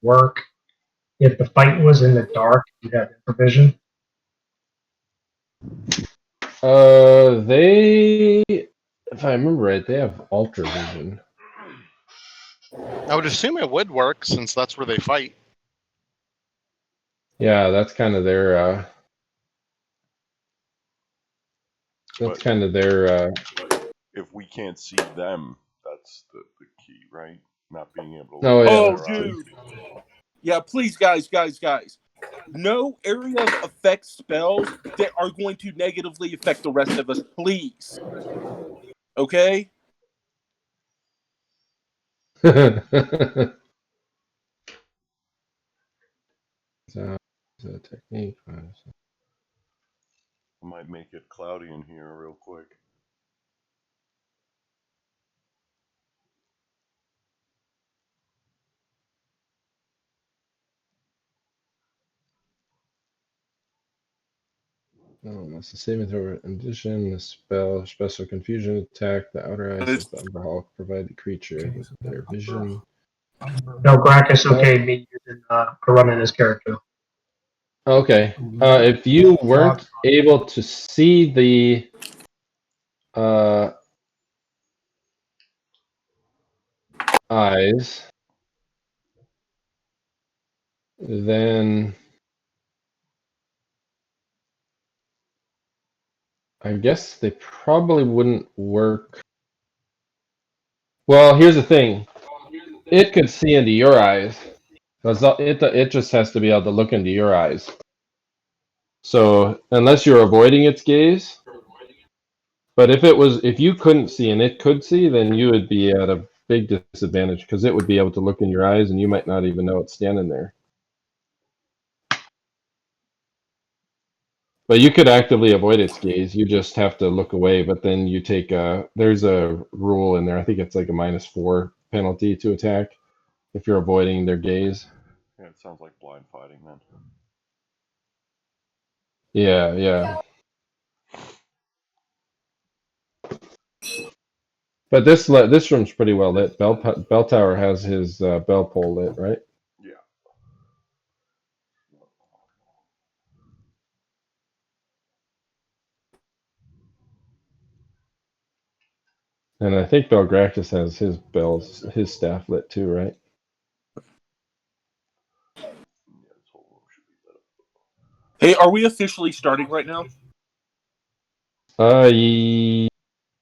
work if the fight was in the dark? You have infravision. They, if I remember right, they have ultra vision. I would assume it would work since that's where they fight. Yeah, that's kind of their. That's kind of their. If we can't see them, that's the key, right? Not being able to. Oh yeah. Oh, dude. Yeah, please, guys. No area of effect spells that are going to negatively affect the rest of us, please. Okay? So, is that a technique? I might make it cloudy in here real quick. That's the saving throw. In addition, the spell special confusion attack. The outer eyes of the Umberhawk provide the creature with their vision. Belgrakas okayed me using running his character. Okay. If you weren't able to see the eyes, then I guess they probably wouldn't work. Well, here's the thing. It could see into your eyes. It just has to be able to look into your eyes. So unless you're avoiding its gaze, but if you couldn't see and it could see, then you would be at a big disadvantage because it would be able to look in your eyes and you might not even know it's standing there. But you could actively avoid its gaze. You just have to look away. But then you take there's a rule in there. I think it's like a -4 penalty to attack if you're avoiding their gaze. Yeah, it sounds like blind fighting then. Yeah. But this room's pretty well lit. Bell Tower has his bell pole lit, right? Yeah. And I think Belgrakas has his staff lit too, right? Hey, are we officially starting right now?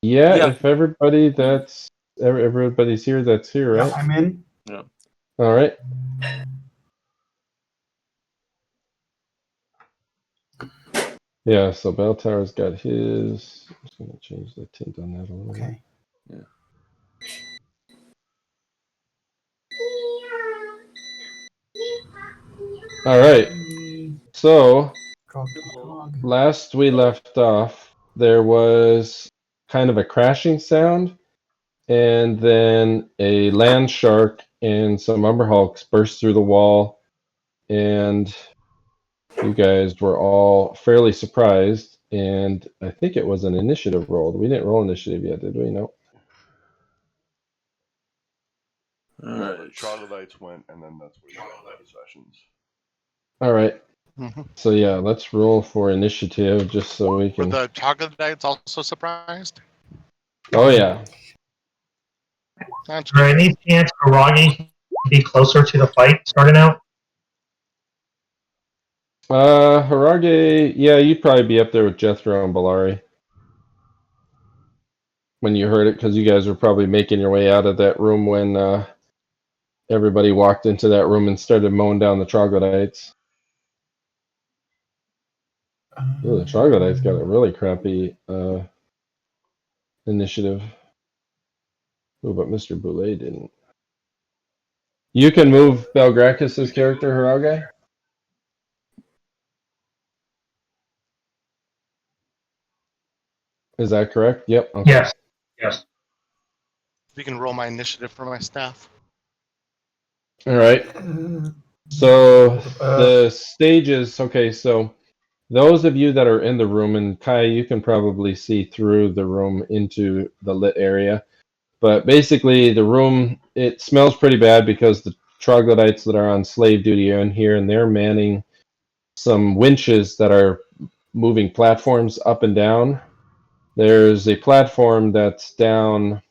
Yeah. If everybody's here, that's here, right? Yeah, I'm in. Yeah. All right. Yeah, so Bell Tower's got his. I'm just gonna change the tint on that a little. Okay. Yeah. All right. So last we left off, there was kind of a crashing sound, and then a land shark and some Umberhawks burst through the wall, and you guys were all fairly surprised, and I think it was an initiative roll. We didn't roll initiative yet, did we? No. The troglodytes went, and then that's where you got the possessions. All right. So yeah, let's roll for initiative just so we can. Were the troglodytes also surprised? Oh yeah. Is there any chance Haragi could be closer to the fight starting out? Haragi, yeah, you'd probably be up there with Jethro and Bellari when you heard it, because you guys were probably making your way out of that room when everybody walked into that room and started mowing down the troglodytes. Ooh, the troglodytes got a really crappy initiative. Oh, but Mr. Boulay didn't. You can move Belgrakas' character, Haragi? Is that correct? Yep. Okay. Yes. You can roll my initiative for my staff. All right. So the stages. Okay, so those of you that are in the room, and Kai, you can probably see through the room into the lit area. But basically, the room, it smells pretty bad because troglodytes that are on slave duty in here, and they're manning some winches that are moving platforms up and down. There's a platform that's down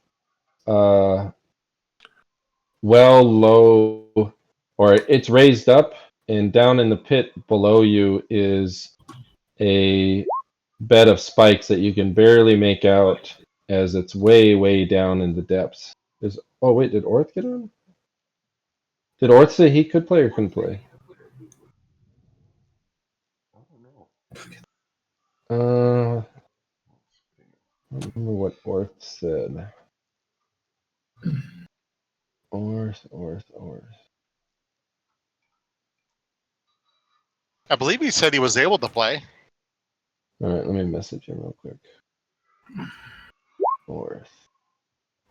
low, or it's raised up, and down in the pit below you is a bed of spikes that you can barely make out as it's way down in the depths. Oh wait, did Orth get on? Did Orth say he could play or couldn't play? I don't know. I don't remember what Orth said. Orth. I believe he said he was able to play. All right, let me message him real quick. Orth.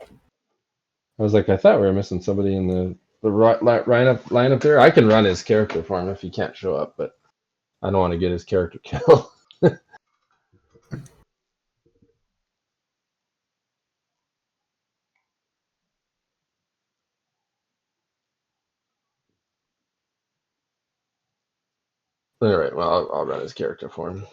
I was like, I thought we were missing somebody in the line up there. I can run his character for him if he can't show up, but I don't want to get his character killed. All right, well, I'll run his character for him.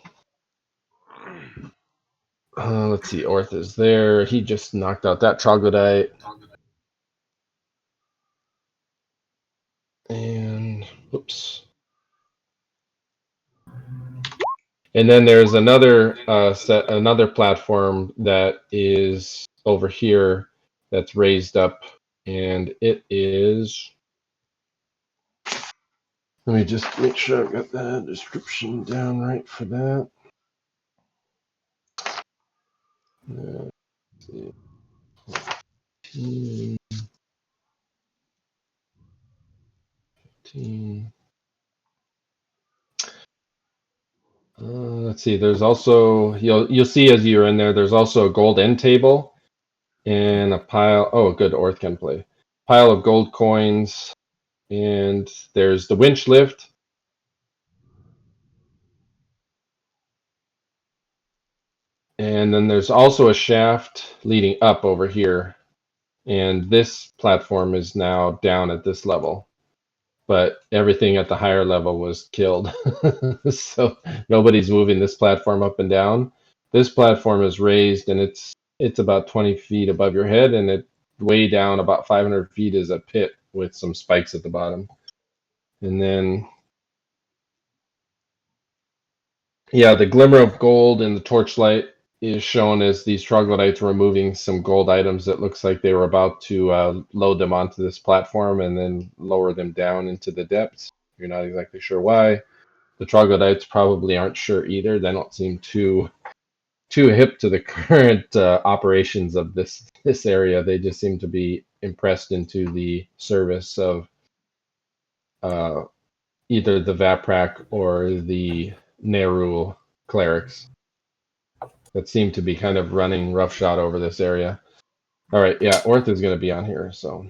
Let's see, Orth is there. He just knocked out that troglodyte. And, oops. And then there's another another platform that is over here that's raised up, and it is. Let me just make sure I've got the description down right for that. Let's see. 15. 15. Let's see. There's also you'll see as you're in there. There's also a gold end table and a pile. Oh, good. Orth can play. Pile of gold coins, and there's the winch lift. And then there's also a shaft leading up over here. And this platform is now down at this level. But everything at the higher level was killed. So nobody's moving this platform up and down. This platform is raised, and it's about 20 feet above your head, and it way down about 500 feet is a pit with some spikes at the bottom. And then, yeah, the glimmer of gold in the torchlight is shown as these troglodytes were moving some gold items that looks like they were about to load them onto this platform and then lower them down into the depths. You're not exactly sure why. The troglodytes probably aren't sure either. They don't seem too hip to the current operations of this area. They just seem to be impressed into the service of either the Vaprak or the Nerul clerics that seem to be kind of running roughshod over this area. All right, yeah, Orth is going to be on here, so.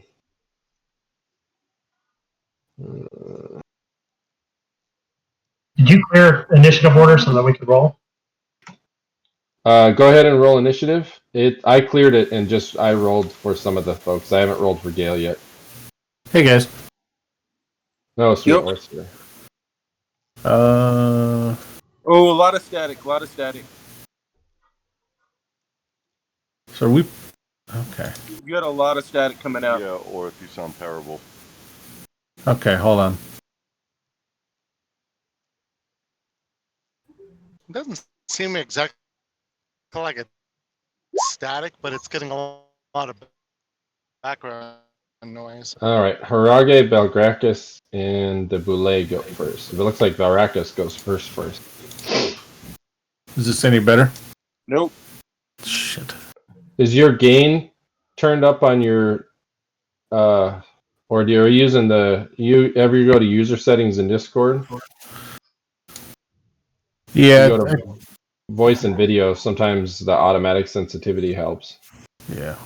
Did you clear initiative order so that we could roll? Go ahead and roll initiative. I cleared it and I rolled for some of the folks. I haven't rolled for Gale yet. Hey guys. No, sweet, Yep. Orth's here. Oh, a lot of static. So we. Okay. You had a lot of static coming out. Yeah, or if you sound terrible. Okay, hold on. It doesn't seem exactly like a static, but it's getting a lot of background noise. All right, Haragi, Belgrakas, and the Boule go first. If it looks like Belgrakas goes first. Is this any better? Nope. Shit. Is your gain turned up on your, or do you using you ever go to user settings in Discord? Yeah. You go to voice and video. Sometimes the automatic sensitivity helps. Yeah.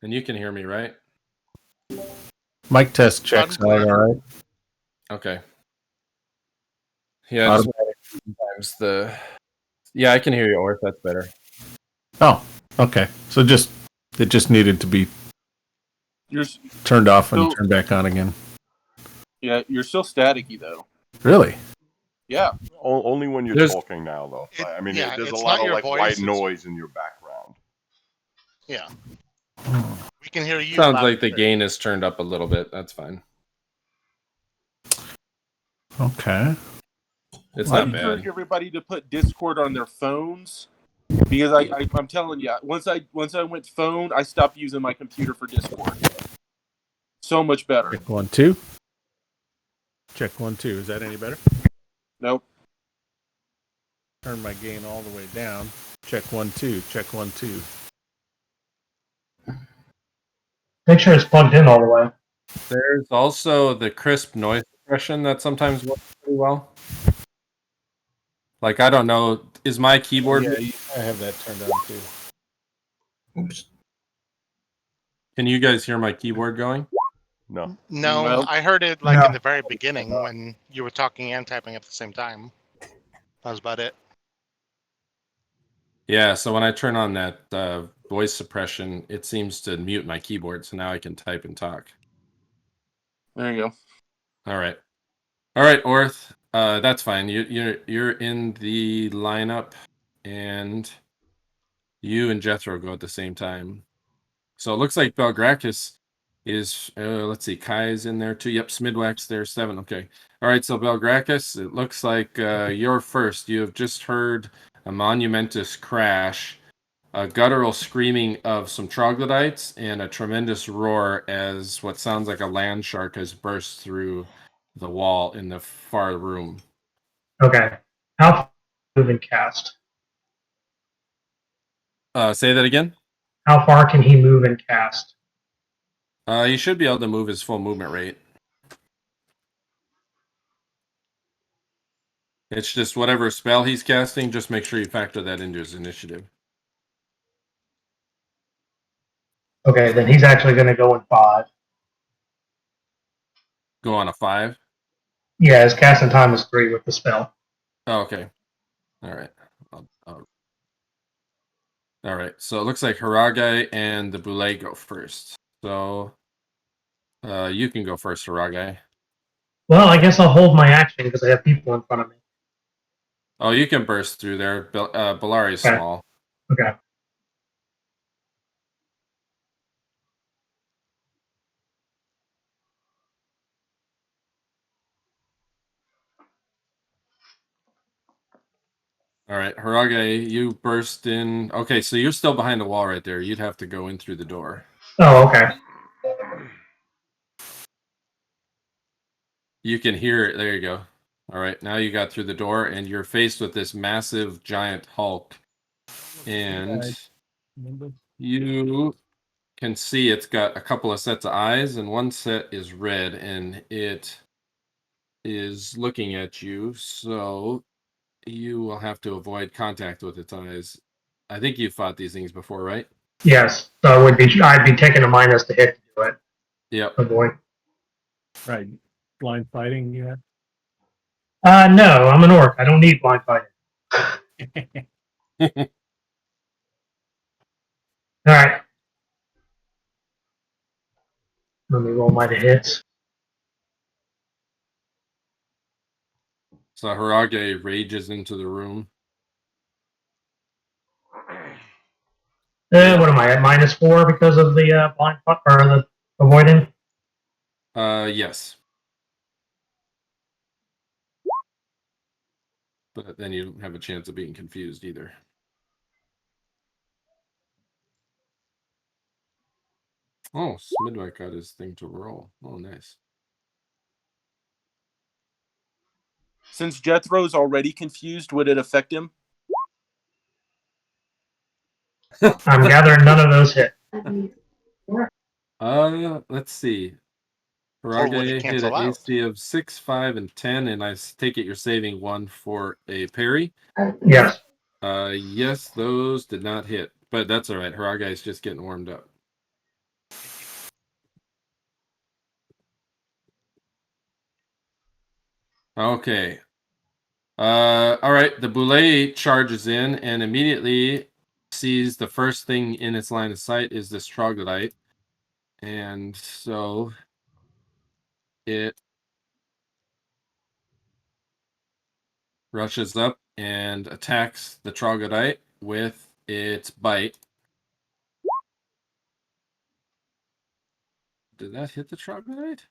And you can hear me, right? Mic test checks out, Unclear. all right. Okay. Yeah, just sometimes yeah, I can hear you, Orth. That's better. Oh, okay. So it just needed to be You're turned off and So- turned back on again. yeah, you're still staticky though. Really? Yeah. Only when you're There's- talking now, though. It- I mean, yeah, there's a it's lot not of your like voice, white it's- noise in your background. Yeah. We can hear you. Sounds loud like and the clear. gain is turned up a little bit. That's fine. Okay. It's I not encourage bad. everybody to put Discord on their phones because I'm telling you, once I went phone, I stopped using my computer for Discord. So much better. Check 1, 2. Check 1, 2. Is that any better? Nope. Turn my gain all the way down. Check 1, 2. Check 1, 2. Make sure it's plugged in all the way. There's also the crisp noise suppression that sometimes works pretty well. Like, I don't know, is my keyboard... Yeah, I have that turned on too. Oops. Can you guys hear my keyboard going? No. No, Nope. I heard it like No. in the very beginning when you were talking and typing at the same time. That was about it. Yeah, so when I turn on that voice suppression, it seems to mute my keyboard, so now I can type and talk. There you go. All right, Orth. That's fine. You're in the lineup, and you and Jethro go at the same time. So it looks like Belgrakas is. Let's see, Kai is in there too. Yep, Smyddwack's there. 7. Okay. All right. So Belgrakas, it looks like you're first. You have just heard a monumentous crash, a guttural screaming of some troglodytes, and a tremendous roar as what sounds like a land shark has burst through the wall in the far room. Okay. How far can he move and cast? Say that again. How far can he move and cast? You should be able to move his full movement rate. It's just whatever spell he's casting, just make sure you factor that into his initiative. Okay, then he's actually going to go in 5. Go on a 5. Yeah, his casting time is 3 with the spell. Oh, okay. All right. All right. So it looks like Haragi and the Boule go first. So you can go first, Haragi. Well, I guess I'll hold my action because I have people in front of me. Oh, you can burst through there. Bellari's Okay. small. Okay. All right, Haragi, you burst in. Okay, so you're still behind the wall right there. You'd have to go in through the door. Oh, okay. You can hear it. There you go. All right, now you got through the door, and you're faced with this massive giant Hulk. And you can see it's got a couple of sets of eyes, and one set is red, and it is looking at you. So you will have to avoid contact with its eyes. I think you've fought these things before, right? Yes. So I'd be taking a minus to hit to do it. Yep. Avoid. Right. Blind fighting, yeah. No, I'm an orc. I don't need blind fighting. All right. Let me roll my hits. So Haragi rages into the room. What am I at? -4 because of the blind or the avoiding? Yes. But then you don't have a chance of being confused either. Oh, Smyddwack got his thing to roll. Oh, nice. Since Jethro's already confused, would it affect him? I'm gathering none of those hit. Let's see. Or would it Haragi hit cancel an out? AC of 6, 5, and 10, and I take it you're saving 1 for a parry. Yes. Yes, those did not hit, but that's all right. Haragi is just getting warmed up. Okay. All right. The Boule charges in and immediately sees the first thing in its line of sight is this troglodyte. And so it rushes up and attacks the troglodyte with its bite. Did that hit the troglodyte?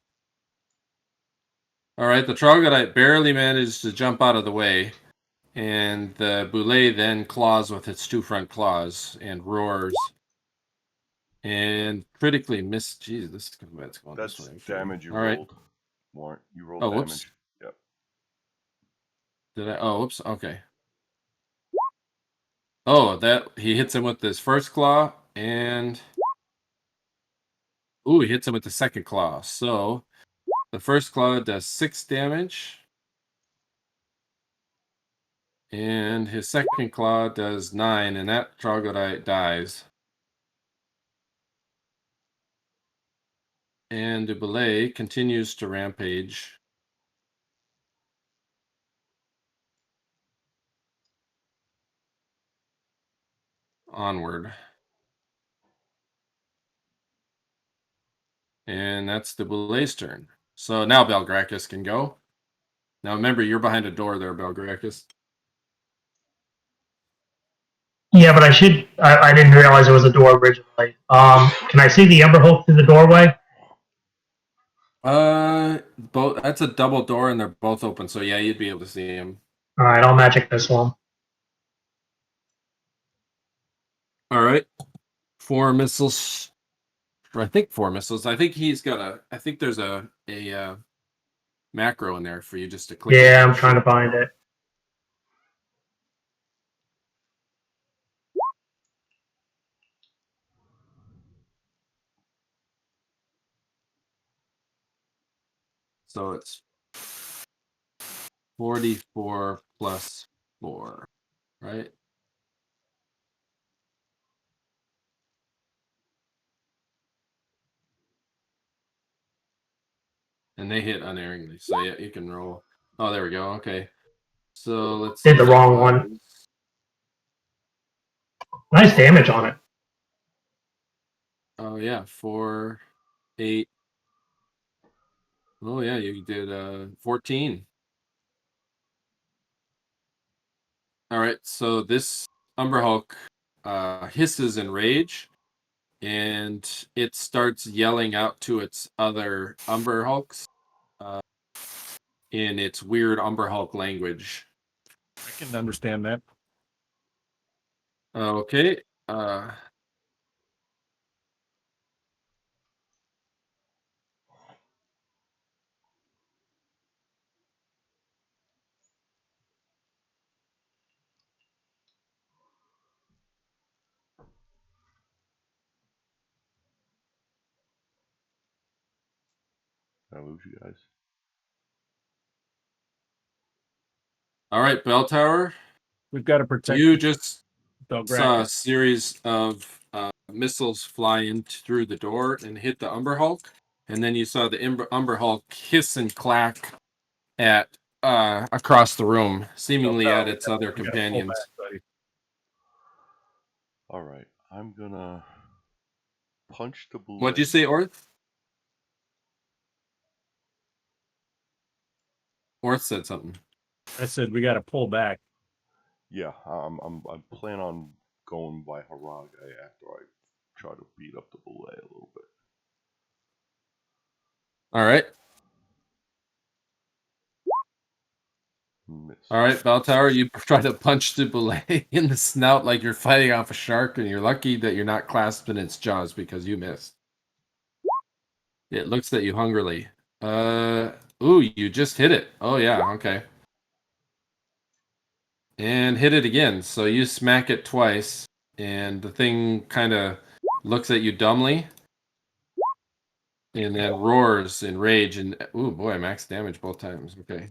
All right, the troglodyte barely managed to jump out of the way, and the Boule then claws with its two front claws and roars. And critically missed. Jeez, this is going That's this way. damage you All right. rolled. Warrant, you rolled Oh, damage. whoops. Yep. Did I? Oh, whoops. Okay. Oh, that he hits him with his first claw, and ooh, he hits him with the second claw. So the first claw does 6 damage, and his second claw does 9, and that troglodyte dies. And Dubélé continues to rampage. Onward. And that's Dubelé's turn. So now Belgrakas can go. Now remember, you're behind a door there, Belgrakas. Yeah, but I didn't realize it was a door originally. Can I see the Ember Hulk through the doorway? Both. That's a double door, and they're both open. So yeah, you'd be able to see him. All right, I'll magic this one. All right, 4 missiles. Or I think 4 missiles. I think he's got a. I think there's a macro in there for you just to click. Yeah, I'm trying to find it. So it's 44 plus 4, right? And they hit unerringly. So yeah, you can roll. Oh, there we go. Okay. So let's see. Did the wrong one. Nice damage on it. Oh yeah, 4, 8. Oh yeah, you did 14. All right, so this Umber Hulk hisses in rage, and it starts yelling out to its other Umber Hulks in its weird Umber Hulk language. I can understand that. Okay. I lose you guys. All right, Bell Tower. We've got to protect. You just Belgrakas. saw a series of missiles fly in through the door and hit the Umber Hulk, and then you saw the Umber Hulk hiss and clack at across the room, seemingly at its other companions. All right, I'm gonna punch the blue. What'd you say, Orth? Orth said something. I said we got to pull back. Yeah, I'm planning on going by Haragi after I try to beat up the Boule a little bit. All right. Miss. All right, Bell Tower, you try to punch the Boule in the snout like you're fighting off a shark, and you're lucky that you're not clasped in its jaws because you missed. It looks at you hungrily. Ooh, you just hit it. Oh, yeah, okay. And hit it again. So you smack it twice, and the thing kind of looks at you dumbly, and then roars in rage. And ooh, boy, max damage both times. Okay.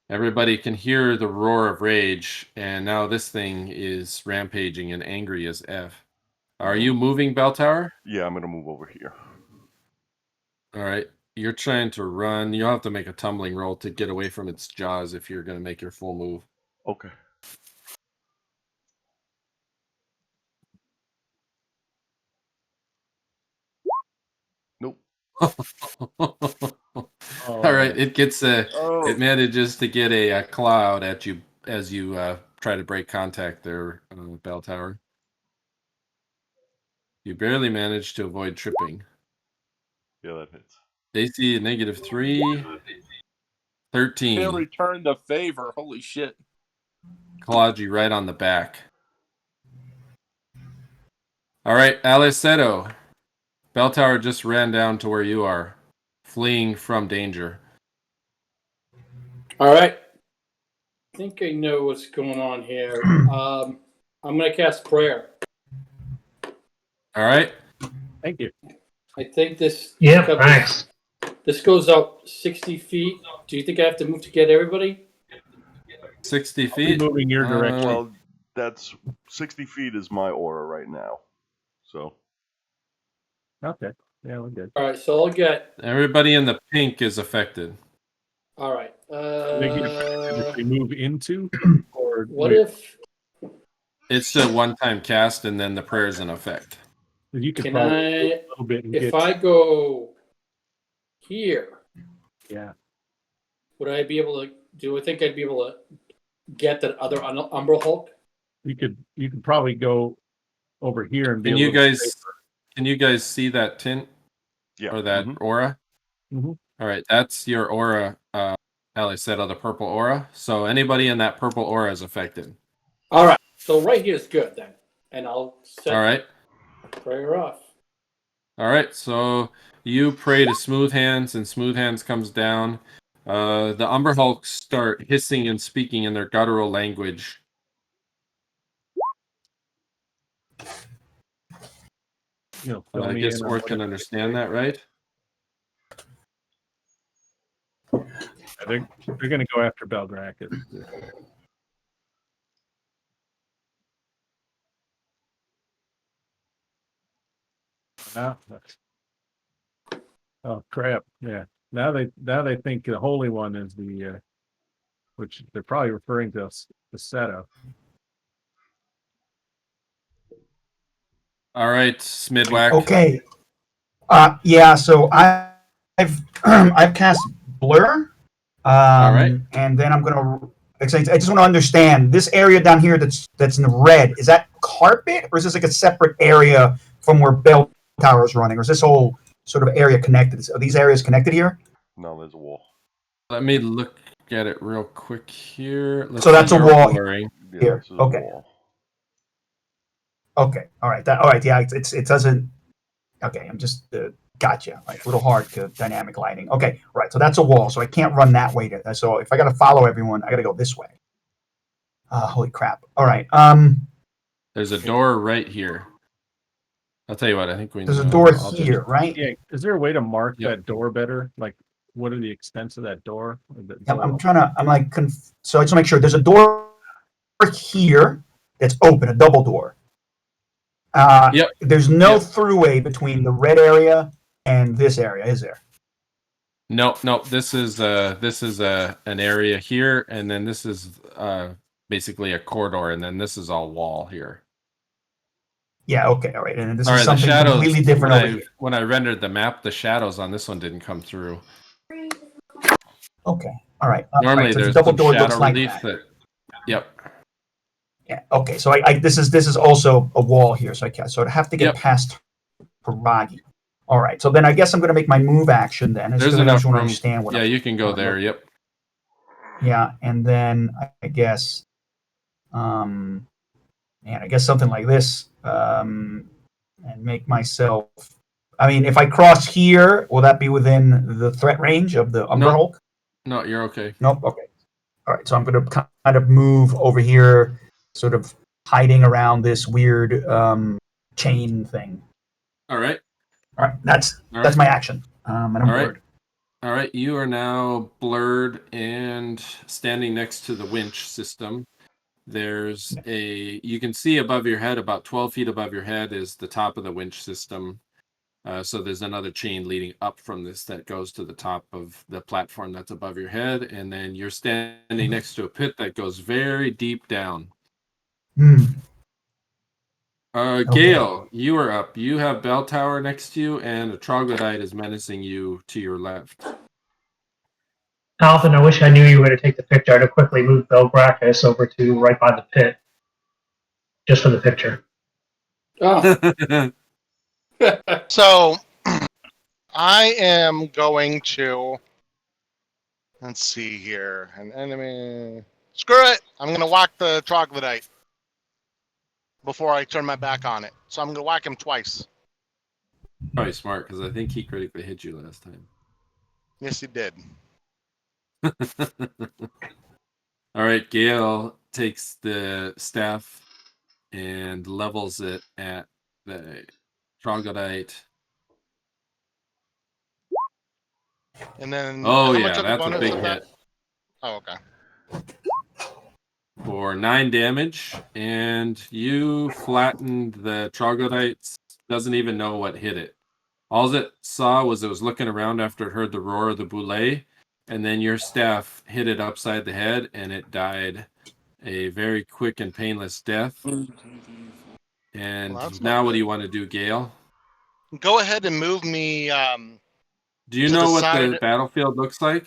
Everybody can hear the roar of rage, and now this thing is rampaging and angry as F. Are you moving, Bell Tower? Yeah, I'm gonna move over here. All right. You're trying to run. You'll have to make a tumbling roll to get away from its jaws if you're going to make your full move. Okay. Nope. All right, it gets Oh. it manages to get a cloud at you as you try to break contact there, bell tower. You barely manage to avoid tripping. Yeah, that hits. AC -3, 13. He'll return the favor. Holy shit. Clawed you right on the back. All right, Alleseto. Bell tower just ran down to where you are, fleeing from danger. All right. I think I know what's going on here. I'm going to cast prayer. All right. Thank you. I think this. Yep, thanks. This goes up 60 feet. Do you think I have to move to get everybody? 60 I'll be feet. moving your direction. Well, that's 60 feet is my aura right now. So. Okay. Yeah, we're good. All right, so I'll get. Everybody in the pink is affected. All right. They get affected if they move into, or What if? It's a one-time cast, and then the prayer's in effect. you could Can probably I? move a little bit and If get, I go here, yeah. would I be able to? Do I think I'd be able to get that other Umbral Hulk? You could probably go over here and be. Can a you little guys? safer. Can you guys see that tint? Yeah. Or that aura? Mm-hmm. All right, that's your aura. Alleseto, the purple aura. So anybody in that purple aura is affected. All right. So right here is good then, and I'll set All right. prayer off. All right. So you pray to Smooth Hands, and Smooth Hands comes down. The Umber Hulks start hissing and speaking in their guttural language. I guess Orth can understand that, right? They're going to go after Belgrakas. Oh crap! Yeah. Now they think the Holy One is the, which they're probably referring to the setup. All right, Smyddwack. Okay. Yeah. So I've I've cast Blur. All right. And then I'm gonna. I just want to understand this area down here that's in the red. Is that carpet, or is this like a separate area from where Bell Tower is running, or is this whole sort of area connected? Are these areas connected here? No, there's a wall. Let me look at it real quick here. So that's a wall blurring. Yeah, here. this is a Okay. wall. Okay. All right. All right. Yeah. It doesn't. Okay. I'm just gotcha. Like a little hard to dynamic lighting. Okay. Right. So that's a wall. So I can't run that way. So if I got to follow everyone, I got to go this way. Holy crap. All right. There's a door right here. I'll tell you what. I think we. There's a door here, right? Yeah. Is there a way to mark Yep. that door better? Like, what are the extents of that door? I'm trying to. I'm like. So I just want to make sure there's a door here that's open, a double door. Yep. There's no Yep. throughway between the red area and this area, is there? No. This is an area here, and then this is basically a corridor, and then this is all wall here. Yeah. Okay. All right. And this All is right, the something shadows. completely different over here. When I rendered the map, the shadows on this one didn't come through. Okay. All right. Normally, right, so the there's double some door looks shadow like relief that. Yep. Yeah. Okay. So this is also a wall here. So I'd have to get Yep. past Haragi. All right. So then I guess I'm going to make my move action then. There's enough room. Understand what Yeah, you can go I'm there. Yep. Yeah, and then I guess, I guess something like this, and make myself. I mean, if I cross here, will that be within the threat range of the Umber Hulk? No, you're okay. Nope. Okay. All right. So I'm going to kind of move over here, sort of hiding around this weird chain thing. All right. All right. That's my action. And I'm blurred. All right. You are now blurred and standing next to the winch system. There's you can see above your head, about 12 feet above your head is the top of the winch system. So there's another chain leading up from this that goes to the top of the platform that's above your head, and then you're standing next to a pit that goes very deep down. Hmm. Gale, you are up. You have Bell Tower next to you, and a troglodyte is menacing you to your left. Alvin, I wish I knew you were going to take the picture. I'd have quickly moved Belgrakas over to right by the pit, just for the picture. Oh, So I am going to, let's see here, an enemy. Screw it! I'm going to whack the troglodyte before I turn my back on it. So I'm going to whack him twice. Probably smart, because I think he critically hit you last time. Yes, he did. All right, Gale takes the staff and levels it at the troglodyte. And then, Oh, how yeah, much of the that's a bonus big is that? hit. Oh, okay. For 9 damage, and you flattened the troglodyte. Doesn't even know what hit it. All it saw was it was looking around after it heard the roar of the boule, and then your staff hit it upside the head, and it died a very quick and painless death. And Well, that's now not what do good. you want to do, Gale? Go ahead and move me. Do you To know the what side. the battlefield looks like?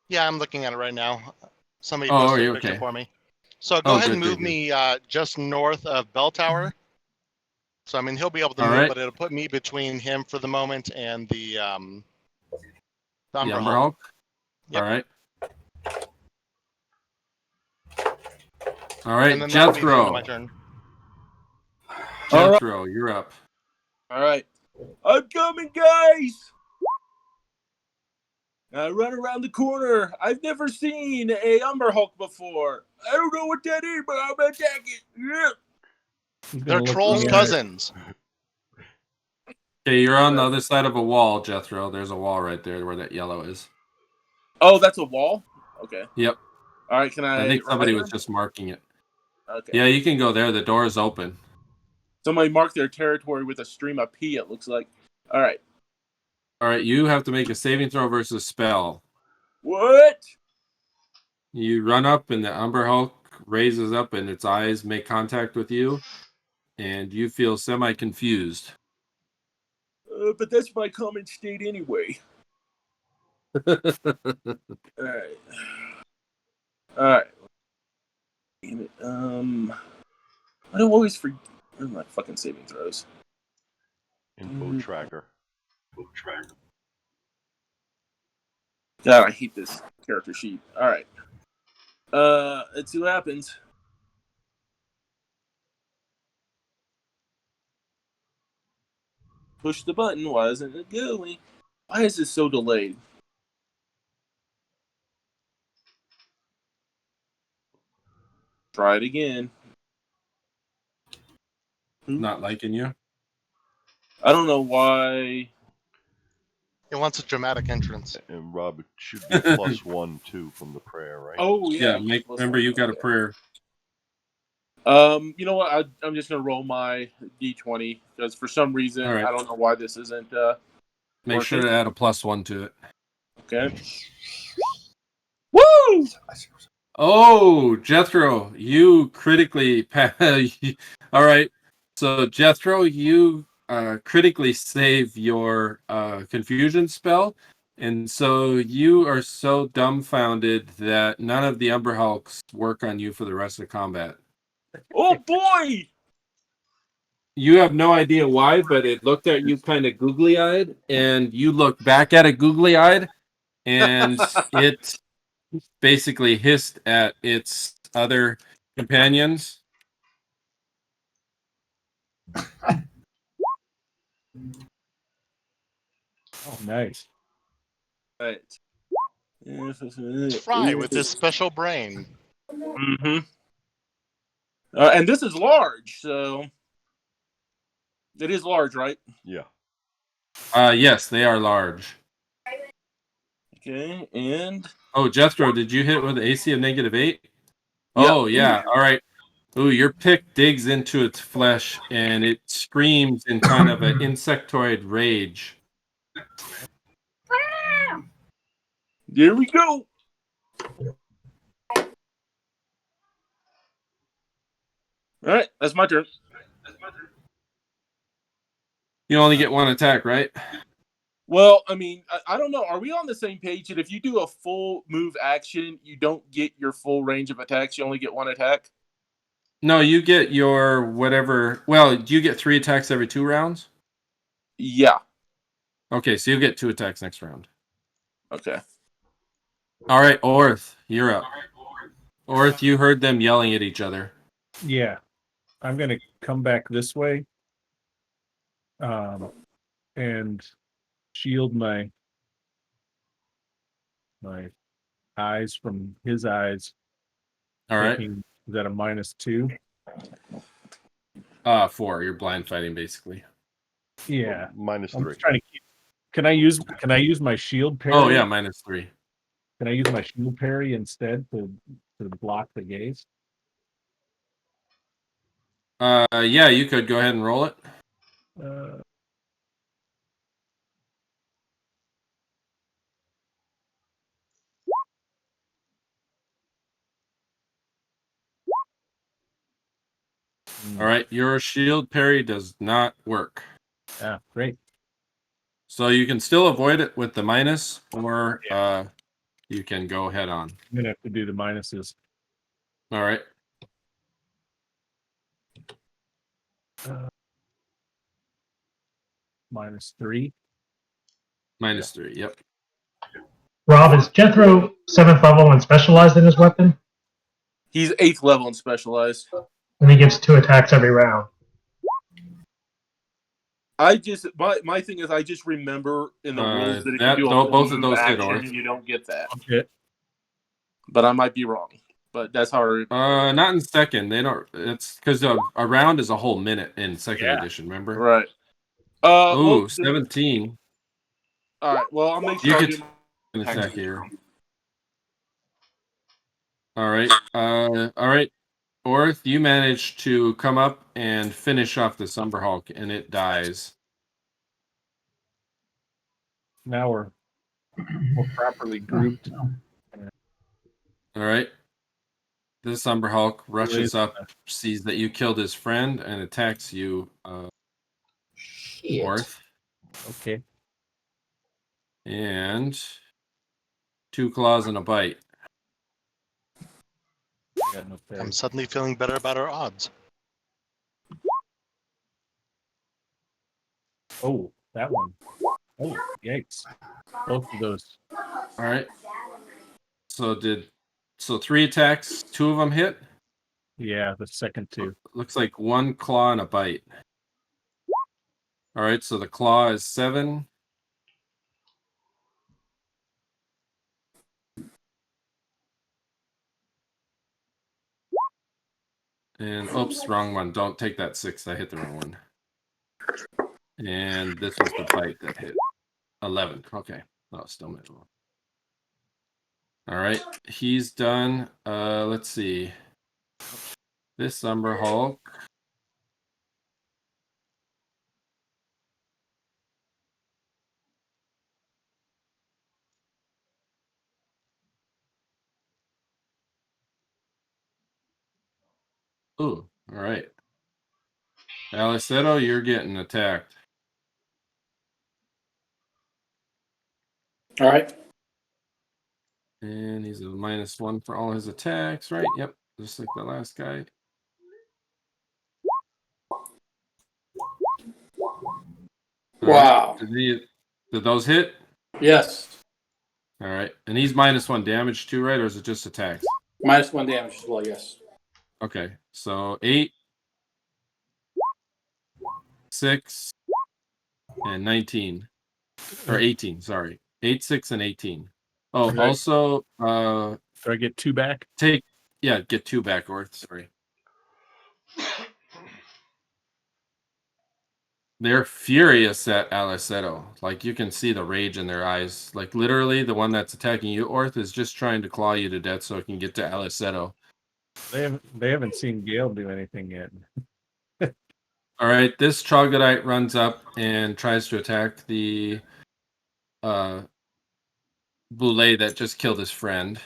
Yeah, I'm looking at it right now. Somebody Oh, are posted you a picture okay? for me. So go Oh, ahead and good, move good, good. me just north of Bell Tower. So I mean, he'll be able to All move, right. but it'll put me between him for the moment and the The Umber Umber Hulk. Hulk? Yep. All right. All And right, then that'll be the end of my Jethro. turn. All right. Jethro, you're up. All right. I'm coming, guys. I run around the corner. I've never seen a Umber Hulk before. I don't know what that is, but I'm attacking. Yeah. He's They're gonna look trolls' for- cousins. Okay, you're on the other side of a wall, Jethro. There's a wall right there where that yellow is. Oh, that's a wall? Okay. Yep. All right, can I? I think run somebody there? was just marking it. Okay. Yeah, you can go there. The door is open. Somebody marked their territory with a stream of pee, it looks like. All right. All right, you have to make a saving throw versus spell. What? You run up, and the Umber Hulk raises up, and its eyes make contact with you, and you feel semi-confused. But that's my common state anyway. All right. All right. Damn it. I don't always forget my fucking saving throws. Info tracker. God, I hate this character sheet. All right. Let's see what happens. Push the button. Why isn't it going? Why is this so delayed? Try it again. Not liking you? I don't know why. It wants a dramatic entrance. And Rob, it should be +1 too from the prayer, right? Oh Yeah, yeah. remember you got a prayer. You know what? I'm just gonna roll my d20 because for some reason All right. I don't know why this isn't. Make sure to add a +1 to it. Okay. Woo! Oh, Jethro, you critically all right. So Jethro, you critically save your confusion spell, and so you are so dumbfounded that none of the Umber Hulks work on you for the rest of combat. Oh boy! You have no idea why, but it looked at you kind of googly-eyed, and you look back at it googly-eyed, and it basically hissed at its other companions. Oh, nice. Right. It's Fry with his special brain. Mm-hmm. And this is large, so it is large, right? Yeah. Yes, they are large. Okay, and Oh, Jethro, did you hit with an AC of -8? Oh, yeah. All right. Ooh, your pick digs into its flesh and it screams in kind of an insectoid rage. Here we go. All right, that's my turn. You only get one attack, right? Well, I mean, I don't know. Are we on the same page that if you do a full move action, you don't get your full range of attacks? You only get one attack? No, you get your whatever. Well, do you get 3 attacks every 2 rounds? Yeah. Okay, so you get 2 attacks next round. Okay. All right, Orth, you're up. Orth, you heard them yelling at each other. Yeah. I'm going to come back this way. And shield my eyes from his eyes. All right. Is that a -2? 4. You're blind fighting basically. Yeah. Minus I'm 3. just trying to keep. Can I use my shield parry? Oh yeah, -3. Can I use my shield parry instead to block the gaze? Yeah, you could go ahead and roll it. All right, your shield parry does not work. Yeah, great. So you can still avoid it with the minus, or you can go head on. I'm gonna have to do the minuses. All right. -3. -3. Yep. Rob, is Jethro 7th level and specialized in his weapon? He's 8th level and specialized. And he gets 2 attacks every round. I just my thing is I just remember in the rules that if you do a full both of move those hit, action, Orth. you don't get that. Okay. But I might be wrong. But that's how. Not in second. They don't. It's because a round is a whole minute in second edition. Remember? Right. Ooh, well, 17. All right. Well, I'll make You sure I could do an my attack here. All right. All right. Orth, you managed to come up and finish off the Umber Hulk, and it dies. Now we're properly grouped. All right. This Umber Hulk rushes up, sees that you killed his friend, and attacks you, Orth. Okay. And 2 claws and a bite. I'm suddenly feeling better about our odds. Oh, that one. Oh, yikes. Both of those. All right. So 3 attacks, 2 of them hit? Yeah, the second 2. Looks like 1 claw and a bite. All right, so the claw is 7. And oops, wrong one. Don't take that 6. I hit the wrong one. And this was the bite that hit. 11. Okay. Oh, still middle. All right, he's done. Let's see. This Umber Hulk. Ooh, all right. Alleseto, you're getting attacked. All right. And he's a -1 for all his attacks, right? Yep, just like the last guy. Wow. Right. Did those hit? Yes. All right. And he's -1 damage too, right? Or is it just attacks? -1 damage as well, yes. Okay. So 8, 6, and 19. Or 18, sorry. 8, 6, and 18. Oh, Right. also, Do I get 2 back? get 2 back, Orth. Sorry. They're furious at Alleseto. Like, you can see the rage in their eyes. Like, literally, the one that's attacking you, Orth, is just trying to claw you to death so it can get to Alleseto. They haven't seen Gale do anything yet. All right, this troglodyte runs up and tries to attack the Boule that just killed his friend.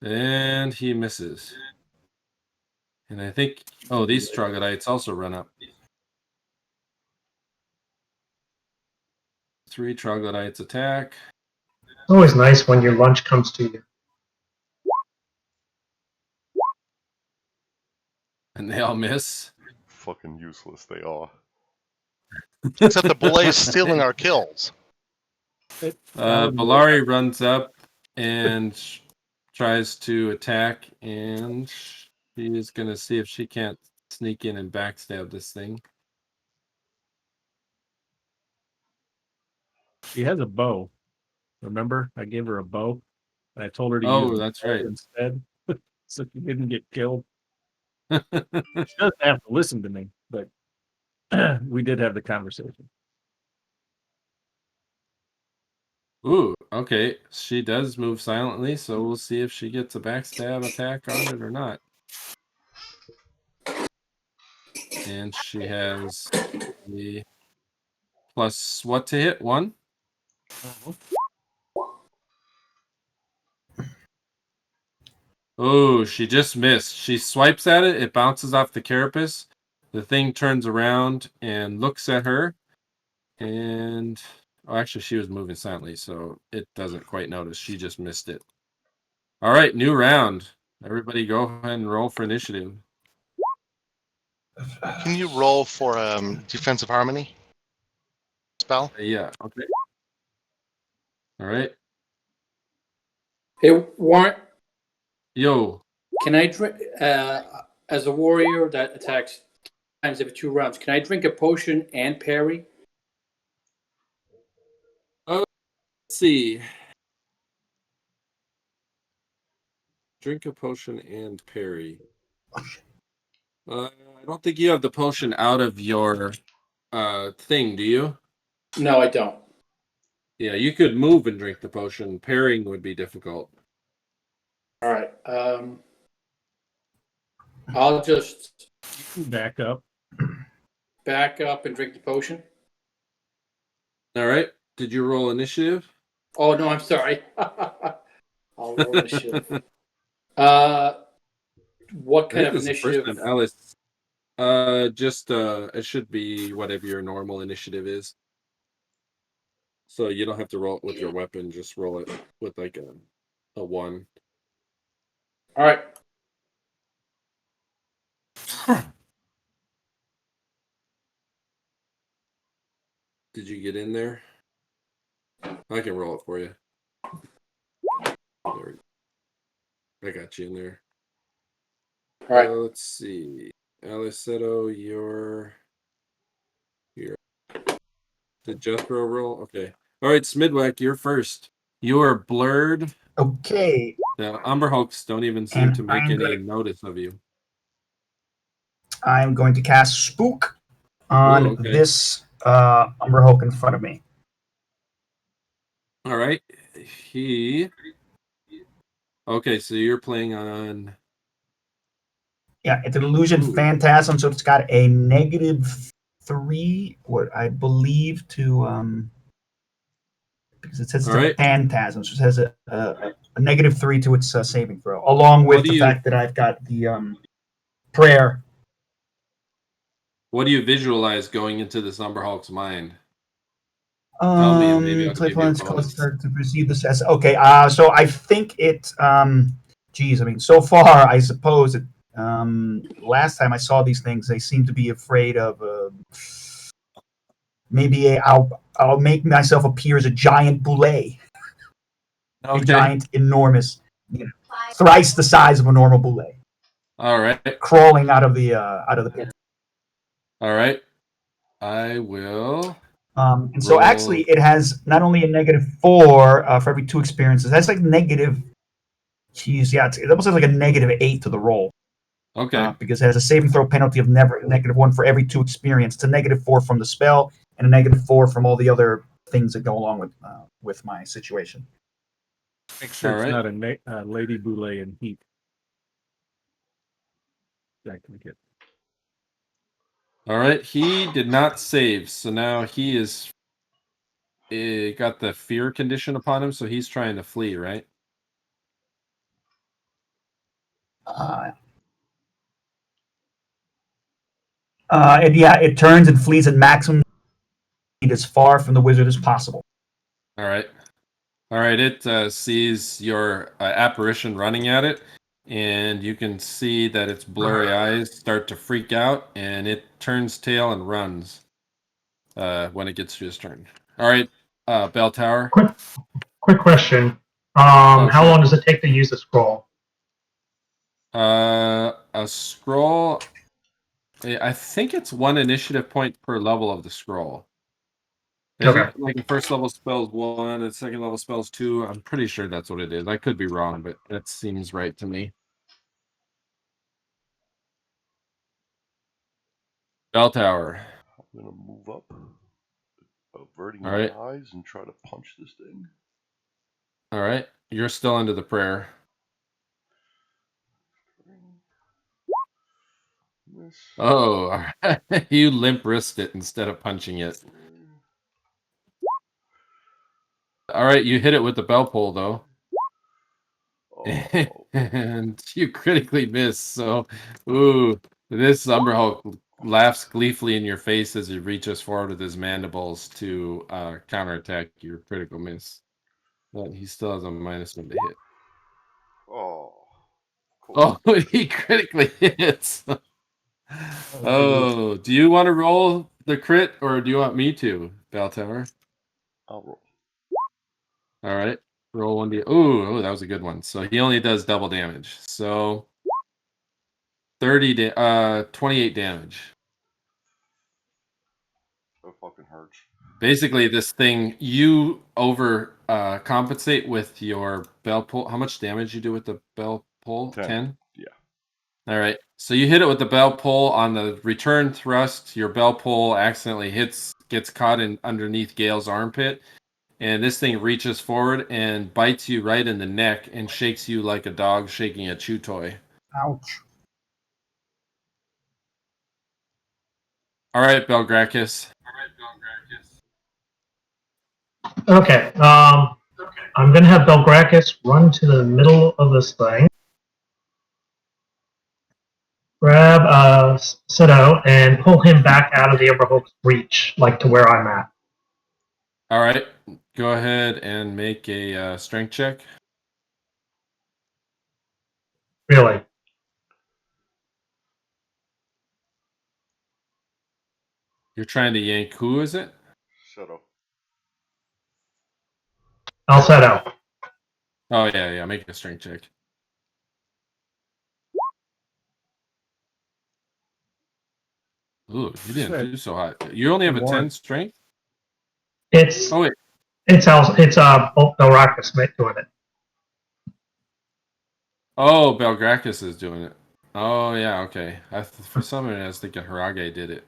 And he misses. And I think, these troglodytes also run up. 3 troglodytes attack. It's always nice when your lunch comes to you. And they all miss. Fucking useless they are. Except the Boulet's stealing our kills. Bellari runs up and tries to attack, and she's going to see if she can't sneak in and backstab this thing. She has a bow. Remember, I gave her a bow, and I told her to use. Oh, the that's bow right. instead, so she didn't get killed. She doesn't have to listen to me, but we did have the conversation. Ooh, okay. She does move silently, so we'll see if she gets a backstab attack on it or not. And she has the plus what to hit? 1? Oh, she just missed. She swipes at it. It bounces off the carapace. The thing turns around and looks at her. And actually, she was moving silently, so it doesn't quite notice. She just missed it. All right, new round. Everybody go ahead and roll for initiative. Can you roll for defensive harmony spell? Yeah, okay. All right. Hey, Warren, Yo, can I drink, as a warrior that attacks times every 2 rounds, can I drink a potion and parry? let's see. Drink a potion and parry. I don't think you have the potion out of your thing, do you? No, I don't. Yeah, you could move and drink the potion. Parrying would be difficult. All right. I'll just Back up. back up and drink the potion. All right. Did you roll initiative? Oh, no, I'm sorry. I'll roll initiative. What kind of This is the first initiative? time Alice. It should be whatever your normal initiative is. So you don't have to roll it with your weapon. Just roll it with like a 1. All right. Did you get in there? I can roll it for you. There I got you in there. All right. Let's see. Alleseto, you're here. Did Jethro roll? Okay. All right, Smyddwack, you're first. You are blurred. Okay. The Umberhulks don't even seem And to make I'm any gonna- notice of you. I'm going to cast Spook on Ooh, okay. this Umberhulk in front of me. All right. Okay, so you're playing on. Yeah, it's an illusion Ooh. phantasm, so it's got a -3, what I believe, to because it says it's All a right. phantasm, so it has a -3 to its saving throw, along with What do the you- fact that I've got the prayer. What do you visualize going into this Umberhulk's mind? Tell me, and maybe I'll Play give you a opponents bonus. cause card to perceive this as okay. So I think it. Geez, I mean, so far I suppose it. Last time I saw these things, they seem to be afraid of. I'll make myself appear as a giant boule, a giant, enormous, thrice the size of a normal boule, All right. crawling out of the pit. All right. I will. And so Roll. actually, it has not only a -4 for every 2 experiences. That's like negative. Geez, yeah, it almost has like a -8 to the roll. Okay. Because it has a saving throw penalty of -1 for every 2 experience. It's a -4 from the spell and a -4 from all the other things that go along with my situation. Make sure All it's right. not a Lady Boulay in heat. That can get. All right. He did not save, so now he is got the fear condition upon him, so he's trying to flee, right? And yeah, it turns and flees at maximum speed as far from the wizard as possible. All right. All right. It sees your apparition running at it, and you can see that its blurry eyes start to freak out, and it turns tail and runs when it gets to his turn. All right. Bell Tower. Quick question. Oh, How sure. long does it take to use a scroll? A scroll. I think it's 1 initiative point per level of the scroll. Okay. Like the first level spells 1, and second level spells 2. I'm pretty sure that's what it is. I could be wrong, but that seems right to me. Bell Tower. I'm gonna move up, averting All my right. eyes and try to punch this thing. All right. You're still under the prayer. Miss. Oh, all right. You limp wrist it instead of punching it. All right. You hit it with the bell pull, though. Oh, And you critically miss. So, ooh, this Umberhulk laughs gleefully in your face as he reaches forward with his mandibles to counterattack your critical miss. But he still has a -1 to hit. oh. Oh, he critically hits. Oh, do you want to roll the crit or do you want me to, Baltower? I'll roll. All right. Roll 1d. Ooh, that was a good one. So he only does double damage. So 28 damage. That fucking hurts. Basically, this thing, you over compensate with your bell pull. How much damage you do with the bell pull? 10? Yeah. All right. So you hit it with the bell pull on the return thrust. Your bell pull accidentally gets caught in underneath Gale's armpit. And this thing reaches forward and bites you right in the neck and shakes you like a dog shaking a chew toy. Ouch. All right, Belgrakas. Okay. I'm gonna have Belgrakas run to the middle of this thing, grab Seto, and pull him back out of the Umberhulk's reach, like to where I'm at. All right. Go ahead and make a strength check. Really. You're trying to yank who, is it? Shut up. Alleseto. Oh, yeah. Make a strength check. Ooh, you didn't do so hot. You only have a 10 strength? It's Oh, wait. it's Belgrakas doing it. Oh, Belgrakas is doing it. Oh, yeah, okay. For some reason, I was thinking Haragi did it.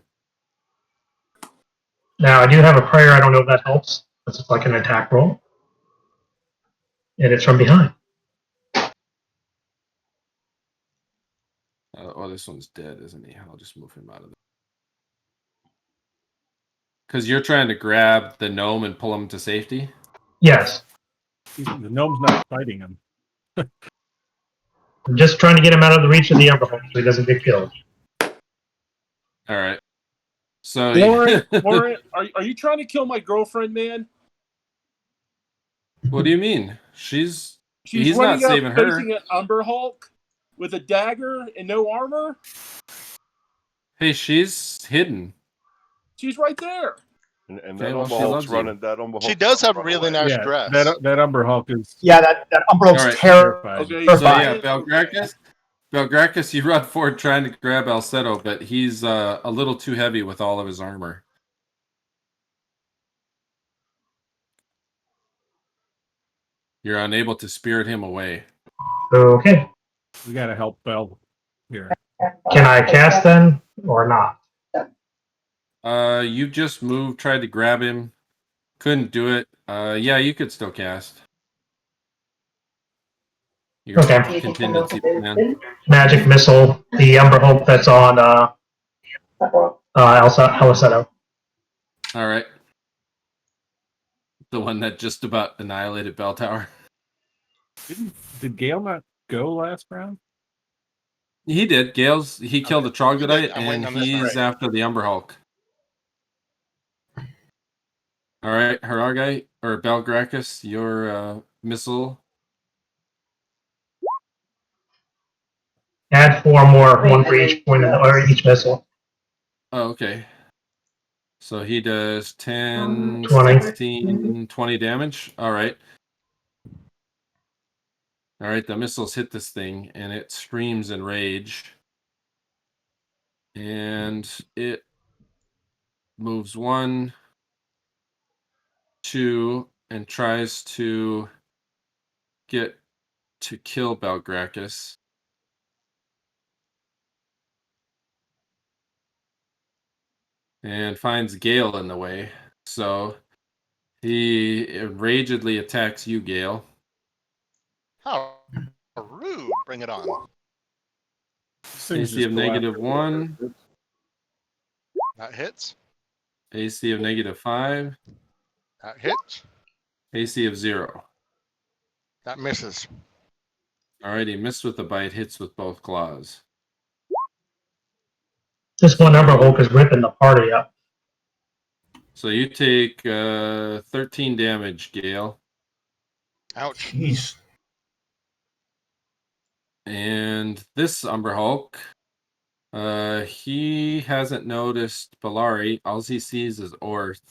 Now I do have a prayer. I don't know if that helps. It's like an attack roll, and it's from behind. This one's dead, isn't he? I'll just move him out of there. Because you're trying to grab the gnome and pull him to safety? Yes. The gnome's not fighting him. I'm just trying to get him out of the reach of the Umberhulk so he doesn't get killed. All right. So, Warren, are you trying to kill my girlfriend, man? What do you mean? She's He's not running saving up her. facing an Umberhulk with a dagger and no armor. Hey, she's hidden. She's right there. And Okay, that well, she Umberhulk's loves you. running. That Umberhulk's She does have a running really away. nice dress. That Umberhulk is. Yeah, that Umberhulk's All right. terrifying. Okay, So, Terrifying. yeah, Belgrakas, you run forward trying to grab Alleseto, but he's a little too heavy with all of his armor. You're unable to spirit him away. Okay. We gotta help Bell here. Can I cast then or not? You just moved, tried to grab him, couldn't do it. Yeah, you could still cast. Your Okay. contingency plan. Magic missile, the Ember Hope that's on Alleseto. All right. The one that just about annihilated Bell Tower. Did Gale not go last round? He did. He killed the troglodyte, I'm waiting and on this he's round. after the Umber Hulk. All right, Haragi or Belgrakas, your missile. Add 4 more, one for each point or each missile. Oh, okay. So he does 10, 20. 16, 20 damage. All right. All right, the missiles hit this thing, and it screams in rage. And it moves 1, 2, and tries to get to kill Belgrakas. And finds Gale in the way. So he ragedly attacks you, Gale. How rude. Bring it on. AC of -1. That hits. AC of -5. That hits. AC of 0. That misses. Alright, he missed with the bite, hits with both claws. This one Ember Hope is ripping the party up. So you take 13 damage, Gale. Ouch. Jeez. And this Umber Hulk, he hasn't noticed Bellari. All he sees is Orth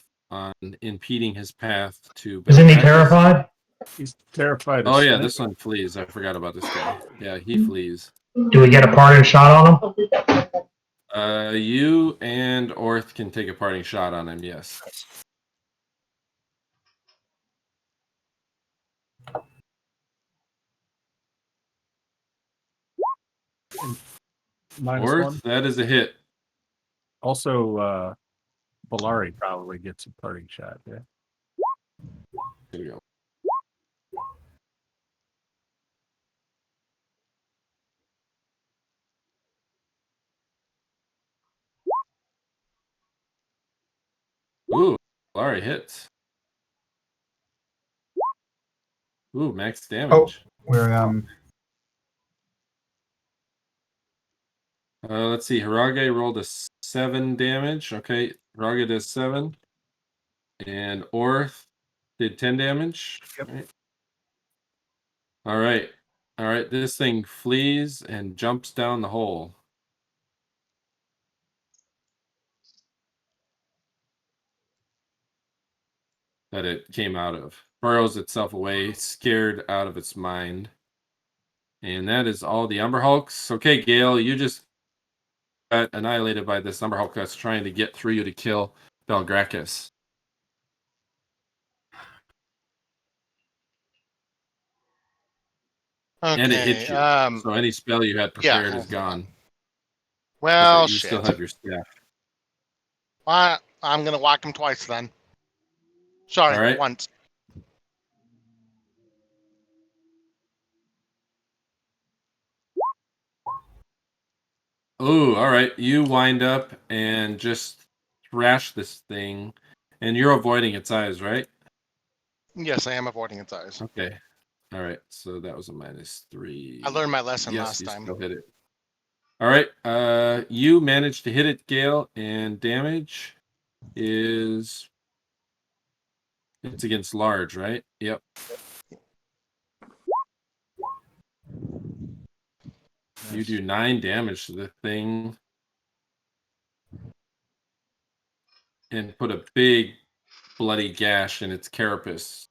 impeding his path to Isn't he Belgrakas. terrified? He's terrified. Oh yeah, this one flees. I forgot about this guy. Yeah, he flees. Do we get a parting shot on him? You and Orth can take a parting shot on him, yes. -1. Orth, that is a hit. Also, Bellari probably gets a parting shot. Yeah. Here we go. Ooh, Bellari hits. Ooh, max damage. We're Let's see. Haragi rolled a 7 damage. Okay, Haragi does 7. And Orth did 10 damage. Yep. All right. All right. This thing flees and jumps down the hole. That it came out of. Burrows itself away, scared out of its mind. And that is all the Umber Hulks. Okay, Gale, you just got annihilated by this Umber Hulk that's trying to get through you to kill Belgrakas. Okay. And it hit you. So any spell you had prepared is gone. Well, okay, you shit. still have your staff. Well, I'm gonna whack him twice then. Sorry, All right. once. Ooh, all right. You wind up and just thrash this thing, and you're avoiding its eyes, right? Yes, I am avoiding its eyes. Okay. All right. So that was a -3. I learned my lesson yes, last you time. Still hit it. All right. You managed to hit it, Gale, and damage is it's against large, right? Yep. You do 9 damage to the thing and put a big bloody gash in its carapace.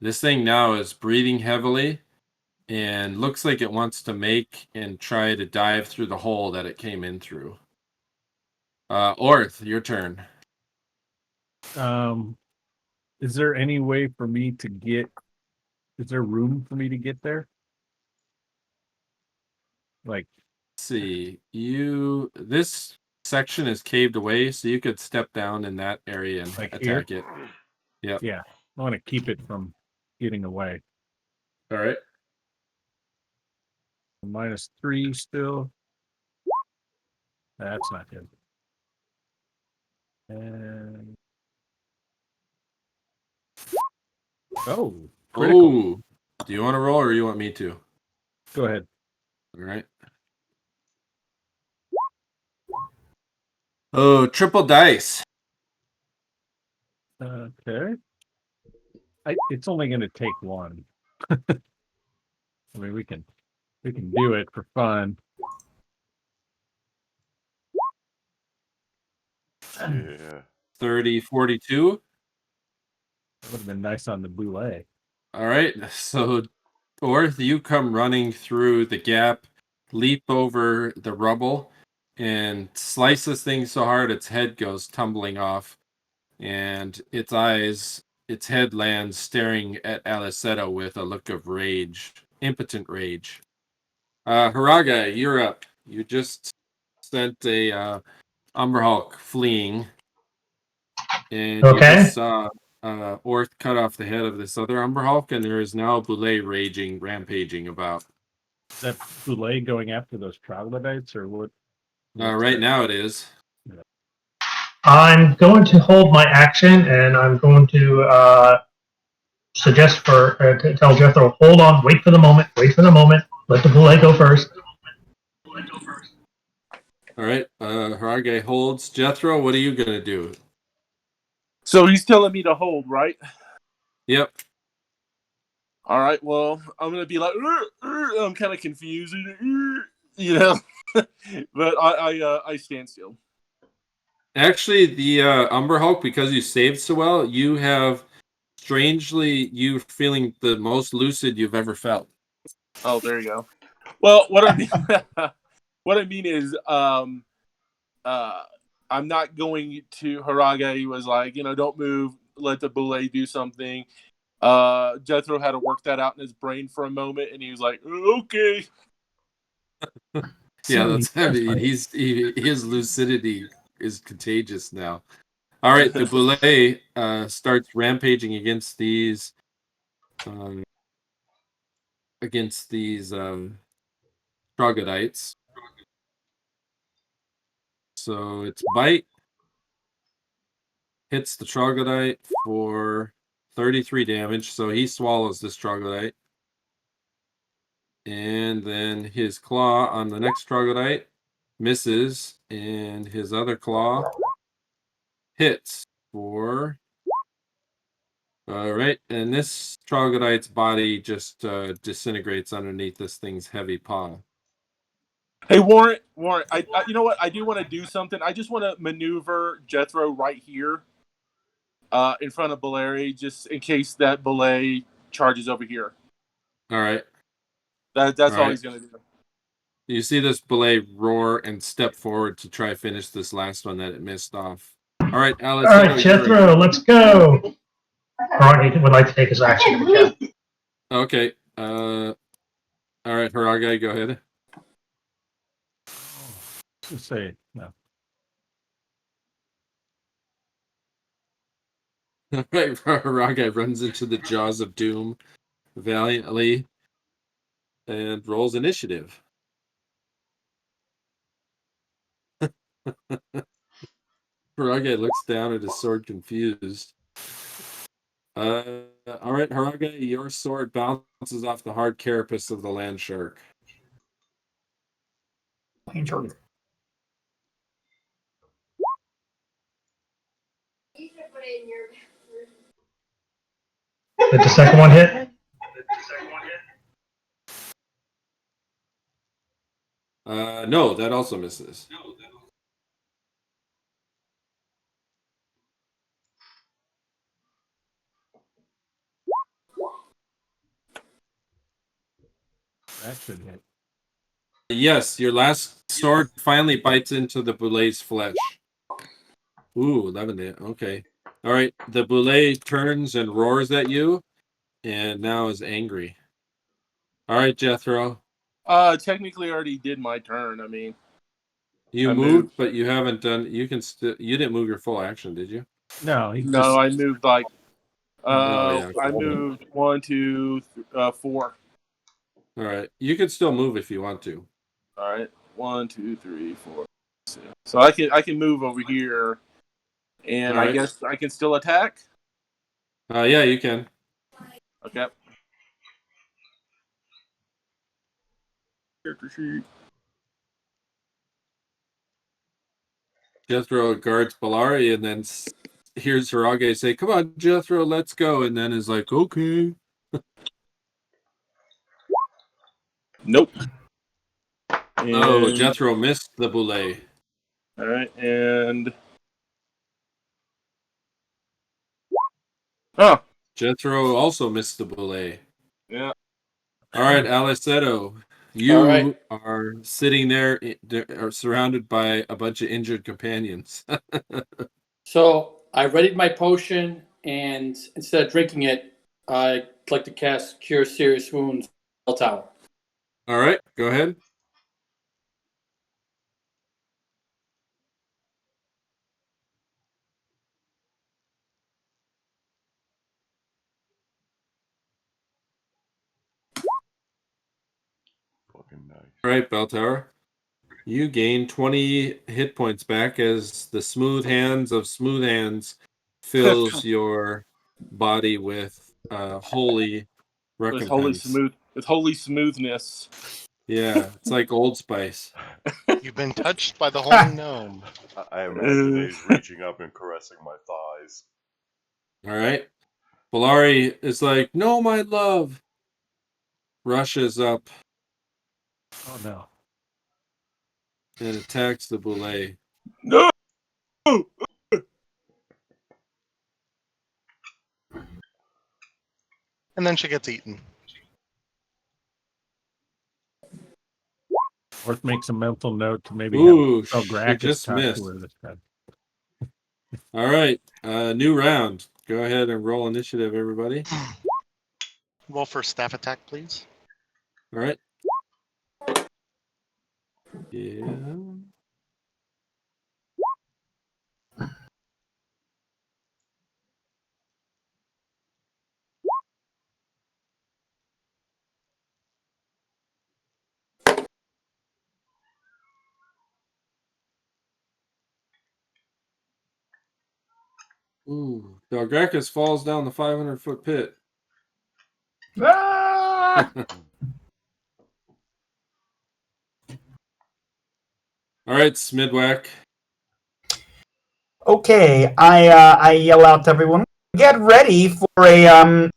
This thing now is breathing heavily and looks like it wants to make and try to dive through the hole that it came in through. Orth, your turn. Is there any way for me to get? Is there room for me to get there? Like, Let's see, this section is caved away, so you could step down in that area and Like attack it. Yep. yeah, I want to keep it from getting away. All right. -3 still. That's not good. And oh, critical. Oh, do you want to roll or you want me to? Go ahead. All right. Oh, triple dice. Okay. It's only going to take one. I mean, we can do it for fun. Yeah. 30, 42. That would have been nice on the boulet. All right. So, Orth, you come running through the gap, leap over the rubble, and slice this thing so hard its head goes tumbling off, and its head lands staring at Alleseto with a look of rage, impotent rage. Haragi, you're up. You just sent a Umberhulk fleeing, and you Okay. just saw Orth cut off the head of this other Umberhulk, and there is now a boulet rampaging about. Is that boulet going after those troglodytes or what? Right now it is. I'm going to hold my action, and I'm going to suggest to tell Jethro, hold on, wait for the moment, let the boulet go first. All right, Haragi holds. Jethro, what are you going to do? So he's telling me to hold, right? Yep. All right, well, I'm going to be like, I'm kind of confused, you know, but I stand still. Actually, the Umberhulk, because you saved so well, you have you feeling the most lucid you've ever felt. Oh, there you go. Well, what I mean is, I'm not going to. Haragi was like, don't move, let the boulet do something. Jethro had to work that out in his brain for a moment, and he was like, okay. Yeah, that's heavy. His lucidity is contagious now. All right, the boulet starts rampaging against these troglodytes. So its bite hits the troglodyte for 33 damage. So he swallows this troglodyte. And then his claw on the next troglodyte misses, and his other claw hits for... All right, and this troglodyte's body just disintegrates underneath this thing's heavy paw. Hey, Warren, I you know what? I do want to do something. I just want to maneuver Jethro right here in front of Beleri, just in case that boulet charges over here. All right. That's all he's going to do. You see this boulet roar and step forward to try finish this last one that it missed off. All right, Alice. All right, Jethro, let's go. Haragi would like to take his action. Okay. All right, Haragi, go ahead. Let's say no. All right, Haragi runs into the jaws of doom valiantly and rolls initiative. Haragi looks down at his sword confused. All right, Haragi, your sword bounces off the hard carapace of the land shark. Land shark. Did the second one hit? No, that also misses. That should hit. Yes, your last sword finally bites into the boulet's flesh. Ooh, 11 hit. Okay. All right, the boulet turns and roars at you, and now is angry. All right, Jethro. Technically, I already did my turn. I mean, You moved, but you haven't done. You didn't move your full action, did you? No, I moved like. Yeah. I moved 1, 2, 4. All right. You can still move if you want to. All right. 1, 2, 3, 4. 6. So I can move over here, and All I right. guess I can still attack. Yeah, you can. Okay. Character sheet. Jethro guards Bellari and then hears Haragi say, "Come on, Jethro, let's go," and then is like, "Okay." Nope. Oh, And, Jethro missed the boule. all right, and Jethro also missed the boule. yeah. All right, Alleseto, you All right. are sitting there, are surrounded by a bunch of injured companions. So I readied my potion, and instead of drinking it, I'd like to cast Cure Serious Wounds Bell Tower. All right, go ahead. Fucking nice. All right, Bell Tower. You gain 20 hit points back as the smooth hands of Smooth Hands fills your body with holy recompense. With holy smoothness. Yeah, it's like Old Spice. You've been touched by the holy gnome. I imagine he's reaching up and caressing my thighs. All right. Bellari is like, "No, my love." Rushes up Oh no. and attacks the boule. No. And then she gets eaten. Orth makes a mental note to maybe Ooh, have she Belgrakas just talk to missed. her this time. All right, new round. Go ahead and roll initiative, everybody. Roll for staff attack, please. All right. Yeah. Ooh, Belgrakas falls down the 500-foot pit. Ah! All right, Smyddwack. Okay, I yell out to everyone, get ready for a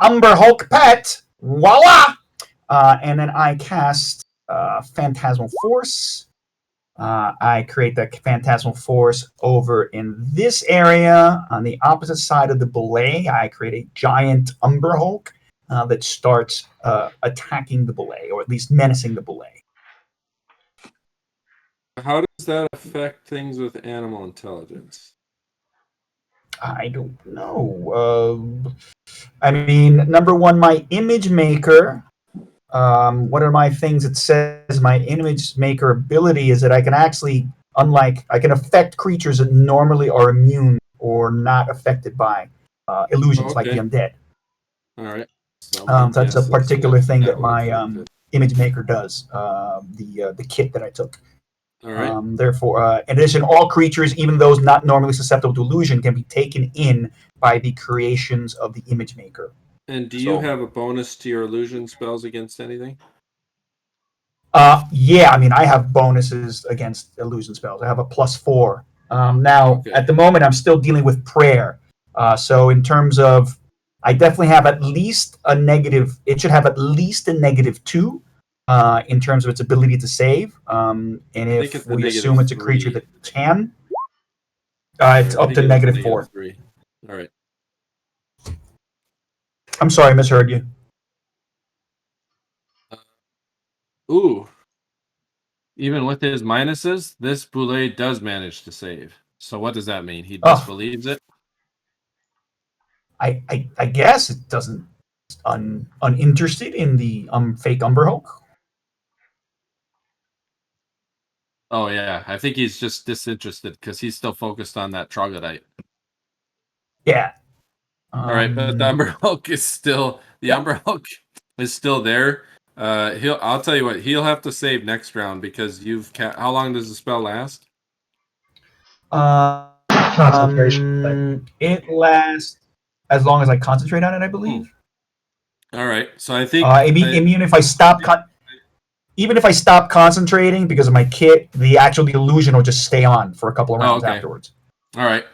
Umber Hulk pet. Voila! And then I cast Phantasmal Force. I create the Phantasmal Force over in this area. On the opposite side of the belay, I create a giant Umber Hulk that starts attacking the belay, or at least menacing the belay. How does that affect things with animal intelligence? I don't know. I mean, number one, my image maker. One of my things it says my image maker ability is that I can actually, I can affect creatures that normally are immune or not affected by illusions, like the undead. All right. So that's a particular thing that my image maker does. The kit that I took. All right. Therefore, in addition, all creatures, even those not normally susceptible to illusion, can be taken in by the creations of the image maker. And do you have a bonus to your illusion spells against anything? Yeah, I mean, I have bonuses against illusion spells. I have a +4. Now, at the moment, I'm still dealing with prayer. So in terms of, I definitely have at least a negative, it should have at least a -2 in terms of its ability to save. And if we assume it's a creature that can, it's up to -4. All right. I'm sorry, I misheard you. Ooh. Even with his minuses, this boule does manage to save. So what does that mean? He disbelieves it? I guess it doesn't uninterested in the fake Umber Hulk. Oh yeah, I think he's just disinterested because he's still focused on that troglodyte. Yeah. All right, but the Umber Hulk is still the Umber Hulk is still there. I'll tell you what, he'll have to save next round because how long does the spell last? Concentration. It lasts as long as I concentrate on it, I believe. All right, so I think even if I stop even if I stop concentrating because of my kit, the illusion will just stay on for a couple of rounds afterwards. All right.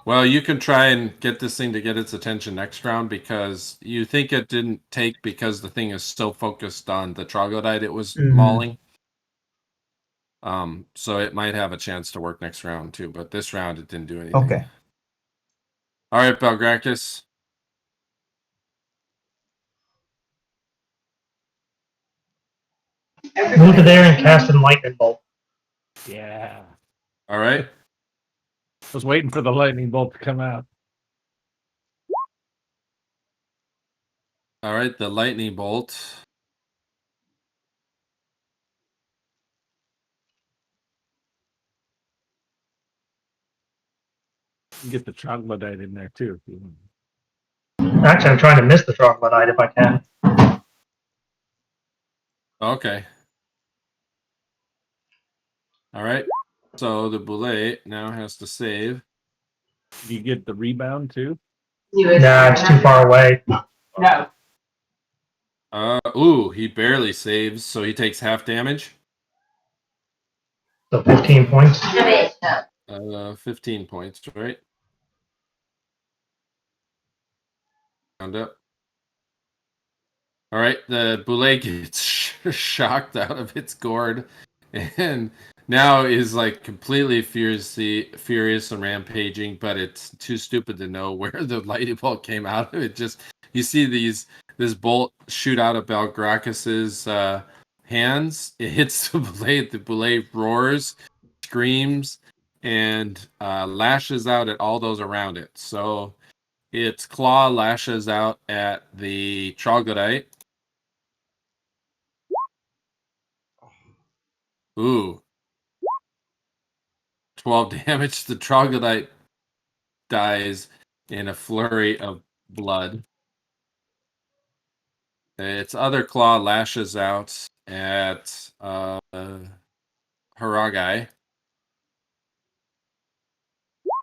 Well, you can try and get this thing to get its attention next round because you think it didn't take because the thing is so focused on the troglodyte it was mauling. So it might have a chance to work next round too, but this round it didn't do anything. Okay. All right, Belgrakas. Move to there and cast a lightning bolt. Yeah. All right. I was waiting for the lightning bolt to come out. All right, the lightning bolt. You get the troglodyte in there too. Actually, I'm trying to miss the troglodyte if I can. Okay. All right. So the boulet now has to save. You get the rebound too? Nah, it's too far away. No. He barely saves, so he takes half damage. So 15 points. 15 points, right? Round up. All right, the boulet gets shocked out of its gourd, and now is like completely furious and rampaging. But it's too stupid to know where the lightning bolt came out of. It just you see this bolt shoot out of Belgrakas's hands. It hits the boulet. The boulet roars, screams, and lashes out at all those around it. So its claw lashes out at the troglodyte. Ooh. 12 damage. The troglodyte dies in a flurry of blood. Its other claw lashes out at Haragi.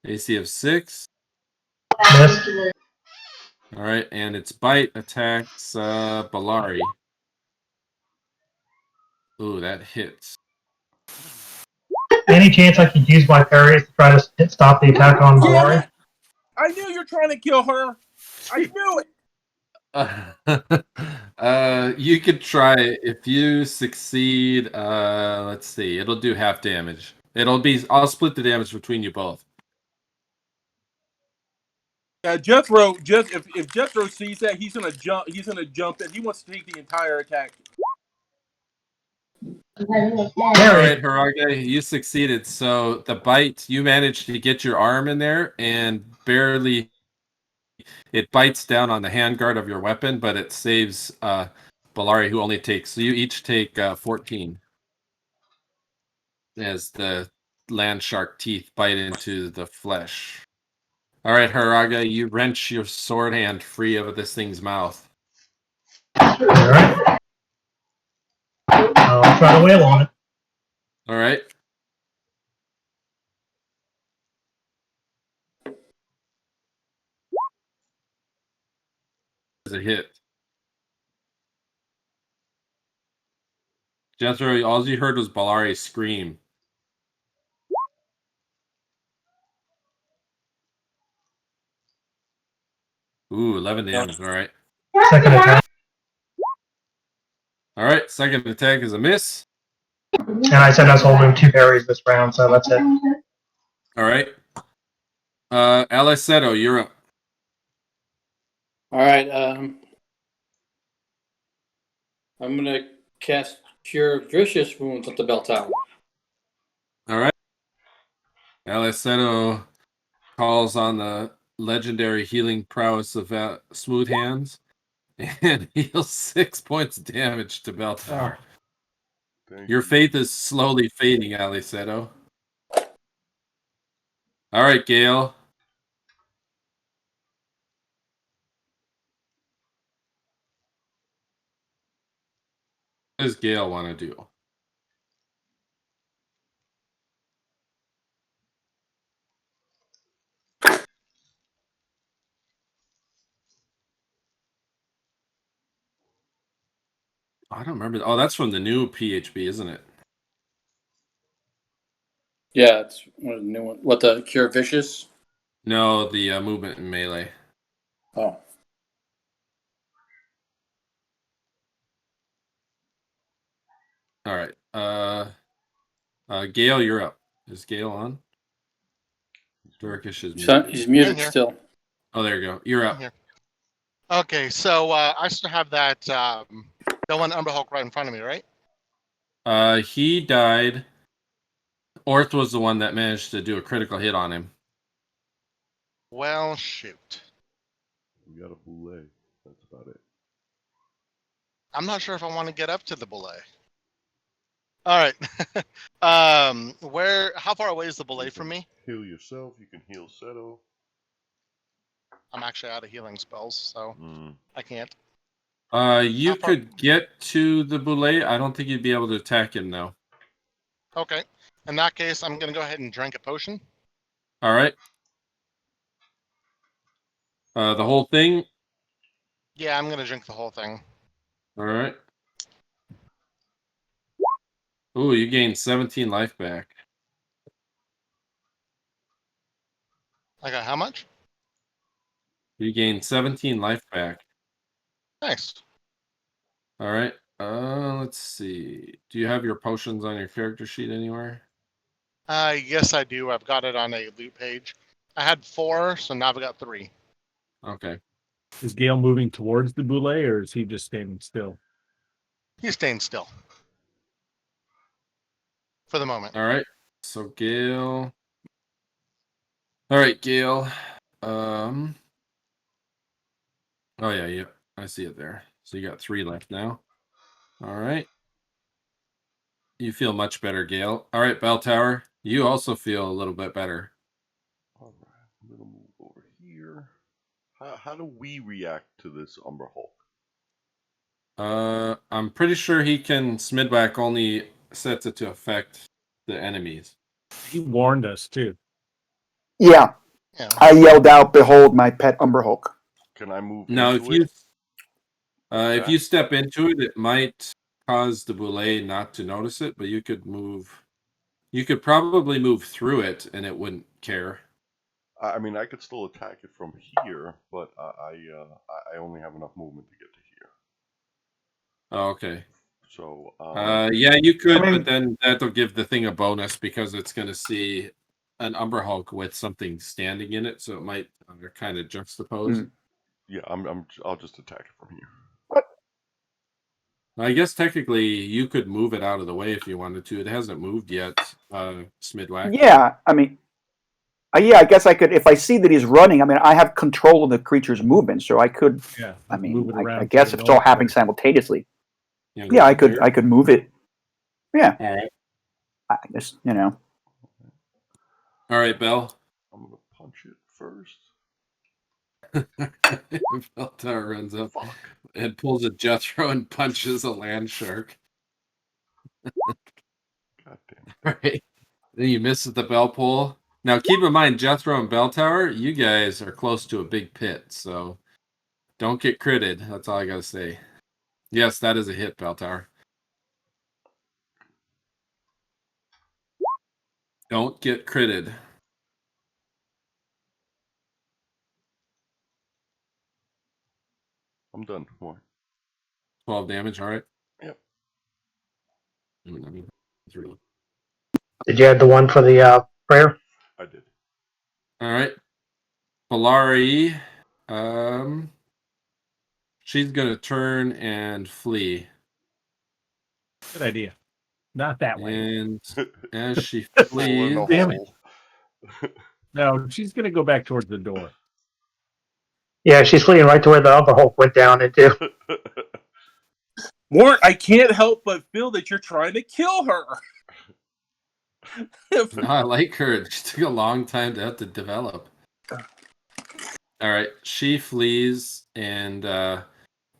AC of 6. Miss. All right, and its bite attacks Bellari. Ooh, that hits. Any chance I could use my parries to try to stop the attack on Malari? I knew you're trying to kill her. I knew it. You could try it. If you succeed. Let's see. It'll do half damage. I'll split the damage between you both. Jethro. If Jethro sees that, he's gonna jump. He's gonna jump in. He wants to take the entire attack. All right, Haragi, you succeeded. So the bite, you managed to get your arm in there and barely. It bites down on the handguard of your weapon, but it saves Bellari, who only takes. So you each take 14 as the land shark teeth bite into the flesh. All right, Haragi, you wrench your sword hand free of this thing's mouth. All right. I'll try to wail on it. All right. As a hit. Jethro, all you heard was Bellari scream. Ooh, 11 damage. All right. Second attack. All right, second attack is a miss. And I said I was holding 2 parries this round, so that's it. All right. Alleseto, you're up. All right. I'm gonna cast Cure Vicious Wounds at the bell tower. All right. Alleseto calls on the legendary healing prowess of Smooth Hands and heals 6 points of damage to Bell Tower. Your faith is slowly fading, Alleseto. All right, Gale. does Gale want to do? I don't remember. Oh, that's from the new PHB, isn't it? Yeah, it's one of the new one. What, the Cure Vicious? No, the movement in melee. Oh. All right. Gale, you're up. Is Gale on? Turkish is muted. He's muted In here. still. Oh, there you go. You're up. Here. Okay, so I still have that the one Umber Hulk right in front of me, right? He died. Orth was the one that managed to do a critical hit on him. Well, shoot. We got a boulet. That's about it. I'm not sure if I want to get up to the belay. All right. How far away is the belay from me? Heal yourself. You can heal Seto. I'm actually out of healing spells, so I can't. You could get to the boulet. I don't think you'd be able to attack him, though. Okay. In that case, I'm going to go ahead and drink a potion. All right. The whole thing? Yeah, I'm going to drink the whole thing. All right. Ooh, you gained 17 life back. I got how much? You gained 17 life back. Nice. All right. Let's see. Do you have your potions on your character sheet anywhere? Yes, I do. I've got it on a loot page. I had 4, so now I've got 3. Okay. Is Gale moving towards the boulet, or is he just standing still? He's staying still. For the moment. All right. So Gale. All right, Gale. Oh yeah. I see it there. So you got 3 left now. All right. You feel much better, Gale. All right, Bell Tower. You also feel a little bit better. All right. I'm going to move over here. How do we react to this Umber Hulk? I'm pretty sure he can Smyddwack only sets it to affect the enemies. He warned us too. Yeah. I yelled out, "Behold my pet Umber Hulk." Can I move Now, into if you step into it, it might cause the boulet not to notice it, but you could move. You could probably move through it, and it wouldn't care. I mean, I could still attack it from here, but I only have enough movement to get to here. Oh, okay. So yeah, you could, but then that'll give the thing a bonus because it's going to see an Umber Hulk with something standing in it, so it might kind of juxtapose. Yeah, I'll just attack it from here. I guess technically you could move it out of the way if you wanted to. It hasn't moved yet, Smyddwack. Yeah, I mean, yeah, I guess I could, if I see that he's running, I mean, I have control of the creature's movement, so I could, Yeah, I mean, move it around I guess if it's all happening simultaneously. Yeah, I could move it. Yeah. All right. I guess, you know. All right, Bell. I'm going to punch it first. Bell Tower runs up and pulls a Jethro and punches a land shark. God damn it. All right. Then you miss at the bell pull. Now, keep in mind, Jethro and Bell Tower, you guys are close to a big pit, so don't get critted. That's all I got to say. Yes, that is a hit, Bell Tower. Don't get critted. I'm done. More. 12 damage, all right? Yep. 3. Did you add the one for the prayer? I did. All right. Polari, she's going to turn and flee. Good idea. Not that way. And as she Fall in flees... a Damn it. hole. No, she's going to go back towards the door. Yeah, she's fleeing right to where the other Hulk went down into. Warren, I can't help but feel that you're trying to kill her. No, I like her. It took a long time to have to develop. All right, she flees and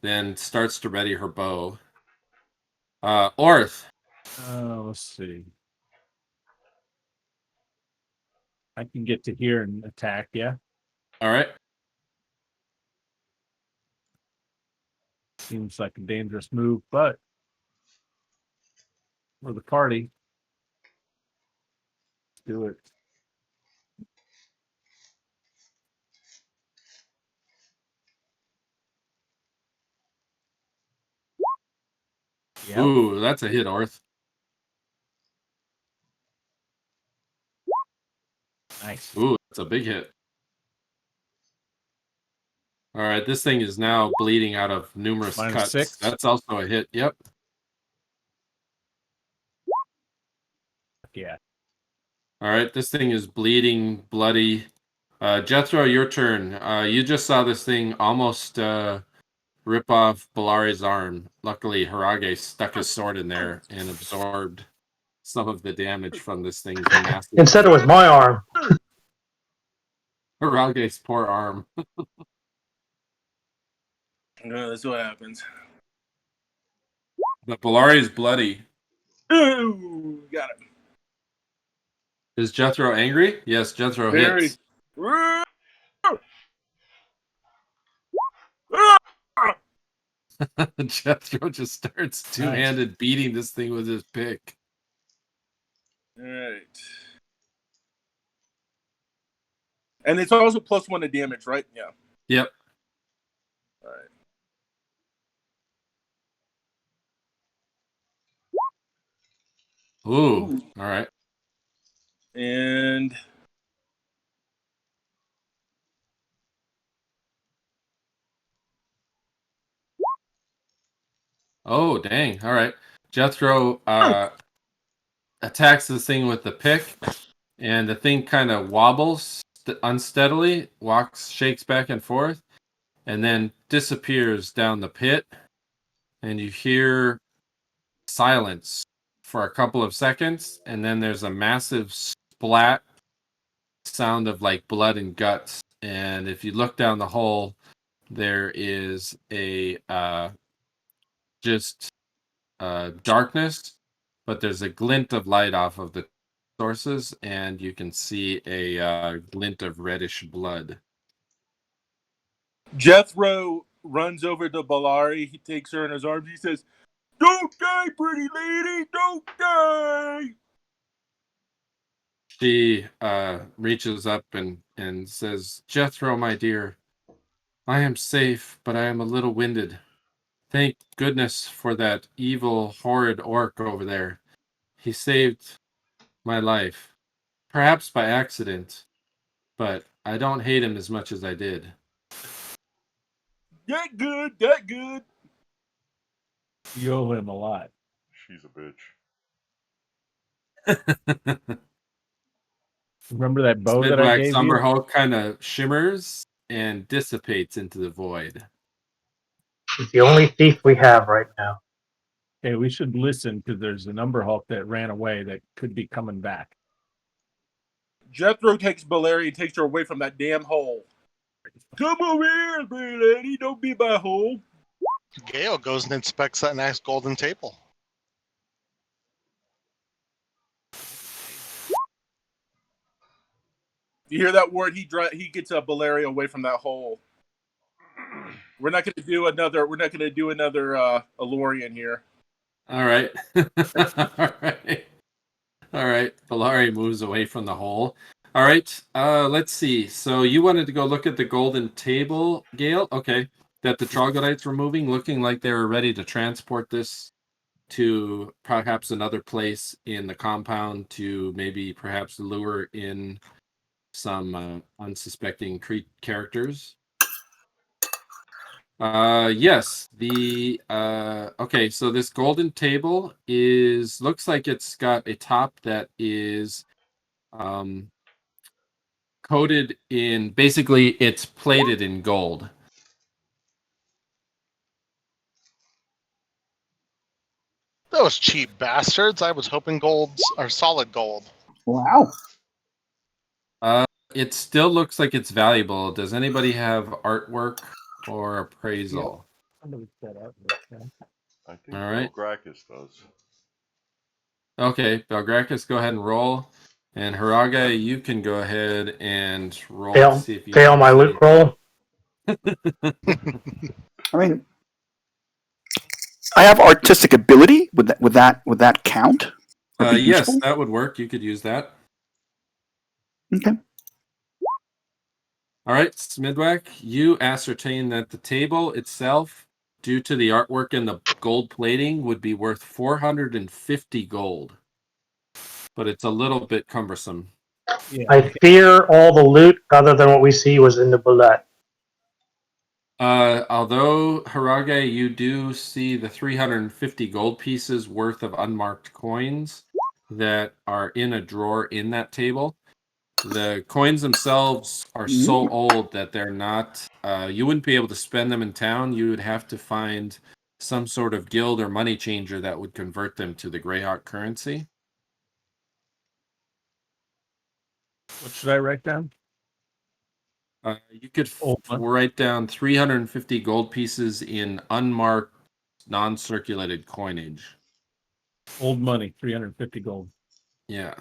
then starts to ready her bow. Orth. Let's see. I can get to here and attack, yeah. All right. Seems like a dangerous move, but for the party, let's do it. Yep. Ooh, that's a hit, Orth. Nice. Ooh, that's a big hit. All right, this thing is now bleeding out of numerous cuts. -6. That's also a hit. Yep. Yeah. All right, this thing is bleeding, bloody. Jethro, your turn. You just saw this thing almost rip off Bellari's arm. Luckily, Haragi stuck his sword in there and absorbed some of the damage from this thing's massive. Instead, it was my arm. Haragi's poor arm. No, that's what happens. But Bellari's bloody. Ooh, got it. Is Jethro angry? Yes, Jethro Very. hits. Jethro just starts two-handed beating this thing with his pick. All right. And it's also +1 to damage, right? Yeah. Yep. All right. Ooh. All right. And Oh, dang. All right. Jethro attacks this thing with the pick, and the thing kind of wobbles unsteadily, shakes back and forth, and then disappears down the pit. And you hear silence for a couple of seconds, and then there's a massive splat sound of like blood and guts. And if you look down the hole, there is a darkness, but there's a glint of light off of the sources, and you can see a glint of reddish blood. Jethro runs over to Bellari. He takes her in his arms. He says, "Don't die, pretty lady! Don't die!" She reaches up and says, "Jethro, my dear, I am safe, but I am a little winded. Thank goodness for that evil, horrid orc over there. He saved my life, perhaps by accident, but I don't hate him as much as I did." That good, that good. You owe him a lot. She's a bitch. Remember that bow that I Smyddwack gave Summer you? Hulk kind of shimmers and dissipates into the void. She's the only thief we have right now. Okay, we should listen because there's an Umber Hulk that ran away that could be coming back. Jethro takes Bellari and takes her away from that damn hole. Come over here, pretty lady. Don't be my hole. Gale goes and inspects that nice golden table. You hear that word? He gets Bellari away from that hole. We're not going to do another. We're not going to do another Alorian here. All right. All right. All right. Bellari moves away from the hole. All right. Let's see. So you wanted to go look at the golden table, Gale? Okay. That the troglodytes were moving, looking like they were ready to transport this to perhaps another place in the compound to maybe perhaps lure in some unsuspecting characters. Yes, the okay, so this golden table looks like it's got a top that is coated in, basically it's plated in gold. Those cheap bastards. I was hoping golds are solid gold. Wow. It still looks like it's valuable. Does anybody have artwork or appraisal? I I think All right. Belgrakas does. Okay, Belgrakas, go ahead and roll. And Haragi, you can go ahead and roll to Fail, see if you fail my loot roll. I mean, I have artistic ability. Would that count? Or be yes, useful? that would work. You could use that. Okay. All right, Smyddwack, you ascertain that the table itself, due to the artwork and the gold plating, would be worth 450 gold. But it's a little bit cumbersome. Yeah. I fear all the loot other than what we see was in the bullet. Although, Haragi, you do see the 350 gold pieces worth of unmarked coins that are in a drawer in that table. The coins themselves are so old that they're not, you wouldn't be able to spend them in town. You would have to find some sort of guild or money changer that would convert them to the Greyhawk currency. What should I write down? You could Old one. write down 350 gold pieces in unmarked, non-circulated coinage. Old money, 350 gold. Yeah.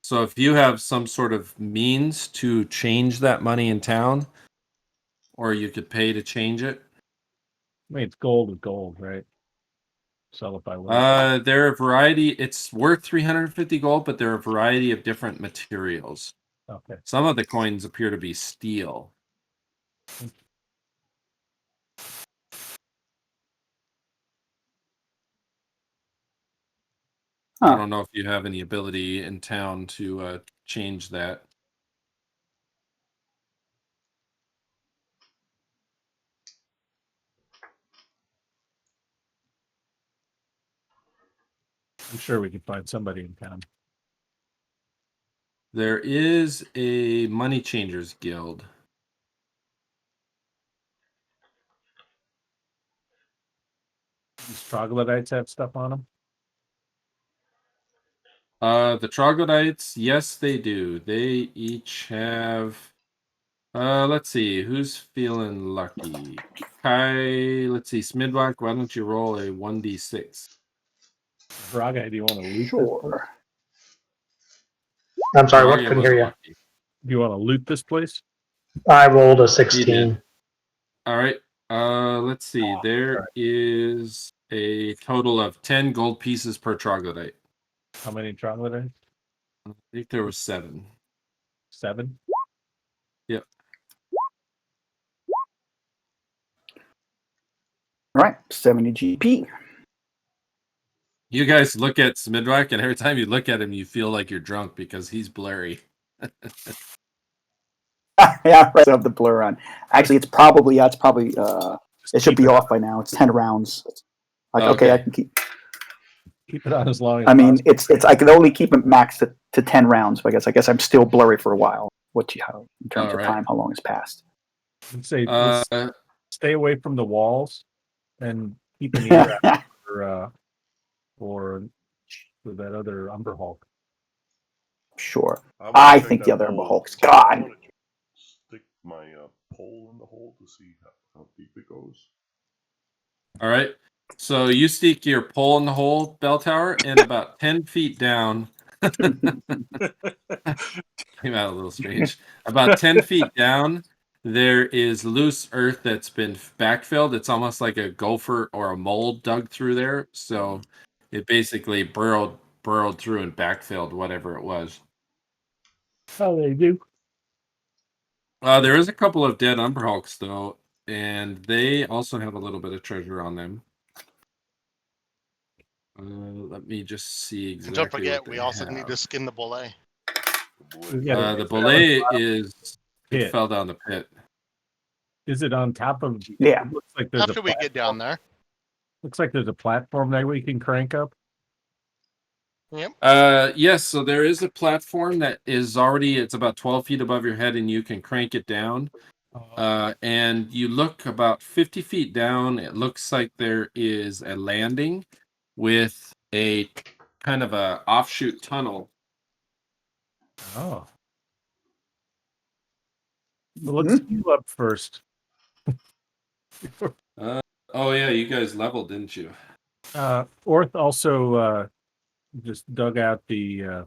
So if you have some sort of means to change that money in town, or you could pay to change it. I mean, it's gold with gold, right? Sell it by weight. There are a variety. It's worth 350 gold, but there are a variety of different materials. Okay. Some of the coins appear to be steel. I don't know if you have any ability in town to change that. I'm sure we can find somebody in town. There is a money changers guild. These troglodytes have stuff on them. The troglodytes, yes, they do. They each have. Let's see, who's feeling lucky? Kai, let's see, Smyddwack, why don't you roll a 1d6? Braga, do you want to loot this place? Sure. I'm sorry, what? Haragi Couldn't was hear you. lucky. Do you want to loot this place? I rolled a He 16. did. All right. Let's see. There is a total of 10 gold pieces per troglodyte. How many troglodytes? I think there was 7. 7? Yep. All right, 70 GP. You guys look at Smyddwack, and every time you look at him, you feel like you're drunk because he's blurry. Yeah, right. I have the blur on. Actually, it's probably it should be off by now. It's 10 rounds. Like, okay, I can keep it on as long as I mean, possible. it's I can only keep it maxed to 10 rounds. But I guess I'm still blurry for a while. What you have in terms of time? How long has passed? Let's say let's stay away from the walls and keep an ear out for that other Umber Hulk. Sure. I'm gonna I check think that the other Umber hole. Hulk's I'm God. gonna stick my pole in the hole to see how deep it goes. All right. So you stick your pole in the hole, bell tower, and about 10 feet down. Came out a little strange. About 10 feet down, there is loose earth that's been backfilled. It's almost like a gopher or a mole dug through there. So it basically burrowed through and backfilled whatever it was. How they do? There is a couple of dead Umber Hulks, though, and they also have a little bit of treasure on them. Let me just see exactly. And don't forget, what they we also have. need to skin the bullet. The bullet it fell down the pit. Is it on top of? Yeah. It looks like there's After we get down there. Looks like there's a platform there we can crank up. Yep. Yes, so there is a platform that is already, it's about 12 feet above your head, and you can crank it down. And you look about 50 feet down, it looks like there is a landing with a kind of a offshoot tunnel. Oh. Well, let's heal up first. Oh yeah, you guys leveled, didn't you? Orth also just dug out the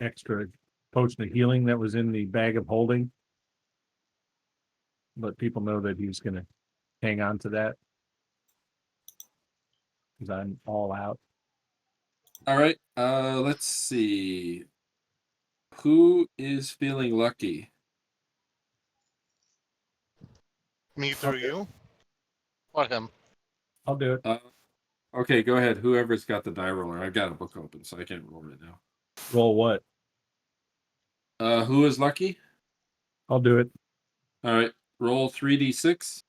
extra potion of healing that was in the bag of holding. Let people know that he's going to hang on to that because I'm all out. All right. Let's see. Who is feeling lucky? Me through you? Or him? I'll do it. Okay, go ahead. Whoever's got the die roller. I've got a book open, so I can't roll right now. Roll what? Who is lucky? I'll do it. All right. Roll 3d6.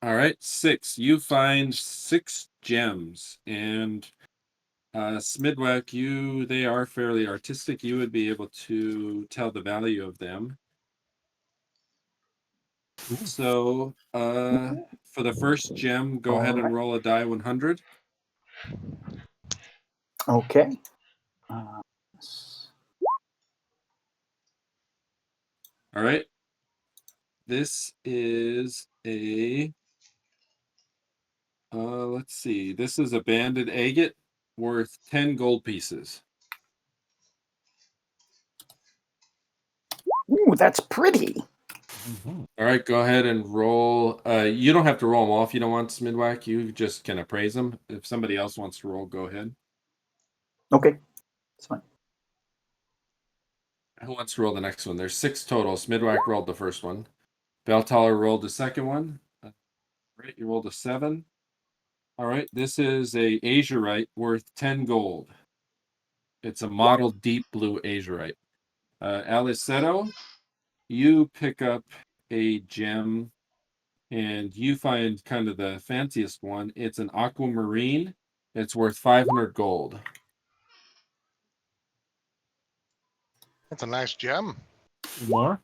All right, 6. You find 6 gems, and Smyddwack, they are fairly artistic. You would be able to tell the value of them. So, for the first gem, go ahead and roll a die 100. Okay. All right. This is a let's see. This is a banded agate worth 10 gold pieces. Ooh, that's pretty. All right, go ahead and roll. You don't have to roll them all if you don't want, Smyddwack. You just can appraise them. If somebody else wants to roll, go ahead. Okay. That's fine. Who wants to roll the next one? There's 6 total. Smyddwack rolled the first one. Beltaller rolled the second one. All right, you rolled a 7. All right, this is a azurite worth 10 gold. It's a model deep blue azurite. Alleseto, you pick up a gem and you find kind of the fanciest one. It's an aquamarine. It's worth 500 gold. That's a nice gem. More?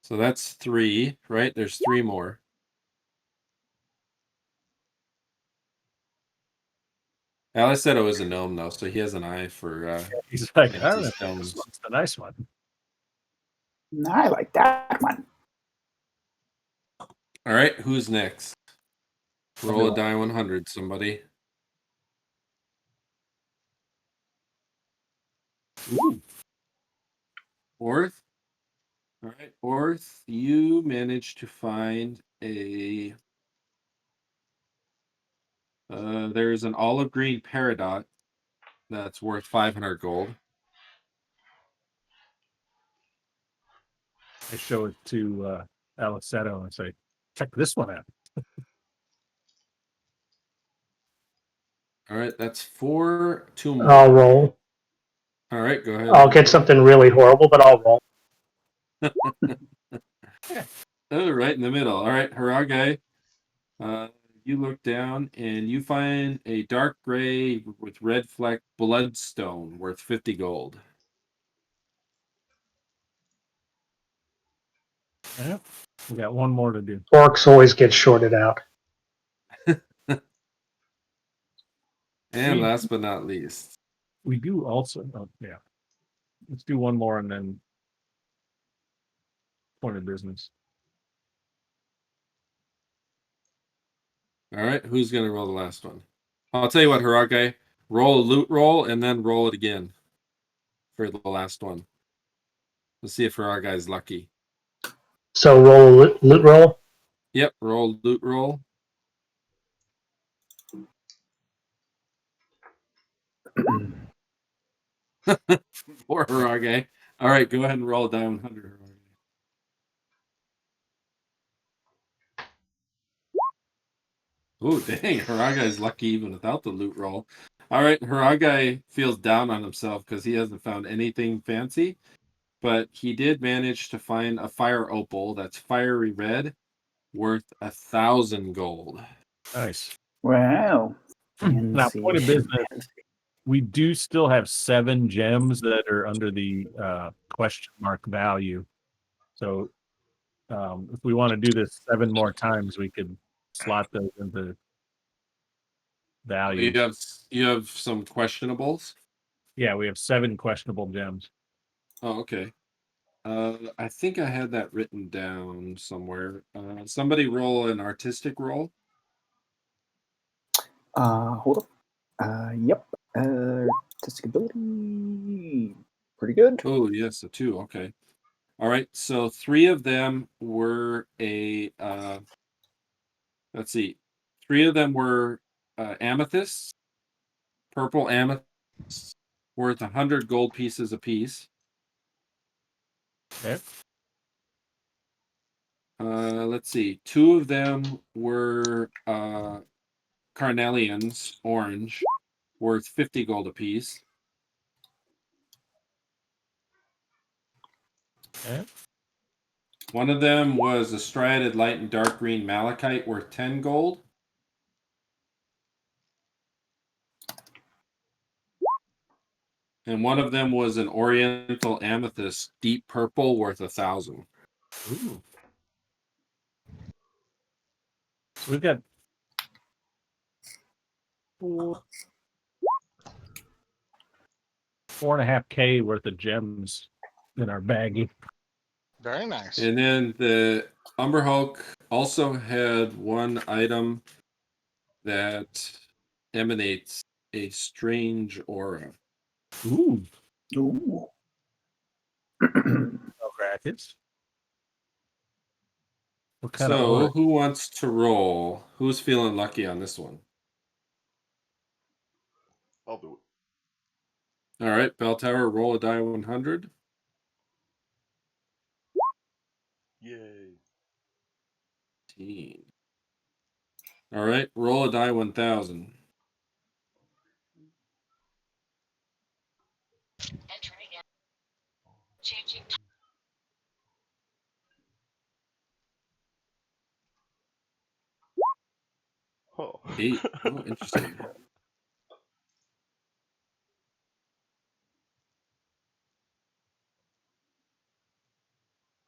So that's 3, right? There's 3 more. Aliceto is a gnome, though, so he has an eye for... He's like, fancy I don't know, stones. this one's the nice one. I like that one. All right, who's next? Roll a die 100, somebody. Ooh. Orth? All right, Orth, you managed to find a... there's an olive green peridot that's worth 500 gold. I show it to Aliceto and say, check this one out. All right, that's 4. 2 more. I'll roll. All right, go ahead. I'll get something really horrible, but I'll roll. Oh, right in the middle. All right, Haragi. You look down and you find a dark gray with red fleck bloodstone worth 50 gold. Yep. We got one more to do. Orcs always get shorted out. And last but not least, We do also, yeah. Let's do one more and then point of business. all right, who's going to roll the last one? I'll tell you what, Haragi, roll a loot roll and then roll it again for the last one. Let's see if Haragi is lucky. So roll loot roll. Yep, roll loot roll. Poor Haragi. All right, go ahead and roll a die 100, Haragi. Oh, dang. Haragi is lucky even without the loot roll. All right, Haragi feels down on himself because he hasn't found anything fancy, but he did manage to find a fire opal that's fiery red worth 1,000 gold. Nice. Wow. Now, point of business, we do still have 7 gems that are under the question mark value. So if we want to do this 7 more times, we could slot those into value. You have some questionables? Yeah, we have 7 questionable gems. Oh, okay. I think I had that written down somewhere. Somebody roll an artistic roll. Hold up. Yep. Artistic ability. Pretty good. Oh, yes, a 2. Okay. All right. So 3 of them were a. Let's see. 3 of them were amethysts, purple amethysts, worth 100 gold pieces apiece. Okay. Let's see. 2 of them were carnelians, orange, worth 50 gold apiece. Okay. One of them was a striated light and dark green malachite, worth 10 gold. And one of them was an oriental amethyst, deep purple, worth 1,000. Ooh. So we've got 4.5K worth of gems in our baggie. Very nice. And then the Umber Hulk also had one item that emanates a strange aura. Ooh. Ooh. Belgrakas. What kind of So, aura? who wants to roll? Who's feeling lucky on this one? I'll do All right, Bell Tower, roll a die 100. it. Yay. 15. All right, roll a die 1,000. Oh. 8. Oh, interesting.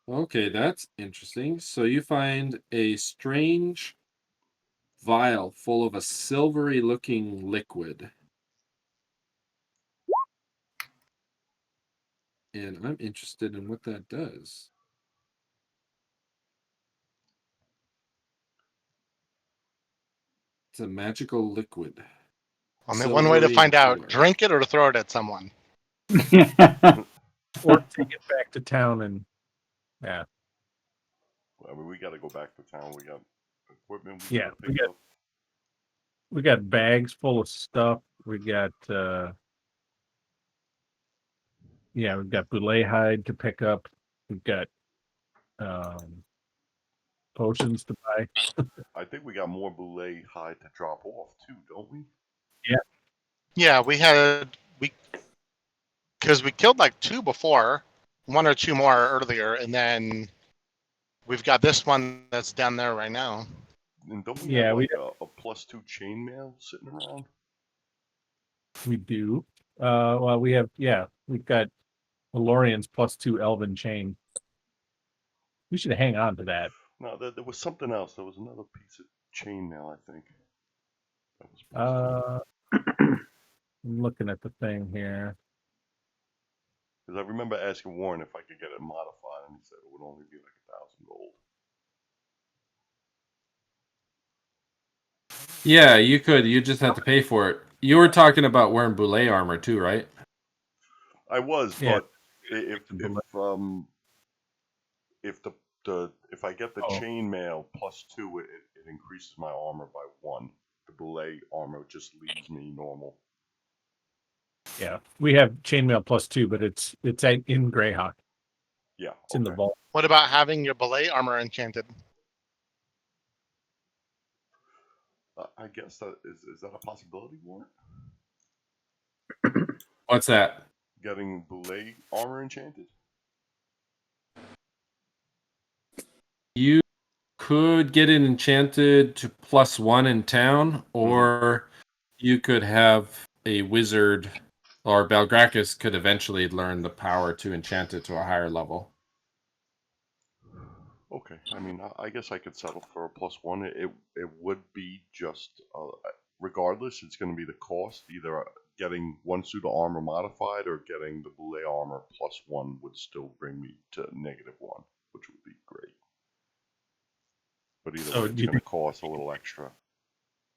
Okay, that's interesting. So you find a strange vial full of a silvery looking liquid. And I'm interested in what that does. It's a magical liquid. Only one way to Silvery find in out: color. drink it or throw it at someone. Or take it back to town and yeah. I mean, we got to go back to town. We got equipment Yeah, got to we pick up. We got bags full of stuff. We got we've got boulet hide to pick up. We've got potions to buy. I think we got more boulet hide to drop off too, don't we? Yeah, because we killed like 2 before, 1 or 2 more earlier, and then we've got this one that's down there right now. And don't we Yeah, have we like a +2 chainmail sitting around? we do. Well, we've got Valorian's +2 Elven chain. We should hang on to that. No, there was something else. There was another piece of chainmail, I think. That was I'm looking at the thing here. because I remember asking Warren if I could get it modified, and he said it would only be like 1,000 gold. Yeah, you could. You just have to pay for it. You were talking about wearing boulet armor too, right? I was, Yeah. but if I get the chainmail +2, it increases my armor by 1. The boulet armor just leaves me normal. Yeah, we have chainmail +2, but it's in Greyhawk. Yeah, It's in the vault. What about having your belay armor enchanted? I guess that is that a possibility, Warren? What's that? Getting boulet armor enchanted? You could get it enchanted to +1 in town, or you could have a wizard, or Belgrakas could eventually learn the power to enchant it to a higher level. Okay, I mean, I guess I could settle for a +1. It would be just, regardless, it's going to be the cost, either getting 1 suit of armor modified or getting the Boule armor +1 would still bring me to -1, which would be great. But either way, it's going to cost a little extra.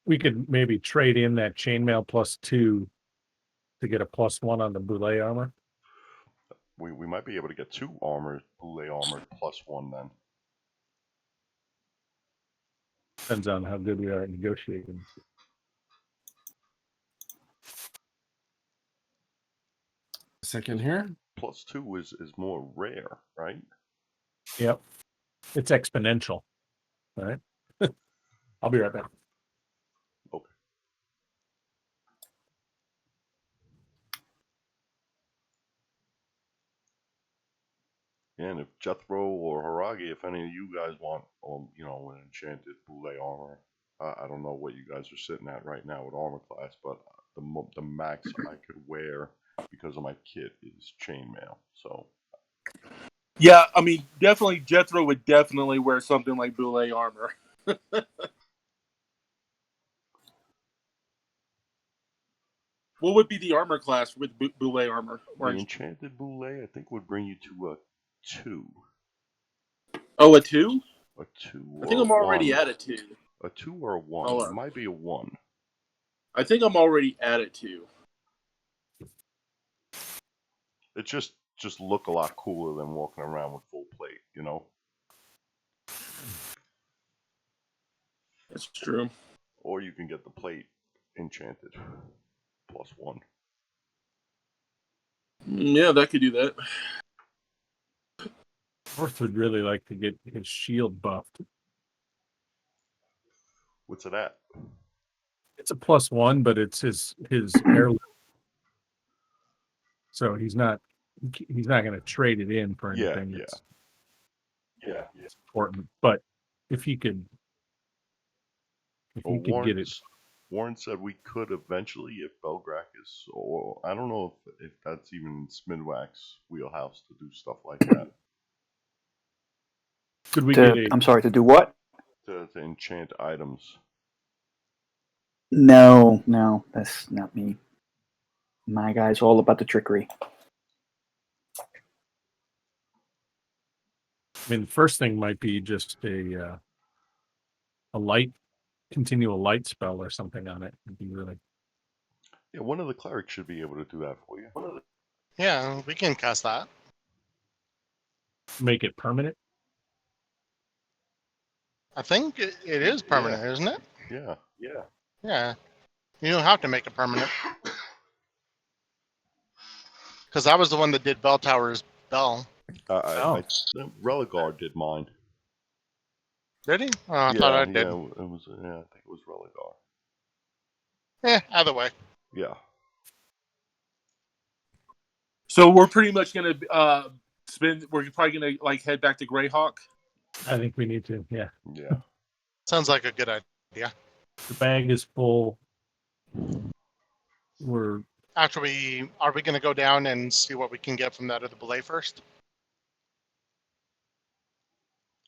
We could maybe trade in that chainmail +2 to get a +1 on the Boule armor. We might be able to get 2 Boule armor +1 then. Depends on how good we are at negotiating. Second here. +2 is more rare, right? Yep. It's exponential. All right. I'll be right back. Okay. And if Jethro or Haragi, if any of you guys want, an enchanted Boule armor, I don't know what you guys are sitting at right now with armor class, but the max I could wear because of my kit is chainmail. So. Yeah, I mean, definitely Jethro would definitely wear something like Boule armor. What would be the armor class with Boule armor? The enchanted Boule, I think, would bring you to a 2. Oh, a 2? A 2. I think I'm already at a 2. A 2 or a 1? Oh, it might be a 1. I think I'm already at a 2. It just look a lot cooler than walking around with full plate, you know? That's true. Or you can get the plate enchanted +1. Yeah, that could do that. Orth would really like to get his shield buffed. What's it at? It's a +1, but it's his heirloom. So he's not going to trade it in for anything. Yeah. It's important. But if he could get it. Warren said we could eventually, if Belgrakas, or I don't know if that's even Smyddwack's wheelhouse to do stuff like that. Could we get I'm sorry, to do what? To enchant items. No, that's not me. My guy's all about the trickery. I mean, the first thing might be just a continual light spell or something on it. It'd be really. Yeah, one of the clerics should be able to do that for you. Yeah, we can cast that. Make it permanent? I think it is permanent, isn't it? Yeah. Yeah. You don't have to make it permanent. Because I was the one that did Bell Tower's bell. Religar did mine. Did he? Oh, I thought I did. Yeah, I think it was Religar. Either way. Yeah. So we're pretty much gonna we're probably gonna head back to Greyhawk. I think we need to. Yeah. Yeah. Sounds like a good idea. The bag is full. Are we going to go down and see what we can get from that other Boule first?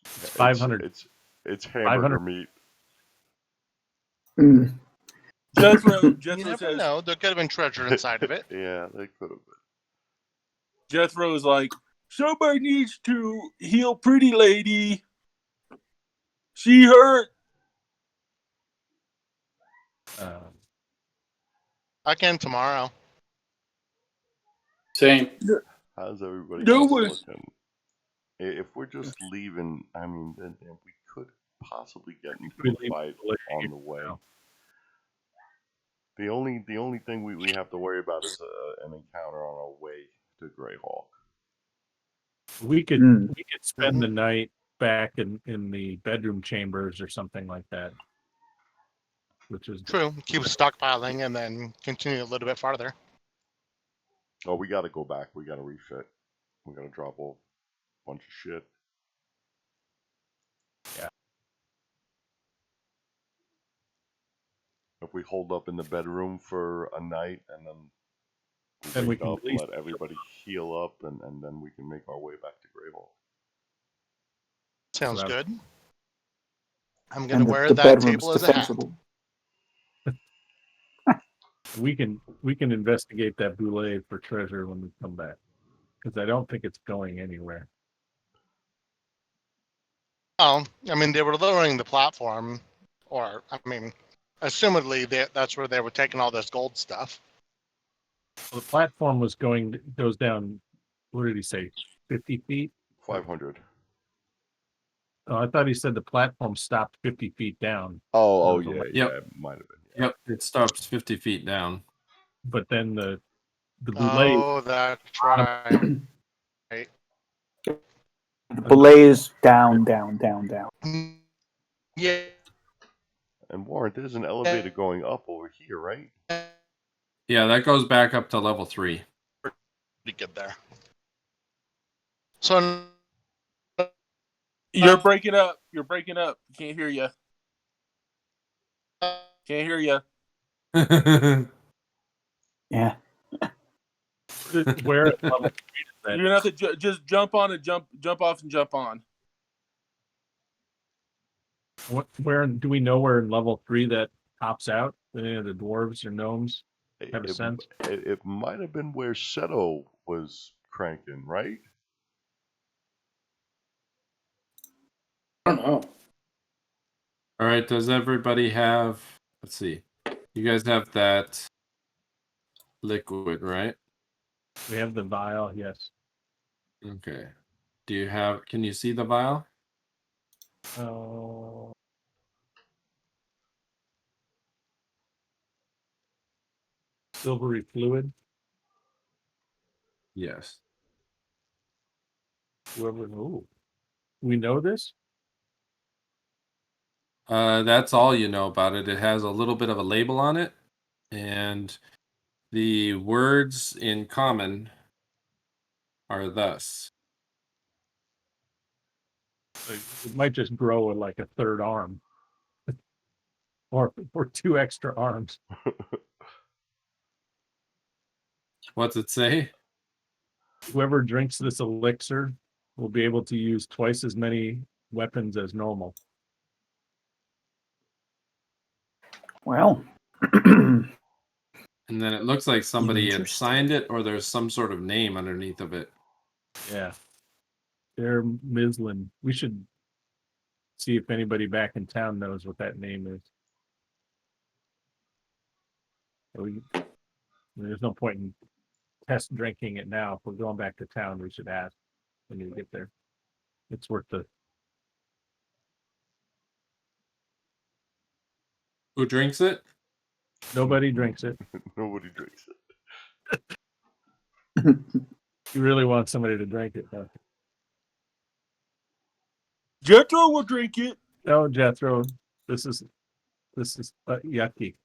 It's 500. It's hamburger meat. Jethro You never says, know. There could have been treasure inside of it. Yeah, they could have been. Jethro is like, somebody needs to heal pretty lady. She hurt. I can tomorrow. Same. How's everybody No else one- looking? If we're just leaving, I mean, then we could possibly get into a fight on the way. The only thing we have to worry about is an encounter on our way to Greyhawk. We could spend the night back in the bedroom chambers or something like that. Which is true. Keep stockpiling and then continue a little bit farther. Oh, we got to go back. We got to refit. We got to drop off a bunch of shit. Yeah. If we hold up in the bedroom for a night and then we wake can up, at least let everybody heal up, and then we can make our way back to Greyhawk. Sounds So good. I'm going to And wear the that bedroom's table as a hat. defensible. We can investigate that boule for treasure when we come back, because I don't think it's going anywhere. Oh, I mean, they were lowering the platform, or I mean, assumedly that's where they were taking all this gold stuff. Well, the platform goes down. What did he say? 50 feet? 500. Oh, I thought he said the platform stopped 50 feet down. Oh, That was yeah, a- yeah, Yep. it might have been. Yeah. Yep, it stops 50 feet down. But then the boule. Oh, that's right. The belay is down, down, down, down. Yeah. And Warren, there's an elevator going up over here, right? Yeah, that goes back up to level 3. Pretty good there. So You're breaking up. You're breaking up. Can't hear you. Can't hear you. Yeah. Where at level 3 is that? You're gonna have to just jump on and jump off and jump on. Where do we know where in level 3 that pops out? Any of the dwarves or gnomes have a sense? It might have been where Seto was cranking, right? I don't know. All right, does everybody have, let's see. You guys have that liquid, right? We have the vial, yes. Okay. Can you see the vial? Oh. Silvery fluid. Yes. We know this? That's all you know about it. It has a little bit of a label on it, and the words in common are thus. It might just grow like a third arm. or 2 extra arms. What's it say? Whoever drinks this elixir will be able to use twice as many weapons as normal. Well. And then it looks like somebody had Interesting. signed it, or there's some sort of name underneath of it. Yeah. They're Mislin. We should see if anybody back in town knows what that name is. There's no point in test drinking it now. If we're going back to town, we should ask when you get there. It's worth the. Who drinks it? Nobody drinks it. Nobody drinks it. You really want somebody to drink it, though. Jethro will drink it. No, Jethro. This is yucky.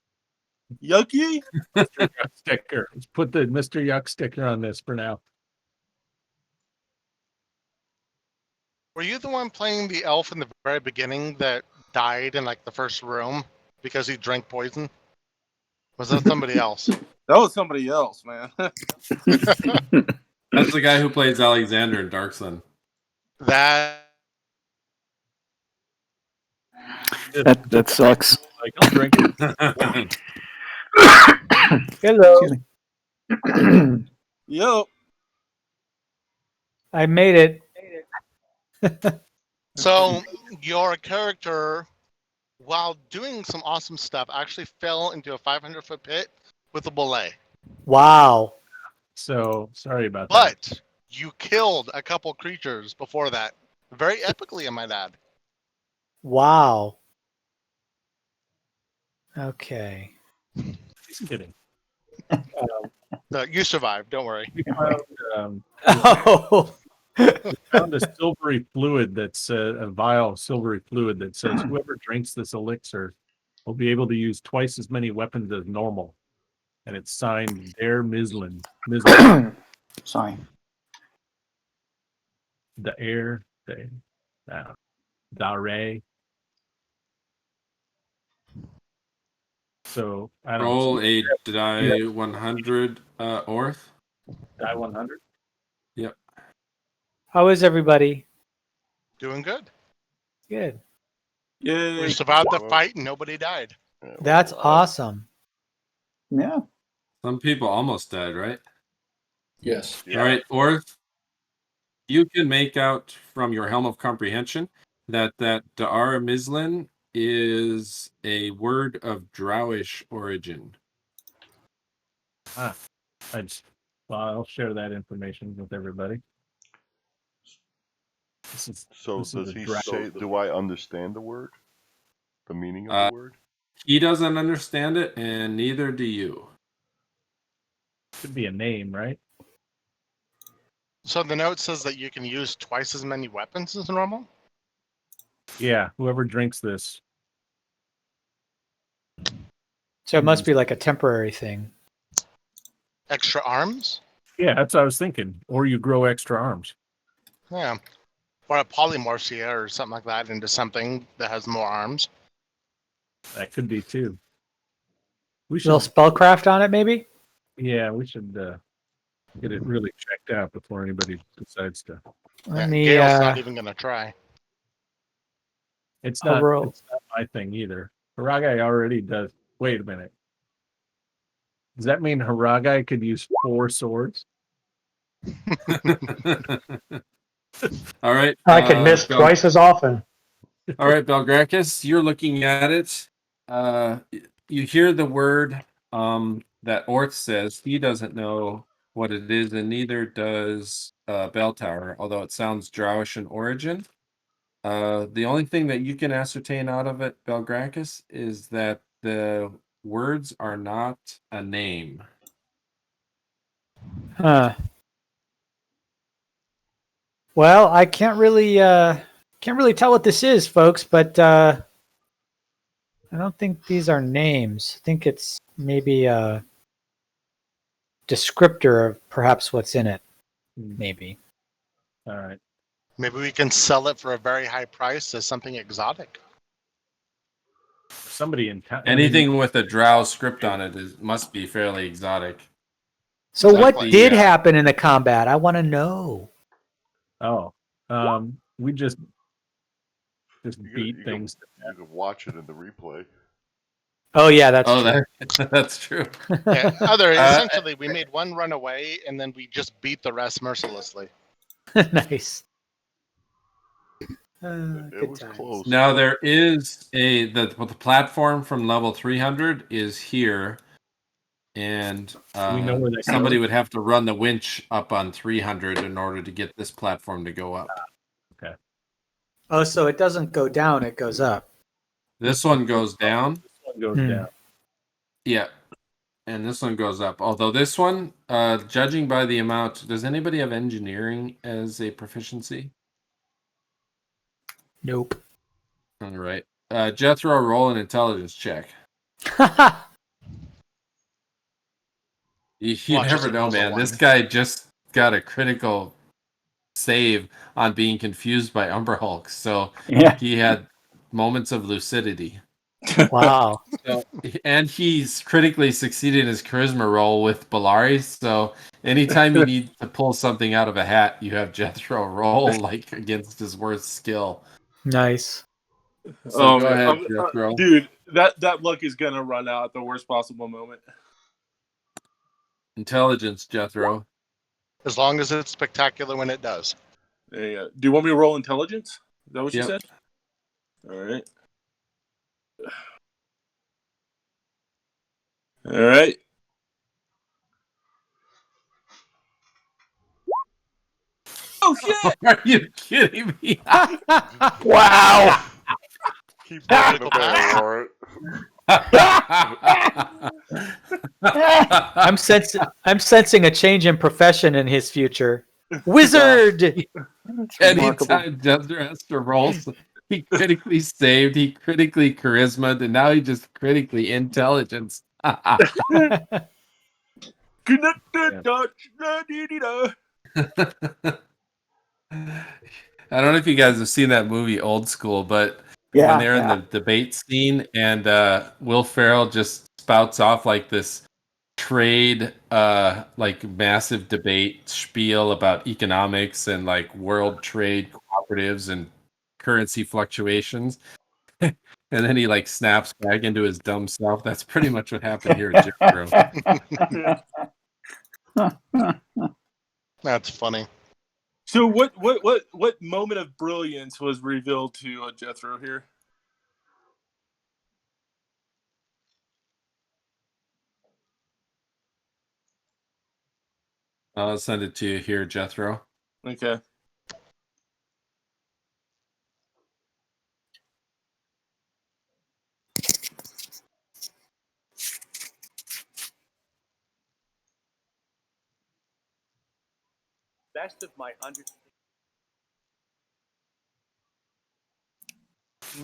Yucky? Mr. Yuck sticker. Let's put the Mr. Yuck sticker on this for now. were you the one playing the elf in the very beginning that died in like the first room because he drank poison? Was that somebody else? That was somebody else, man. That's the guy who plays Alexander in Dark Sun. That sucks. Like, I'll drink it. Hello. Yep. I made it. So your character, while doing some awesome stuff, actually fell into a 500-foot pit with a belay. Wow. So sorry about that. But you killed a couple creatures before that. Very epically, I might add. Wow. Okay. Just kidding. No, you survived. Don't worry. We found, Oh. we found a silvery fluid that's a vial of silvery fluid that says whoever drinks this elixir will be able to use twice as many weapons as normal. And it's signed Der Mislin. Sorry. The air, Dare. So I don't Roll know. a die 100 Orth. Die 100. Yep. How is everybody? Doing good. Good. Yay. We survived the fight and nobody died. That's awesome. Yeah. Some people almost died, right? Yes. Yeah. All right, Orth, you can make out from your Helm of Comprehension that Da'ar Mislin is a word of Drowish origin. Well, I'll share that information with everybody. So this is does a he drow. say? Do I understand the word? The meaning of the word? He doesn't understand it, and neither do you. Should be a name, right? So the note says that you can use twice as many weapons as normal? Yeah, whoever drinks this. So it must be like a temporary thing. Extra arms? Yeah, that's what I was thinking. Or you grow extra arms. Yeah. Or a polymorphia or something like that into something that has more arms. That could be too. We Little should, spellcraft on it, maybe? yeah, we should get it really checked out before anybody decides to. Let Yeah, me, Gale's not even going to try. It's I'll not, roll. it's not my thing either. Haragi already does. Wait a minute. Does that mean Haragi could use 4 swords? All right. I can miss twice as often. All right, Belgrakas, you're looking at it. You hear the word that Orth says. He doesn't know what it is, and neither does Bell Tower, although it sounds Drowish in origin. The only thing that you can ascertain out of it, Belgrakas, is that the words are not a name. Huh. Well, I can't really tell what this is, folks, but I don't think these are names. I think it's maybe a descriptor of perhaps what's in it. Maybe. All right. Maybe we can sell it for a very high price as something exotic. Somebody in town. Anything with a drow script on it must be fairly exotic. So what Exactly, did yeah. happen in the combat? I want to know. Oh, we just You beat can, things. you can watch it in the replay. Oh yeah, that's true. That's true. Yeah, essentially, we made one run away, and then we just beat the rest mercilessly. Nice. It Good was times. close. Now there is the platform from level 300 is here, and We know where that somebody goes? would have to run the winch up on 300 in order to get this platform to go up. Okay. Oh, so it doesn't go down; it goes up. This one goes down. This one goes down. Yeah, and this one goes up. Although this one, judging by the amount, does anybody have engineering as a proficiency? Nope. All right. Jethro, roll an intelligence check. You Watch as never it know, rolls a man. 1. This guy just got a critical save on being confused by Umber Hulk, so Yeah. he had moments of lucidity. Wow. So, and he's critically succeeded in his charisma roll with Bellari. So anytime you need to pull something out of a hat, you have Jethro roll like against his worst skill. Nice. So go ahead, Jethro. Dude, that luck is gonna run out at the worst possible moment. Intelligence, Jethro. As long as it's spectacular when it does. Yeah. Do you want me to roll intelligence? Is that what you Yep. said? All right. All right. Oh shit! Are you kidding me? Wow. Keep breaking the bell, Warren. I'm sensing a change in profession in his future. Wizard. Remarkable. Anytime Jethro has to roll, he critically saved, he critically charisma, and now he just critically intelligence. Connected touch. Da-dee-dee-da. I don't know if you guys have seen that movie Old School, but Yeah, when they're in the debate scene and Will Ferrell just spouts off like this trade like massive debate spiel about economics and like world trade cooperatives and currency fluctuations. And then he like snaps back into his dumb self. That's pretty much what happened here at Jethro. That's funny. So what moment of brilliance was revealed to Jethro here? I'll send it to you here, Jethro. Okay. Best of my understanding.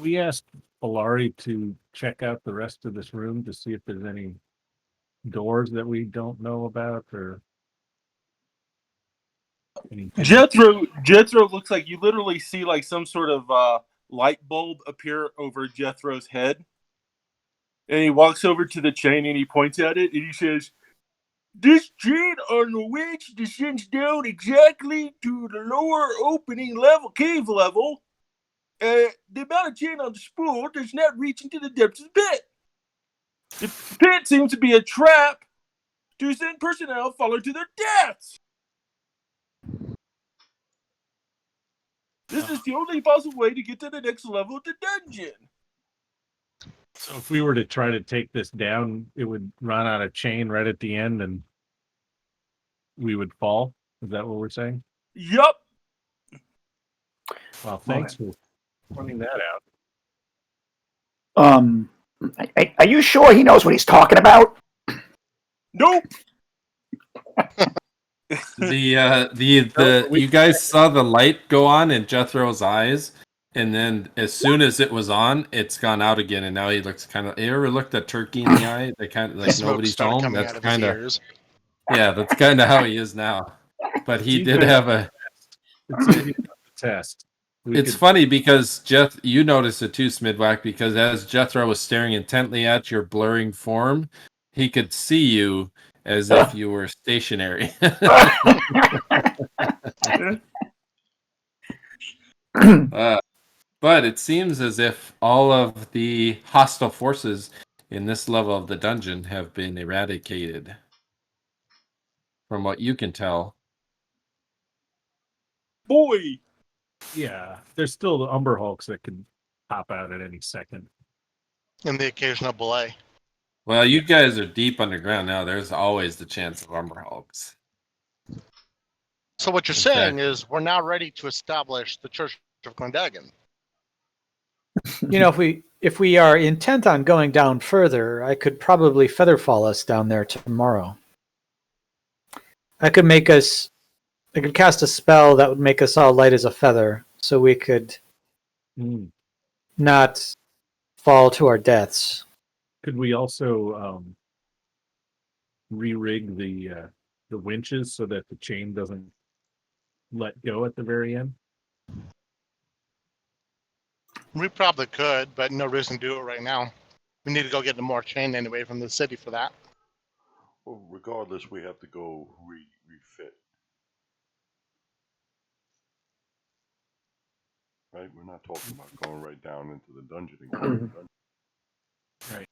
We asked Polari to check out the rest of this room to see if there's any doors that we don't know about or anything. Jethro looks like you literally see like some sort of light bulb appear over Jethro's head. And he walks over to the chain and he points at it and he says, "This chain on the wedge descends down exactly to the lower opening level, cave level. The amount of chain on the spool does not reach into the depths of the pit. The pit seems to be a trap to send personnel falling to their deaths. This is the only possible way to get to the next level of the dungeon." So if we were to try to take this down, it would run out of chain right at the end and we would fall. Is that what we're saying? Yup. Well, thanks for pointing that out. Are you sure he knows what he's talking about? Nope. You guys saw the light go on in Jethro's eyes, and then as soon as it was on, it's gone out again, and now he looks kind of. You ever looked at Turkey in the eye? They kind of like Smoke nobody's started home. coming That's out of his kind of ears. yeah. That's kind of how he is now. But he did have a. It's easy to test. It's funny because you noticed it too, Smyddwack, because as Jethro was staring intently at your blurring form, he could see you as if you were stationary. But it seems as if all of the hostile forces in this level of the dungeon have been eradicated. From what you can tell. Boy. Yeah, there's still the Umber Hulks that could pop out at any second. And the occasional belay. Well, you guys are deep underground now. There's always the chance of Umber Hulks. So what you're saying is we're now ready to establish the Church of Glendagan. You know, if we are intent on going down further, I could probably featherfall us down there tomorrow. I could cast a spell that would make us all light as a feather, so we could not fall to our deaths. Could we also re-rig the winches so that the chain doesn't let go at the very end? We probably could, but no reason to do it right now. We need to go get more chain anyway from the city for that. Well, regardless, we have to go refit. Right? We're not talking about going right down into the dungeon again. Right.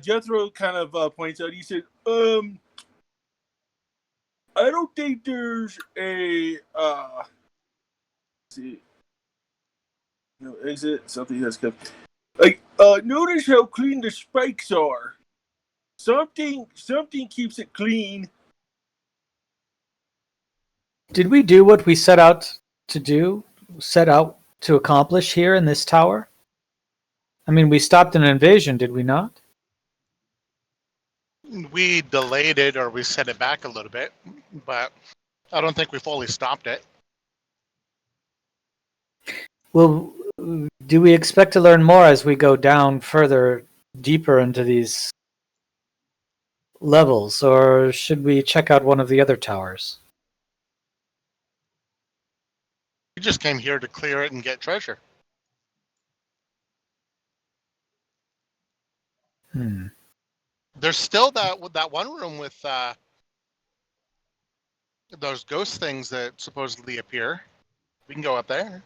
Jethro kind of points out, he said, I don't think there's a, let's see, no exit, something that's good. Like, notice how clean the spikes are. Something keeps it clean. Did we do what we set out to accomplish here in this tower? I mean, we stopped an invasion, did we not? We delayed it or we set it back a little bit, but I don't think we fully stopped it. Well, do we expect to learn more as we go down further, deeper into these levels, or should we check out one of the other towers? We just came here to clear it and get treasure. There's still that one room with those ghost things that supposedly appear. We can go up there.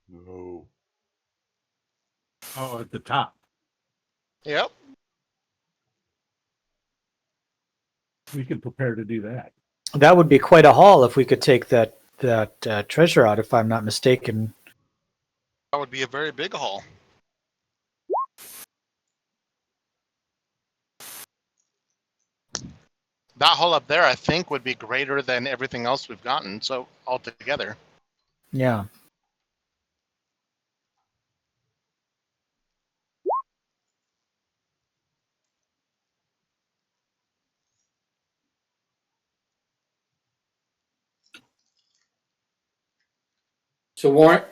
No. Oh, at the top. Yep. We could prepare to do that. That would be quite a haul if we could take that treasure out, if I'm not mistaken. That would be a very big haul. That haul up there, I think, would be greater than everything else we've gotten. So altogether. Yeah. So Warren,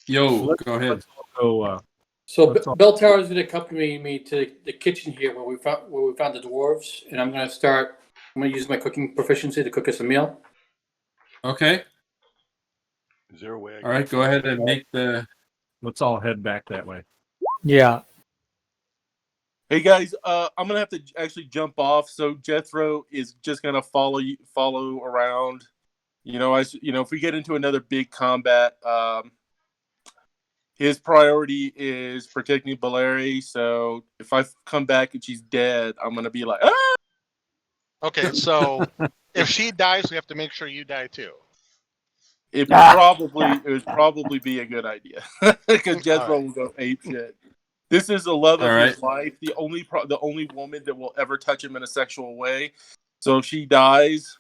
Yo, go ahead. So, so That's all. Bell Tower is going to accompany me to the kitchen here where we found the dwarves, and I'm going to use my cooking proficiency to cook us a meal. Okay. Is there a way? All right. Go ahead and make the. let's all head back that way. Yeah. Hey guys, I'm gonna have to actually jump off. So Jethro is just gonna follow around. If we get into another big combat, his priority is protecting Belgrakas. So if I come back and she's dead, I'm gonna be like, ah! Okay, so if she dies, we have to make sure you die too. It would probably be a good idea because Jethro will go ape shit. This is the love of his life. The only woman that will ever touch him in a sexual way. So if she dies,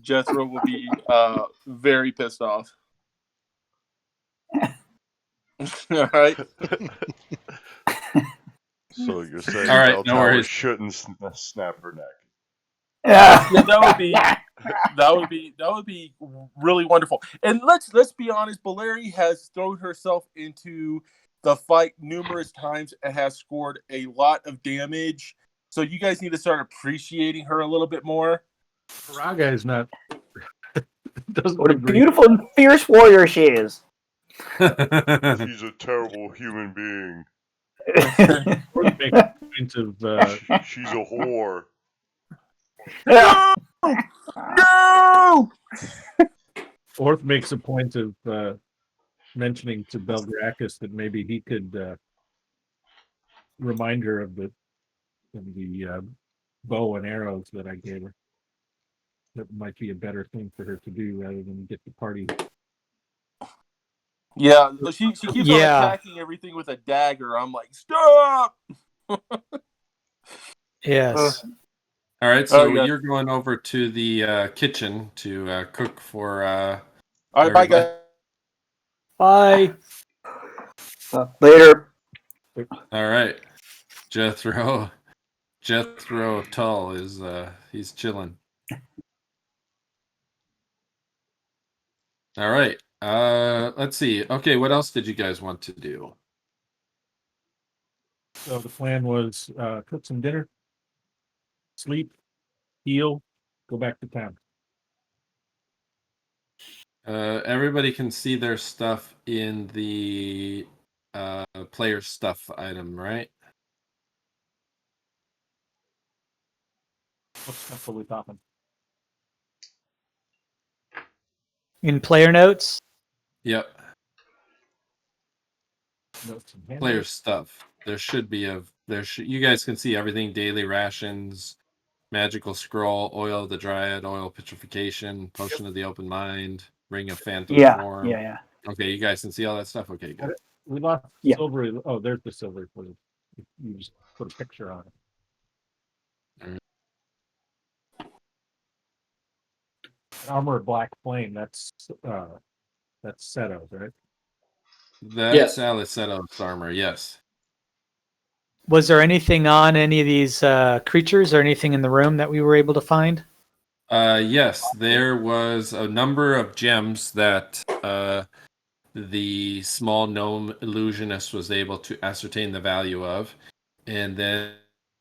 Jethro will be very pissed off. All right. So you're saying All right, Bell no Tower worries. shouldn't snap her neck? Yeah, that would be really wonderful. And let's be honest, Belgrakas has thrown herself into the fight numerous times and has scored a lot of damage. So you guys need to start appreciating her a little bit more. Raga is not. What a beautiful and fierce warrior she is. She's a terrible human being. She's a whore. No! Orth makes a point of mentioning to Belgrakas that maybe he could remind her of the bow and arrows that I gave her. That might be a better thing for her to do rather than get the party. Yeah, she keeps on attacking everything with a dagger. I'm like, stop! Yes. All right, so you're going over to the kitchen to cook for. All right, bye, guys. Bye. Later. All right, Jethro Tull is he's chilling. All right, let's see. Okay, what else did you guys want to do? So the plan was cook some dinner, sleep, heal, go back to town. Everybody can see their stuff in the player stuff item, right? What stuff are we talking? In player notes? Yep. Notes and Player handouts? stuff. There should be you guys can see everything: daily rations, magical scroll, oil of the dryad, oil petrification, potion of the open mind, ring of phantom form. Yeah. Okay, you guys can see all that stuff. Okay, good. We lost silver. Oh, there's the silver footage. You just put a picture on it. Armor of Black Flame. That's Seto's, right? That's Alleseto's armor. Yes. Was there anything on any of these creatures or anything in the room that we were able to find? Yes, there was a number of gems that the small gnome illusionist was able to ascertain the value of. And then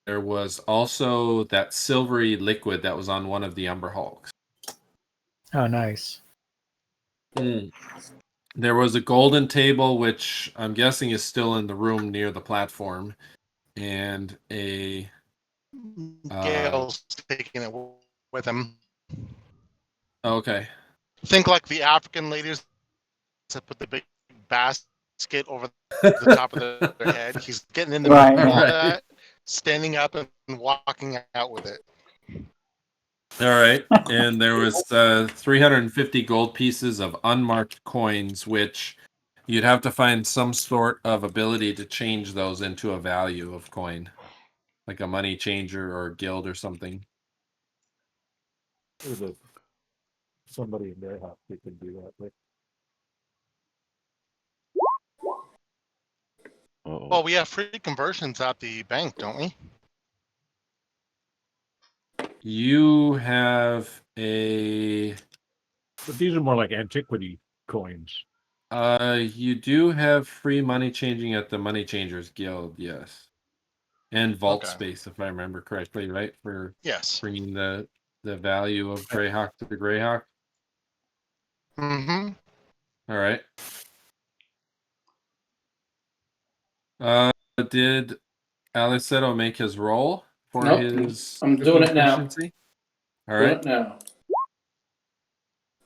there was also that silvery liquid that was on one of the Umber Hulks. Oh, nice. There was a golden table, which I'm guessing is still in the room near the platform, and a... Gale's taking it with him. Okay. Think like the African ladies that put the big basket basket over the top of their head. He's getting in the Right, middle yeah. of that, standing up and walking out with it. All right, and there was 350 gold pieces of unmarked coins, which you'd have to find some sort of ability to change those into a value of coin, like a money changer or a guild or something. There's somebody in Greyhawk who could do that. But Uh-oh. Well, we have free conversions at the bank, don't we? You have a. but these are more like antiquity coins. You do have free money changing at the Money Changers Guild, yes, and vault Okay. space, if I remember correctly, right? For Yes. bringing the value of Greyhawk to the Greyhawk. Mm-hmm. All right. Did Alleseto make his roll for Nope, his I'm doing it now. proficiency? All Doing right. it now.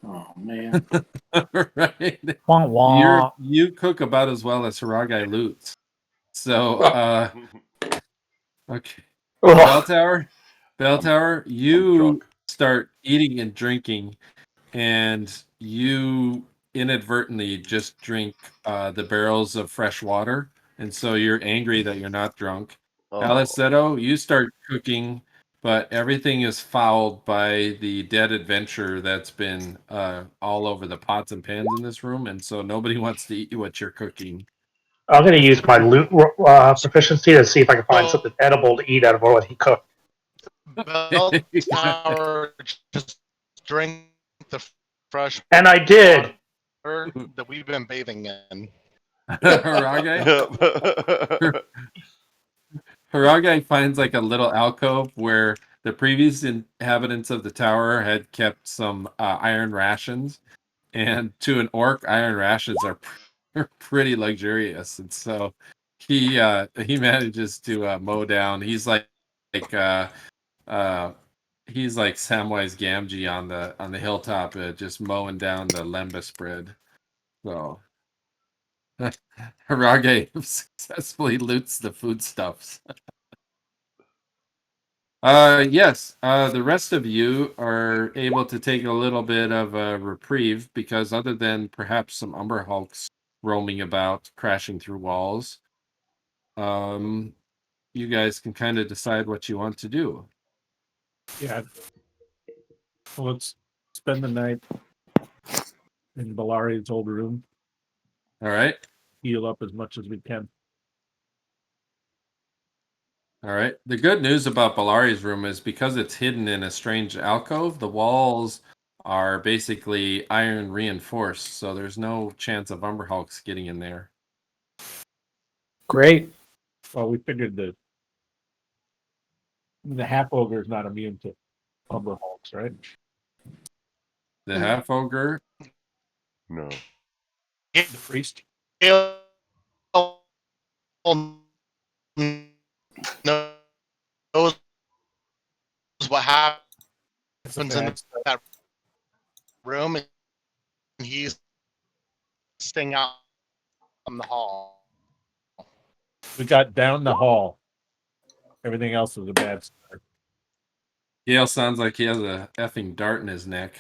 Oh man. All right. Wah, wah. You cook about as well as Haragi loots. So, okay. Bell Tower, you drunk. start eating and drinking, and you inadvertently just drink the barrels of fresh water, and so you're angry that you're not drunk. Oh. Alleseto, you start cooking, but everything is fouled by the dead adventurer that's been all over the pots and pans in this room, and so nobody wants to eat what you're cooking. I'm going to use my loot proficiency to see if I can find something edible to eat out of what he cooked. Bell Tower just drink the fresh And I did. water that we've been bathing in. Haragi? Haragi finds like a little alcove where the previous inhabitants of the tower had kept some iron rations, and to an orc, iron rations are pretty luxurious, and so he manages to mow down. He's he's like Samwise Gamgee on the hilltop, just mowing down the lembas bread. So Harage successfully loots the foodstuffs. Yes, the rest of you are able to take a little bit of a reprieve because other than perhaps some Umber Hulks roaming about, crashing through walls, you guys can kind of decide what you want to do. Yeah. Well, let's spend the night in Balari's old room. All right. Heal up as much as we can. All right. The good news about Balari's room is because it's hidden in a strange alcove, the walls are basically iron reinforced, so there's no chance of Umber Hulks getting in there. Great. Well, we figured that the Half-Ogre is not immune to Umber Hulks, right? The Half-Ogre? No. The priest? Gale knows what happens in that room, and he's staying out in the hall. We got down the hall. Everything else was a bad start. Gale sounds like he has a effing dart in his neck.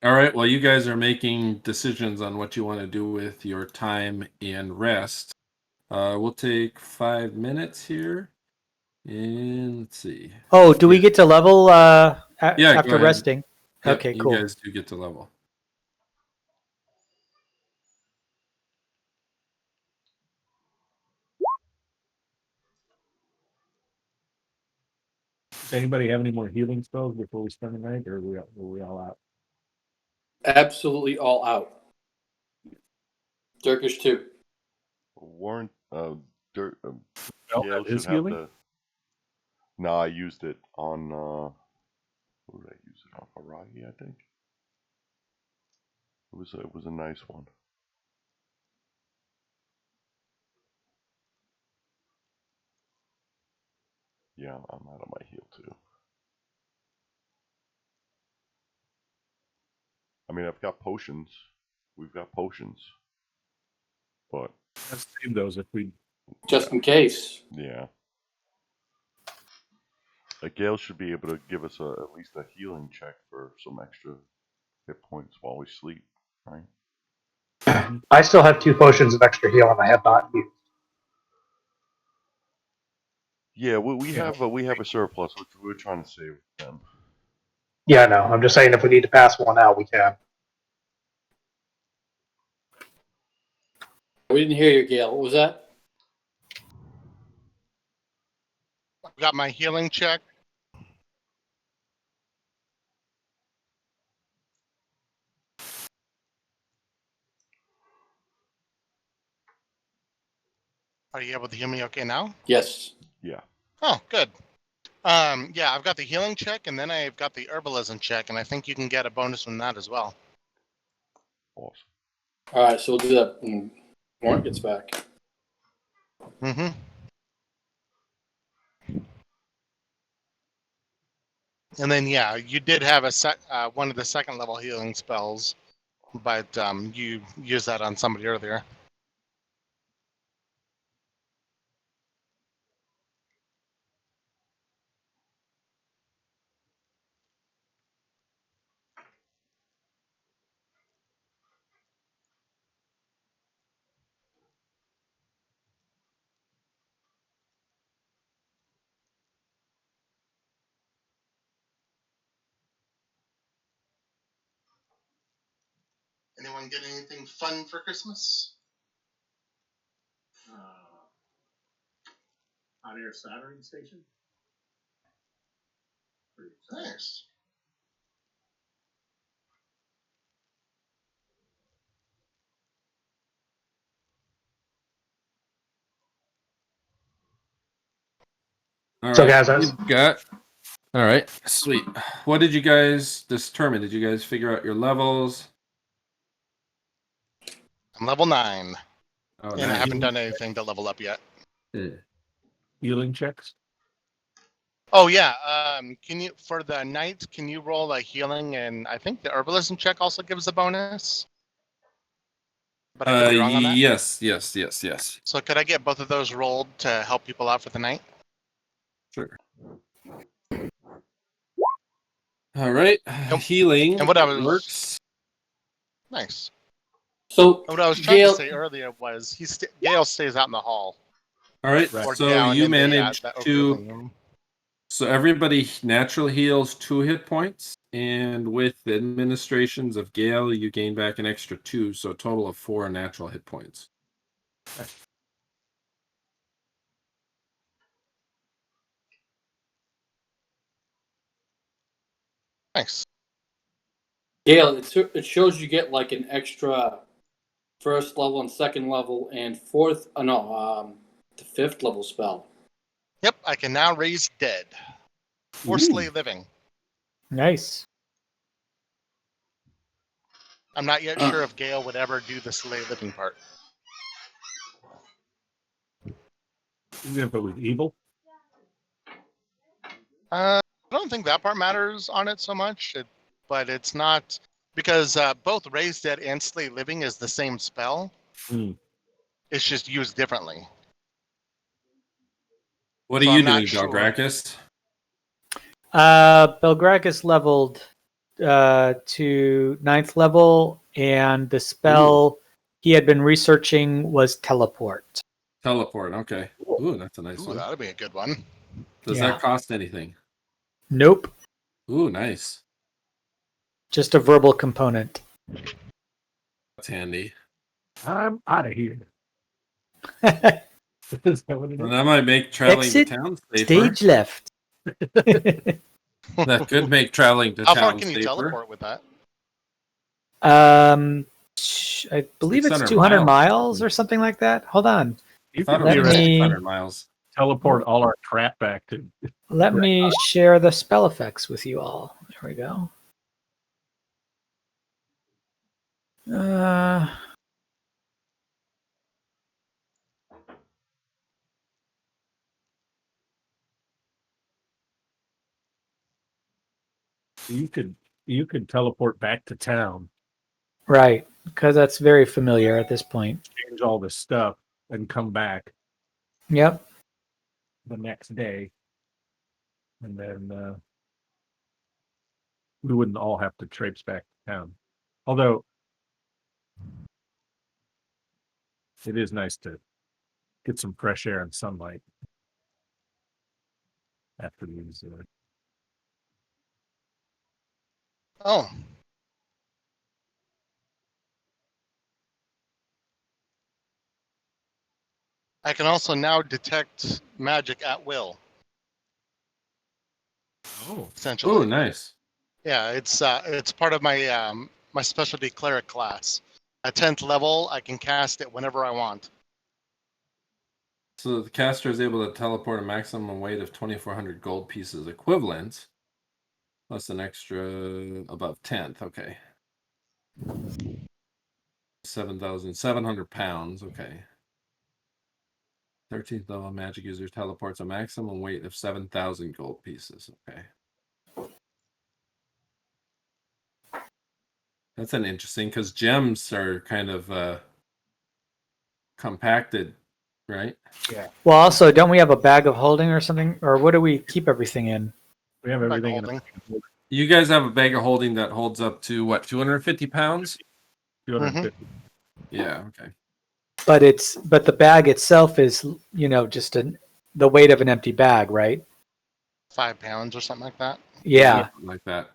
All right, well, you guys are making decisions on what you want to do with your time and rest. We'll take 5 minutes here. And let's see. Oh, do we get to level go after ahead. resting? Yep, Okay, you cool. guys do get to level. Does anybody have any more healing spells before we spend the night, or are we all out? Absolutely all out. Turkish too. Warren, Dirt, Oh, Gale that is should have healing? the. No, I used it on. Who did I use it on? Haragi, I think. It was a nice one. Yeah, I'm out of my heal too. I mean, I've got potions. We've got potions. But Let's save those if we. Just in case. yeah. Gale should be able to give us at least a healing check for some extra hit points while we sleep, right? I still have 2 potions of extra heal, and I have not used. Yeah, we have a surplus, which we're trying to save them. Yeah, no. I'm just saying if we need to pass one out, we can. We didn't hear you, Gale. What was that? I've got my healing check. Are you able to hear me okay now? Yes. Yeah. Oh, good. Yeah, I've got the healing check, and then I've got the herbalism check, and I think you can get a bonus from that as well. Awesome. All right, so we'll do that when Warren gets back. Mm-hmm. And then, yeah, you did have a one of the second level healing spells, but you used that on somebody earlier. Anyone get anything fun for Christmas? Hot air soldering station. Nice. All So, right. guys, We've got. All right. Sweet. What did you guys determine? Did you guys figure out your levels? I'm level 9, Oh, and I nice. haven't done anything to level up yet. Healing checks. Oh yeah. Can you for the knight? Can you roll a healing? And I think the herbalism check also gives a bonus. But I could be wrong on that. Yes. So could I get both of those rolled to help people out for the night? Sure. All right. Healing and what I was works. nice. So What I was trying Gale, to say earlier was Gale stays out in the hall. All right. Or So down you in managed the to. living room. So everybody natural heals 2 hit points, and with the administrations of Gale, you gain back an extra 2, so a total of 4 natural hit points. Nice. Gale, it shows you get like an extra first level and second level and the 5th level spell. Yep, I can now raise dead. Or slay living. Nice. I'm not yet sure if Gale would ever do the slay living part. Even if it was evil. I don't think that part matters on it so much, but it's not because both raise dead and slay living is the same spell. It's just used differently. What are you doing, Belgrakas? Belgrakas leveled to 9th level, and the spell he had been researching was teleport. Teleport, okay. Ooh, that's a nice one. That'll be a good one. Does that cost anything? Nope. Ooh, nice. Just a verbal component. That's handy. I'm out of here. Is that what it is? Well, that might make traveling Exit to town safer. Stage left. That could make traveling to How town far can you safer. teleport with that? I believe it's 600 200 miles or something like that. Hold on. I thought it was 600 miles. Teleport all our crap back to. Let me share the spell effects with you all. There we go. You could teleport back to town Right, because that's very familiar at this point. Change all this stuff and come back Yep. the next day, and then we wouldn't all have to traipse back to town. Although it is nice to get some fresh air and sunlight after these. Oh. I can also now detect magic at will. Oh, Essentially. oh, nice. Yeah, it's part of my my specialty cleric class. At 10th level, I can cast it whenever I want. So the caster is able to teleport a maximum weight of 2,400 gold pieces equivalent, plus an extra above 10th. Okay. 7,700 pounds. Okay. 13th level magic user teleports a maximum weight of 7,000 gold pieces. Okay. That's an interesting, because gems are kind of compacted, right? Yeah. Well, also, don't we have a bag of holding or something, or what do we keep everything in? We have everything in a You guys have a bag of holding that holds up to what, 250 pounds? 250. Yeah, okay. But the bag itself is, just the weight of an empty bag, right? 5 pounds or something like that. Yeah. Something like that.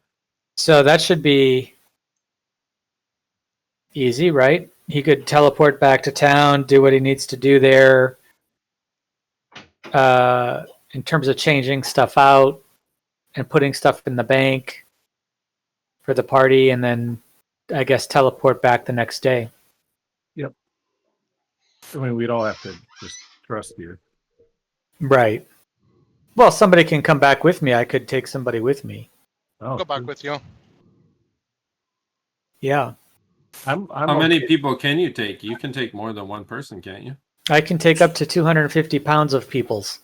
So that should be easy, right? He could teleport back to town, do what he needs to do there. In terms of changing stuff out and putting stuff in the bank for the party, and then I guess teleport back the next day. Yep. I mean, we'd all have to just trust you. Right. Well, somebody can come back with me. I could take somebody with me. Oh, Go back with you. Yeah. I'm How many people can you take? You can take more than one person, can't you? I can take up to 250 pounds of people's.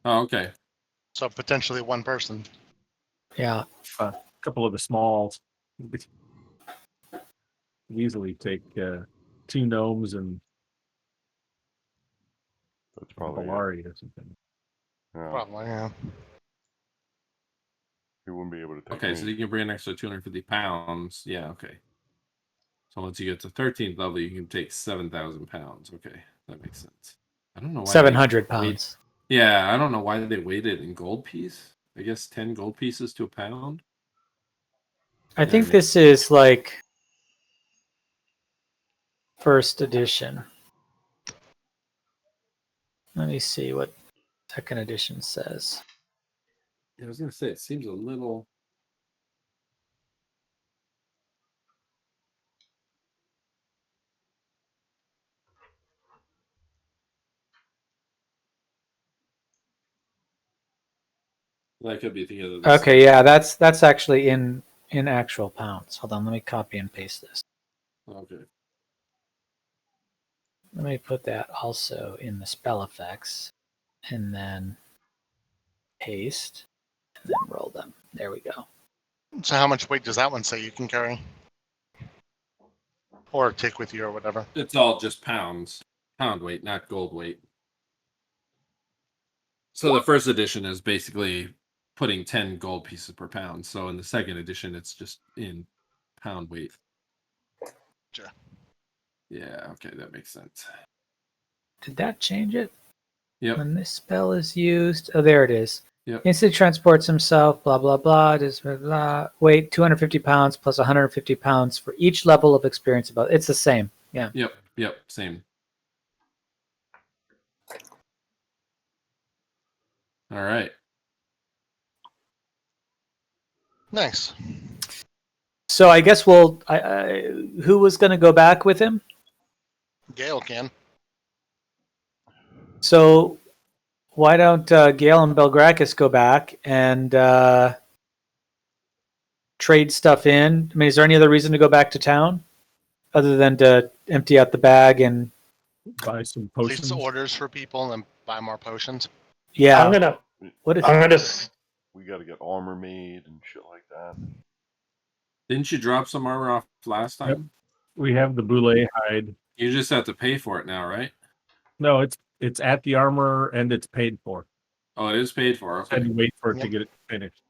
Oh, okay. So potentially one person. Yeah. A couple of the smalls. Easily take 2 gnomes and That's probably it. Valari or something. Yeah, Probably, yeah. he wouldn't be able to take Okay, me. so you can bring an extra 250 pounds. Yeah, okay. So once you get to 13th level, you can take 7,000 pounds. Okay, that makes sense. I don't know why. 700 pounds. Yeah, I don't know why they weighed it in gold piece. I guess 10 gold pieces to a pound. I think this is like first edition. Let me see what second edition says. I was going to say, it seems a little... I could be thinking of this. Okay, yeah, that's actually in actual pounds. Hold on, let me copy and paste this. Okay. Let me put that also in the spell effects, and then paste, and then roll them. There we go. So how much weight does that one say you can carry? Or take with you or whatever? It's all just pounds. Pound weight, not gold weight. So the first edition is basically putting 10 gold pieces per pound. So in the second edition, it's just in pound weight. Sure. Yeah, okay, that makes sense. Did that change it? Yep. When this spell is used, oh, there it is. Yep. Instantly transports himself, blah, blah, blah, just blah, blah. Weight 250 pounds plus 150 pounds for each level of experience. It's the same. Yeah. Yep, same. All right. Nice. So I guess who was going to go back with him? Gale can. So why don't Gale and Belgrakas go back and trade stuff in? I mean, is there any other reason to go back to town other than to empty out the bag and buy some Place potions? orders for people and buy more potions. yeah? I'm gonna We got to get armor made and shit like that. Didn't you drop some armor off last time? We have the boulet hide. You just have to pay for it now, right? No, it's at the armor and it's paid for. Oh, it is paid for. Okay. And wait for it to Yep. get it finished.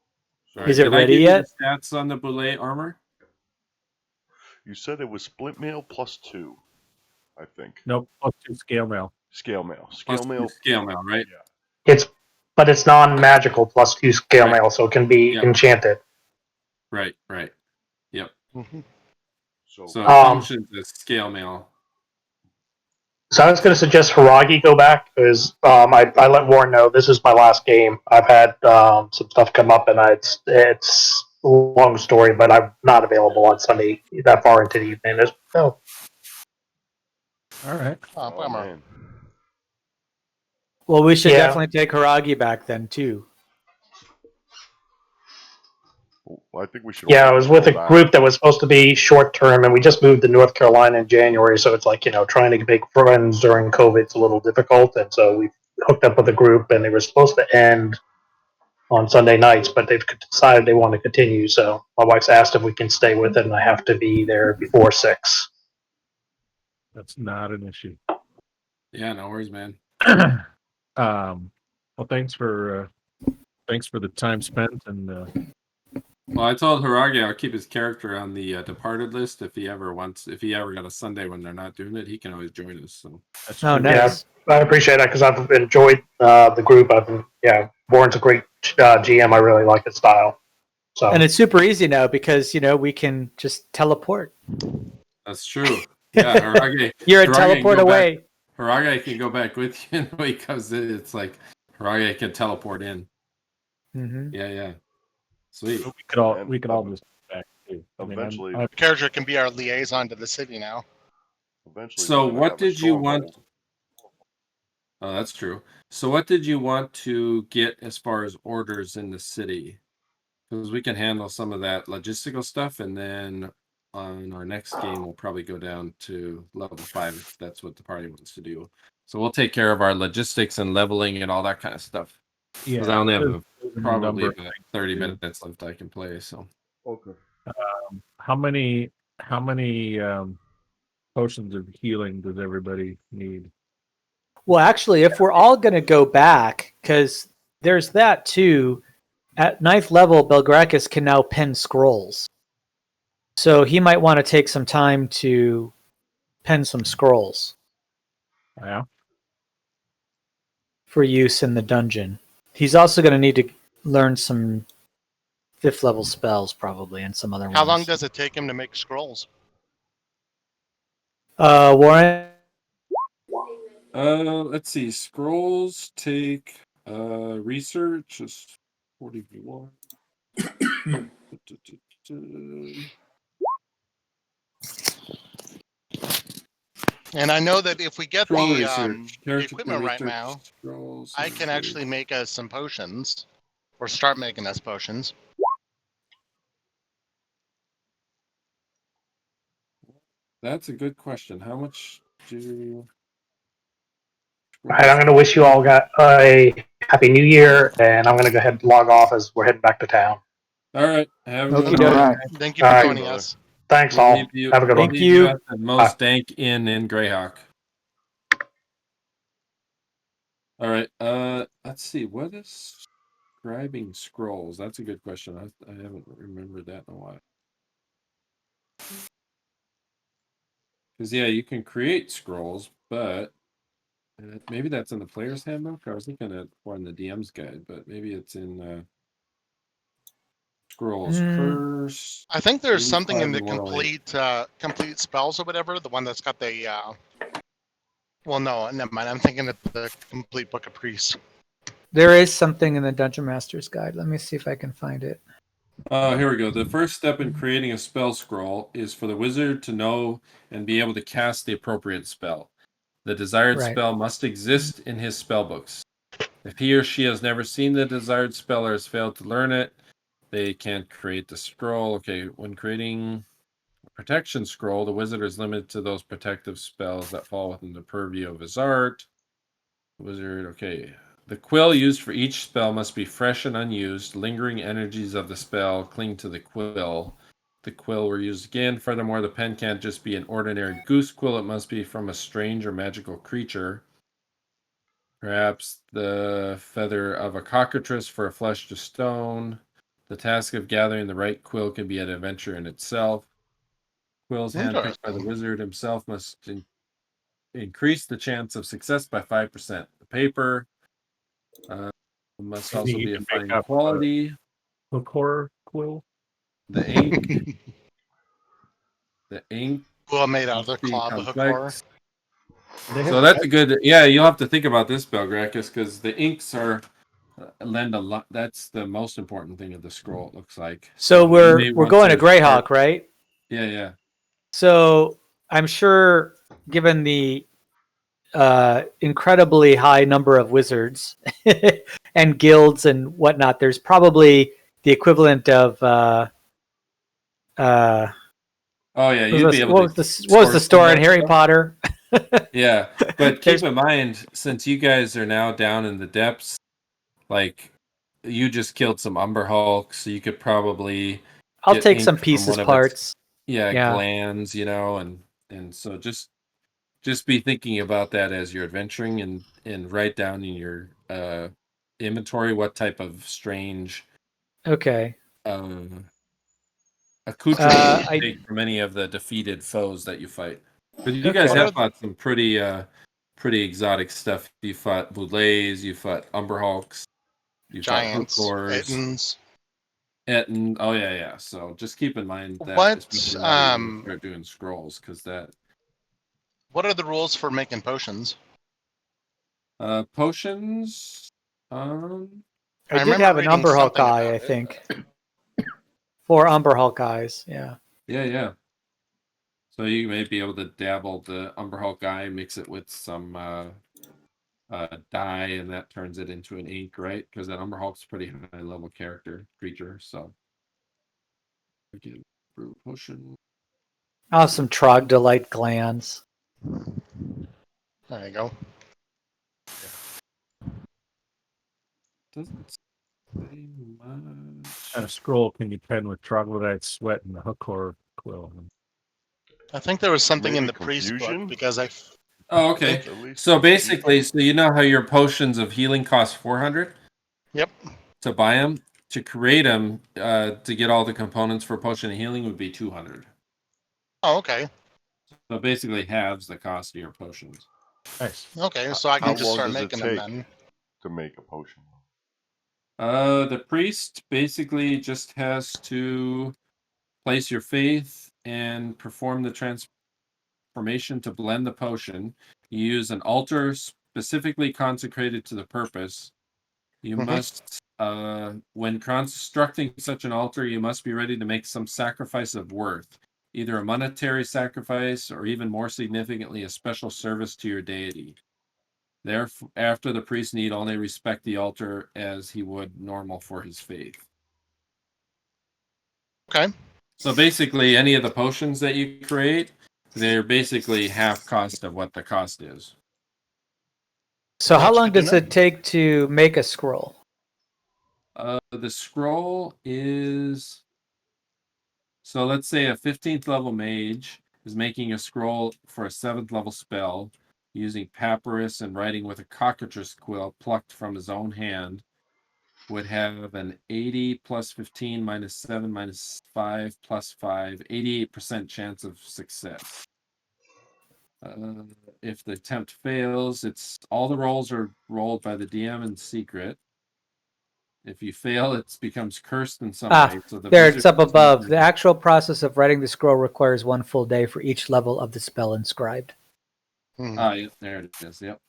All Is it Did I ready give you yet? the stats on the boulet armor? You said it was split mail plus 2, I think. Nope, plus 2 scale mail. Scale mail. Plus Scale mail. scale mail, right? Yeah. But it's non-magical plus 2 scale Right. mail, so it can be Yep. enchanted. Right. Yep. Mhm. So it So, functions as scale mail. So I was going to suggest Haragi go back because I let Warren know this is my last game. I've had some stuff come up, and it's a long story, but I'm not available on Sunday that far into the evening. So All right. Oh, bummer. man. Well, we should Yeah. definitely take Haragi back then too. Well, I think we should. yeah, all I was with go a back. group that was supposed to be short term, and we just moved to North Carolina in January. So it's like trying to make friends during COVID is a little difficult, and so we hooked up with a group, and they were supposed to end on Sunday nights, but they've decided they want to continue. So my wife's asked if we can stay with it, and I have to be there before 6. That's not an issue. Yeah, no worries, man. Well, thanks for the time spent, and Well, I told Haragi I'll keep his character on the departed list if he ever got a Sunday when they're not doing it, he can always join us. So that's Oh, true. nice. I appreciate that because I've enjoyed the group. Warren's a great GM. I really like his style. So And it's super easy now because we can just teleport. that's true. Yeah, Haragi. You're a Haragi can teleport go away. Haragi can go back with you, and when he comes in, it's like Haragi can teleport in. Hmm. Yeah. Sweet. We could all just go back too. Eventually- The character can be our liaison to the city now. Eventually. So we're gonna what have a did you want? stronghold. Oh, that's true. So what did you want to get as far as orders in the city? Because we can handle some of that logistical stuff, and then on our next game, we'll probably go down to level 5 if that's what the party wants to do. So we'll take care of our logistics and leveling and all that kind of stuff. Because I only have probably about 30 minutes left I can play. So Okay. How many potions of healing does everybody need? Well, actually, if we're all going to go back, because there's that too, at 9th level, Belgrakas can now pen scrolls. So he might want to take some time to pen some scrolls Yeah. for use in the dungeon. He's also going to need to learn some 5th level spells probably and some other ones. How long does it take him to make scrolls? Warren? let's see. Scrolls take research is 41. And I know that if we get Scroll the research. Character equipment right research, now, scrolls, I can actually make us some potions, or start making us potions. That's a good question. How much do? all right, I'm going to wish you all a happy New Year, and I'm going to go ahead and log off as we're heading back to town. All right. Have a Okie good doke. one. All right. Thank you for All right. joining us. Thanks, We'll all. leave you- Have a good we'll one. Thank leave you. at the most dank inn in Greyhawk. All right. Let's see. What is scribing scrolls? That's a good question. I haven't remembered that in a while. Because you can create scrolls, but maybe that's in the player's handbook. I was looking at one in the DM's guide, but maybe it's in scrolls curse. I think there's something in the 85 morally. complete spells or whatever, the one that's got the well, no, never mind. I'm thinking of the complete book of priests. There is something in the Dungeon Master's Guide. Let me see if I can find it. Here we go. The first step in creating a spell scroll is for the wizard to know and be able to cast the appropriate spell. The desired Right. spell must exist in his spell books. If he or she has never seen the desired spell or has failed to learn it, they can't create the scroll. Okay, when creating a protection scroll, the wizard is limited to those protective spells that fall within the purview of his art. Wizard, okay. The quill used for each spell must be fresh and unused. Lingering energies of the spell cling to the quill. the quill were used again. Furthermore, the pen can't just be an ordinary goose quill. It must be from a strange or magical creature. Perhaps the feather of a cockatrice for a flesh to stone. The task of gathering the right quill can be an adventure in itself. Quills handpicked by the wizard himself must increase the chance of success by 5%. The paper must Maybe also you be a can make fine up quality. Hook horror quill. The ink. The ink. Well, made out of the must be claw, the hook complex. horror. So that's a good. Yeah, you'll have to think about this, Belgrakas, because the inks are lend a lot. That's the most important thing of the scroll. It looks like. So you may we're want going to start- Greyhawk, right? Yeah, yeah. So I'm sure, given the incredibly high number of wizards and guilds and whatnot, there's probably the equivalent of Oh yeah, you'd be able what to. was the store in Harry Potter? Yeah, but There's- keep in mind, since you guys are now down in the depths, like you just killed some Umber Hulks, so you could probably. I'll get take ink some from pieces, one of its- parts. Yeah, Yeah. glands, and so just be thinking about that as you're adventuring and write down in your inventory what type of strange Okay. accoutrement you I- take from any of the defeated foes that you fight. But you Okay. guys What have are fought some pretty exotic stuff. You fought Boulets, you fought Umber Hulks, you Giants, fought Hookors, Ettins. Etten. Oh yeah. So just keep in mind that What, especially now when you start doing scrolls, because that What are the rules for making potions? potions. I I did remember have an reading Umber Hulk something eye, about I it. think. 4 Umber Hulk eyes, yeah. Yeah. So you may be able to dabble the Umber Hulk eye, mix it with some dye, and that turns it into an ink, right? Because that Umber Hulk's a pretty high level creature. So again, brew potion. I'll have some trogdolite glands. There you go. Doesn't say much. And a scroll can you pen with troglodyte sweat and the hook horror quill. I think there was something in Maybe the priest confusion? book because I. Oh, okay. At least So confusion. basically, you know how your potions of healing cost 400 Yep. to buy them? To create them, to get all the components for potion of healing would be 200. Oh, okay. So basically halves the cost of your potions. Nice. Okay, so I How can just long start does it making them take then. to make a potion? The priest basically just has to place your faith and perform the transformation to blend the potion. You use an altar specifically consecrated to the purpose. You must, when constructing such an altar, you must be ready to make some sacrifice of worth, either a monetary sacrifice or even more significantly, a special service to your deity. Thereafter, the priest need only respect the altar as he would normal for his faith. Okay. So basically, any of the potions that you create, they're basically half cost of what the cost is. So how That's long good to does know. it take to make a scroll? The scroll is, so let's say a 15th level mage is making a scroll for a 7th level spell using papyrus and writing with a cockatrice quill plucked from his own hand, would have an 80 plus 15 minus 7 minus 5 plus 5, 88% chance of success. If the attempt fails, it's all the rolls are rolled by the DM in secret. If you fail, it becomes cursed in some way. So the There, it's wizard- up above. The actual process of writing the scroll requires 1 full day for each level of the spell inscribed. Ah, yeah, there it is. Yep.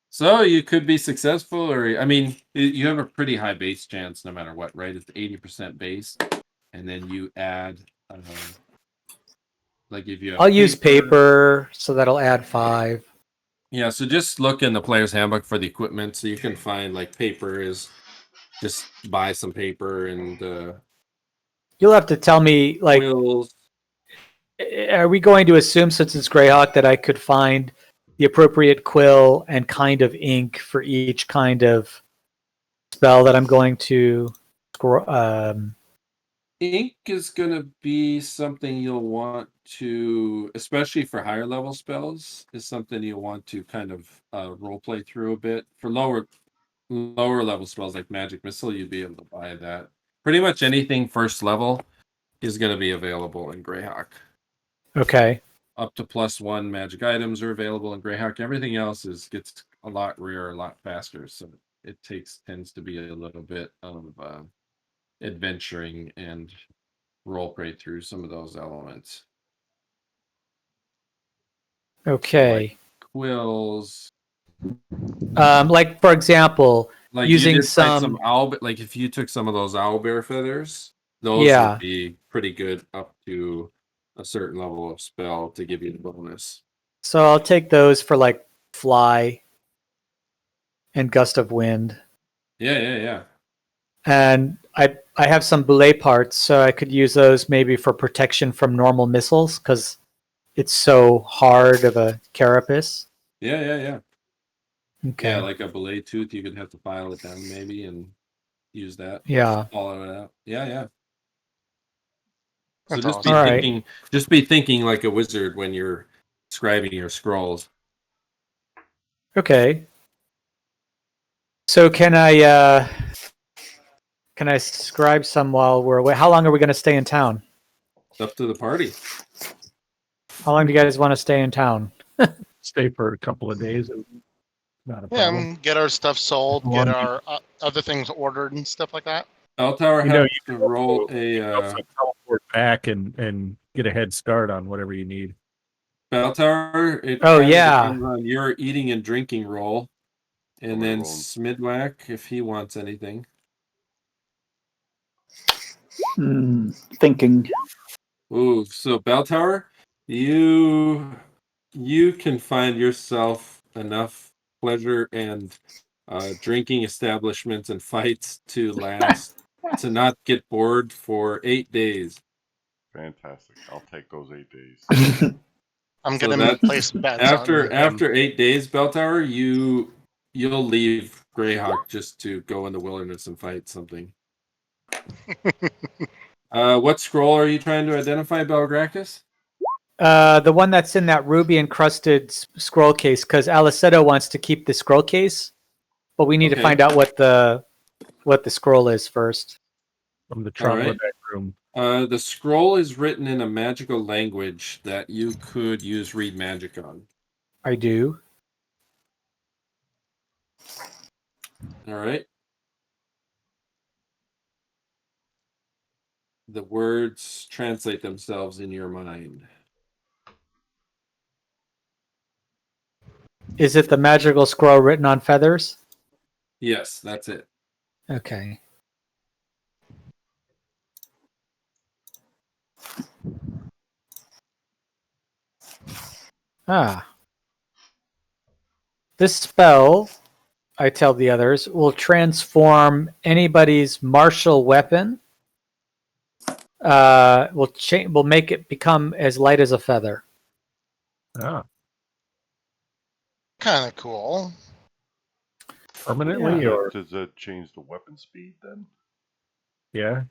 So you could be successful, or I mean, you have a pretty high base chance no matter what, right? It's 80% base, and then you add, like if you have I'll use paper, so that'll add 5. Yeah, so just look in the player's handbook for the equipment, so you can find like paper is just buy some paper and You'll have to tell me, like, quills. are we going to assume, since it's Greyhawk, that I could find the appropriate quill and kind of ink for each kind of spell that I'm going to ink is going to be something you'll want to, especially for higher level spells, is something you'll want to kind of role play through a bit. For lower level spells like Magic Missile, you'd be able to buy that. Pretty much anything first level is going to be available in Greyhawk. Okay. Up to +1 magic items are available in Greyhawk. Everything else gets a lot rarer, a lot faster. So it tends to be a little bit of adventuring and role play through some of those elements. Okay. Like quills. Like for example, Like using you did find some owl, like if you took some of those owlbear feathers, those Yeah. would be pretty good up to a certain level of spell to give you the bonus. So I'll take those for like fly and gust of wind. Yeah. And I have some boulet parts, so I could use those maybe for protection from normal missiles because it's so hard of a carapace. Yeah. Okay. Yeah, like a belay tooth, you could have to file it down maybe and use that. Yeah. Follow it out. Yeah. So That's just awesome. be All right. thinking like a wizard when you're scribing your scrolls. Okay. So can I scribe some while we're away? How long are we going to stay in town? It's up to the party. How long do you guys want to stay in town? Stay for a couple of days. Not a Yeah, problem. get our stuff sold, Well, get our other things ordered and stuff like that. Bell Tower You know, has you to can roll also- a you can also teleport back and get a head start on whatever you need. Bell Tower. It Oh, kinda yeah. depends on your eating and drinking roll, and Am I then rolling? Smyddwack if he wants anything. Thinking. Ooh, so Bell Tower, you can find yourself enough pleasure and drinking establishments and fights to last to not get bored for 8 days. Fantastic. I'll take those 8 days. I'm So gonna that's place bets on after 8 days, Bell Tower, you'll leave Greyhawk just to go in the wilderness and fight something. What scroll are you trying to identify, Belgrakas? The one that's in that ruby encrusted scroll case, because Alleseto wants to keep the scroll case, but we need to Okay. find out what the scroll is first. From the All right. troglodyte room. The scroll is written in a magical language that you could use read magic on. I do. All right. The words translate themselves in your mind. Is it the magical scroll written on feathers? Yes, that's it. Okay. Ah. This spell, I tell the others, will transform anybody's martial weapon. Will make it become as light as a feather. Ah, kind of cool. permanently Yeah. or Does that change the weapon speed then? yeah.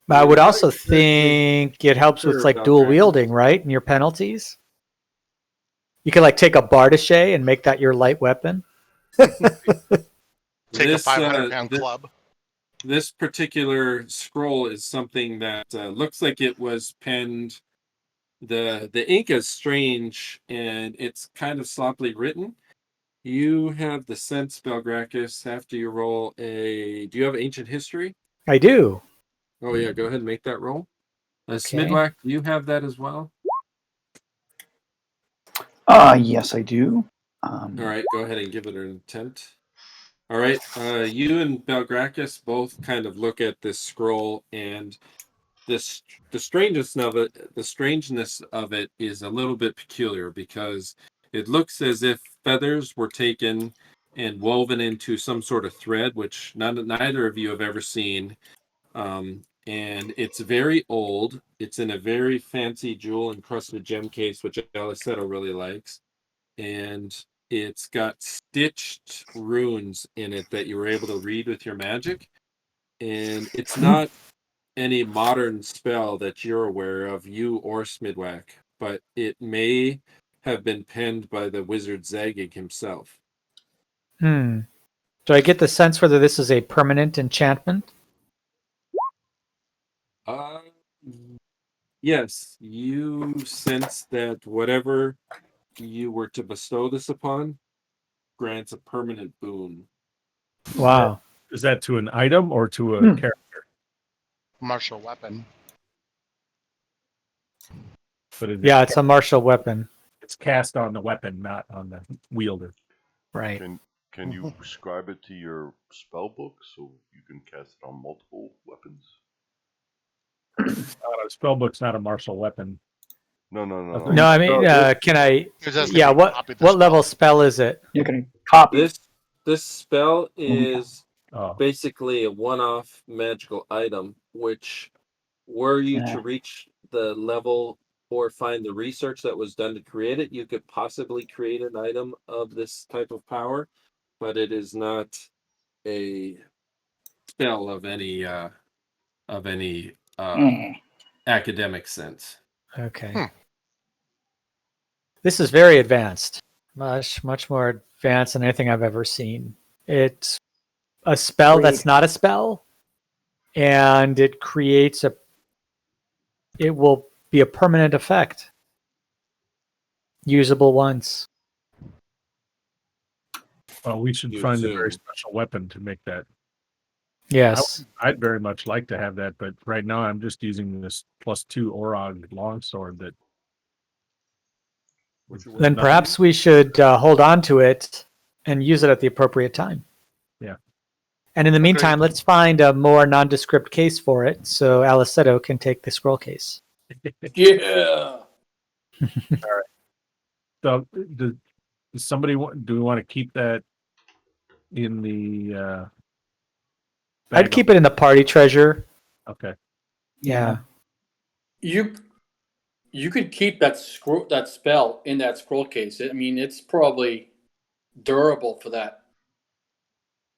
I would also think it helps with Sure, like about dual that. wielding, right? And your penalties. You can like take a bardache and make that your light weapon. Take This, a 500-pound club. This particular scroll is something that looks like it was penned. The ink is strange and it's kind of sloppily written. You have the sense, Belgrakas, after you roll a. Do you have ancient history? I do. Oh yeah, go ahead and make that roll. Okay. Smyddwack, do you have that as well? Yes, I do. All right, go ahead and give it an attempt. All right, you and Belgrakas both kind of look at this scroll, and the strangeness of it is a little bit peculiar because it looks as if feathers were taken and woven into some sort of thread, which neither of you have ever seen. And it's very old. It's in a very fancy jewel encrusted gem case, which Alleseto really likes. And it's got stitched runes in it that you were able to read with your magic. And it's not any modern spell that you're aware of, you or Smyddwack, but it may have been penned by the wizard Zagging himself. Do I get the sense whether this is a permanent enchantment? Yes, you sense that whatever you were to bestow this upon grants a permanent boon. Wow. Is that to an item or to a character? Martial weapon. But Yeah, it's a martial weapon. It's cast on the weapon, not on the wielder. Right. Can you prescribe it to your spell book so you can cast it on multiple weapons? Spellbook's not a martial weapon. No. No, I mean, can I? Yeah, what level spell is it? You can copy. This spell is basically a one-off magical item, which were you to reach the level or find the research that was done to create it, you could possibly create an item of this type of power, but it is not a spell of any academic sense. Okay. This is very advanced. Much more advanced than anything I've ever seen. It's a spell that's not a spell, and it creates it will be a permanent effect. Usable once. Well, we should find a very special weapon to make that. Yes. I'd very much like to have that, but right now I'm just using this +2 Orog longsword that. Then perhaps we should hold on to it and use it at the appropriate time. Yeah. And in the meantime, let's find a more nondescript case for it so Alleseto can take the scroll case. Yeah. All right. So, does somebody do we want to keep that in the? I'd keep it in the party treasure. Okay. Yeah. You could keep that spell in that scroll case. I mean, it's probably durable for that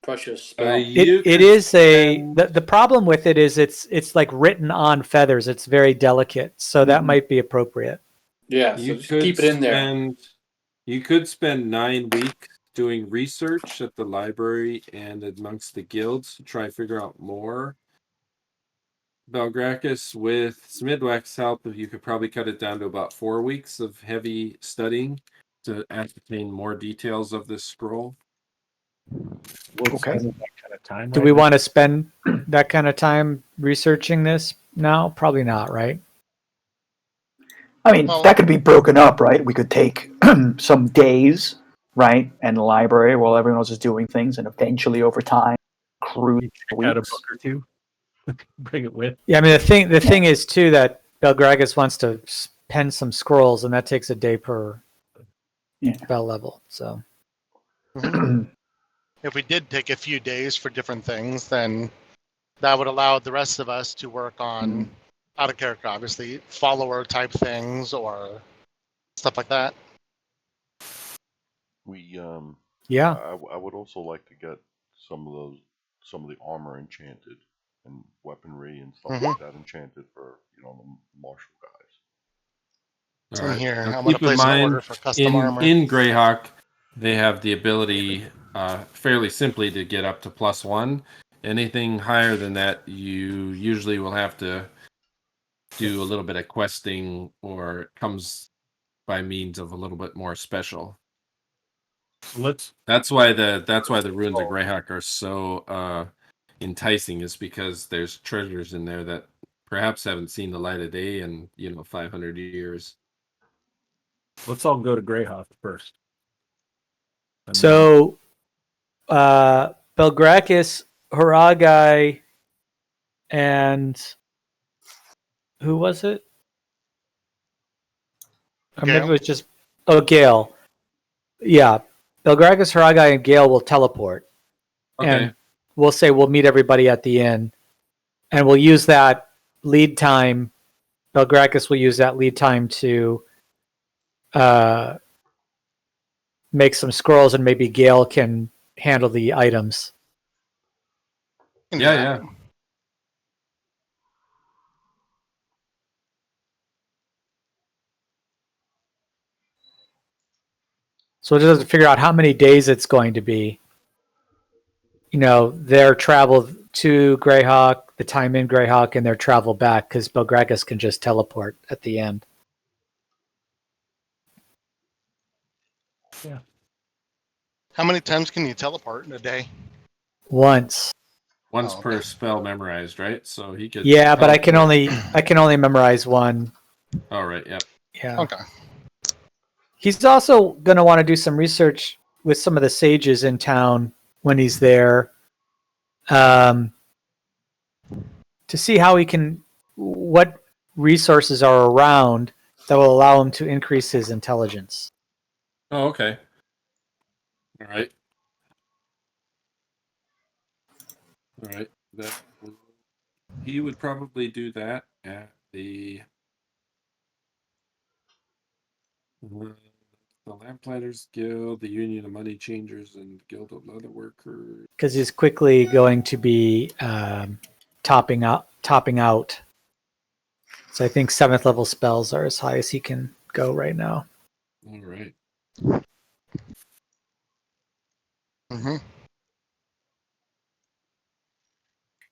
precious spell. It is the problem with it is it's like written on feathers. It's very delicate, so that might be appropriate. Yeah, so just keep it in there. You could spend 9 weeks doing research at the library and amongst the guilds to try to figure out more. Belgrakas, with Smyddwack's help, you could probably cut it down to about 4 weeks of heavy studying to ascertain more details of this scroll. Okay. Do we want to spend that kind of time researching this now? Probably not, right? I mean, that could be broken up, right? We could take some days, right, in the library while everyone else is doing things, and eventually, over time, cruise out a book or two. Bring it with. Yeah, I mean the thing is too that Belgrakas wants to pen some scrolls, and that takes a day per spell level. So, if we did take a few days for different things, then that would allow the rest of us to work on out of character, obviously, follower type things or stuff like that. I would also like to get some of the armor enchanted and weaponry and stuff like that enchanted for the martial guys. All right. Here, Now, I'm going to keep in place an order mind, for custom armor. in Greyhawk, they have the ability fairly simply to get up to +1. Anything higher than that, you usually will have to do a little bit of questing, or it comes by means of a little bit more special. That's why the ruins of Greyhawk are so enticing, is because there's treasures in there that perhaps haven't seen the light of day in 500 years. Let's all go to Greyhawk first. so Belgrakas, Haragi, and who was it? Or maybe it was just Gale. Yeah, Belgrakas, Haragi, and Gale will teleport, and we'll say we'll meet everybody at the inn, and we'll use that lead time. Belgrakas will use that lead time to make some scrolls, and maybe Gale can handle the items. Yeah. So just to figure out how many days it's going to be. Their travel to Greyhawk, the time in Greyhawk, and their travel back, because Belgrakas can just teleport at the end. Yeah. How many times can you teleport in a day? Once. Once Oh, per okay. spell memorized, right? So he could. Yeah, but I can teleport. only memorize one. All right. Yep. Yeah. Okay. He's also going to want to do some research with some of the sages in town when he's there, to see how what resources are around that will allow him to increase his intelligence. Oh, okay. All right. All right. He would probably do that at the Lamplighters Guild, the Union of Money Changers, and Guild of Leather Workers. Because he's quickly going to be topping out. So I think 7th level spells are as high as he can go right now. All right. Mm-hmm.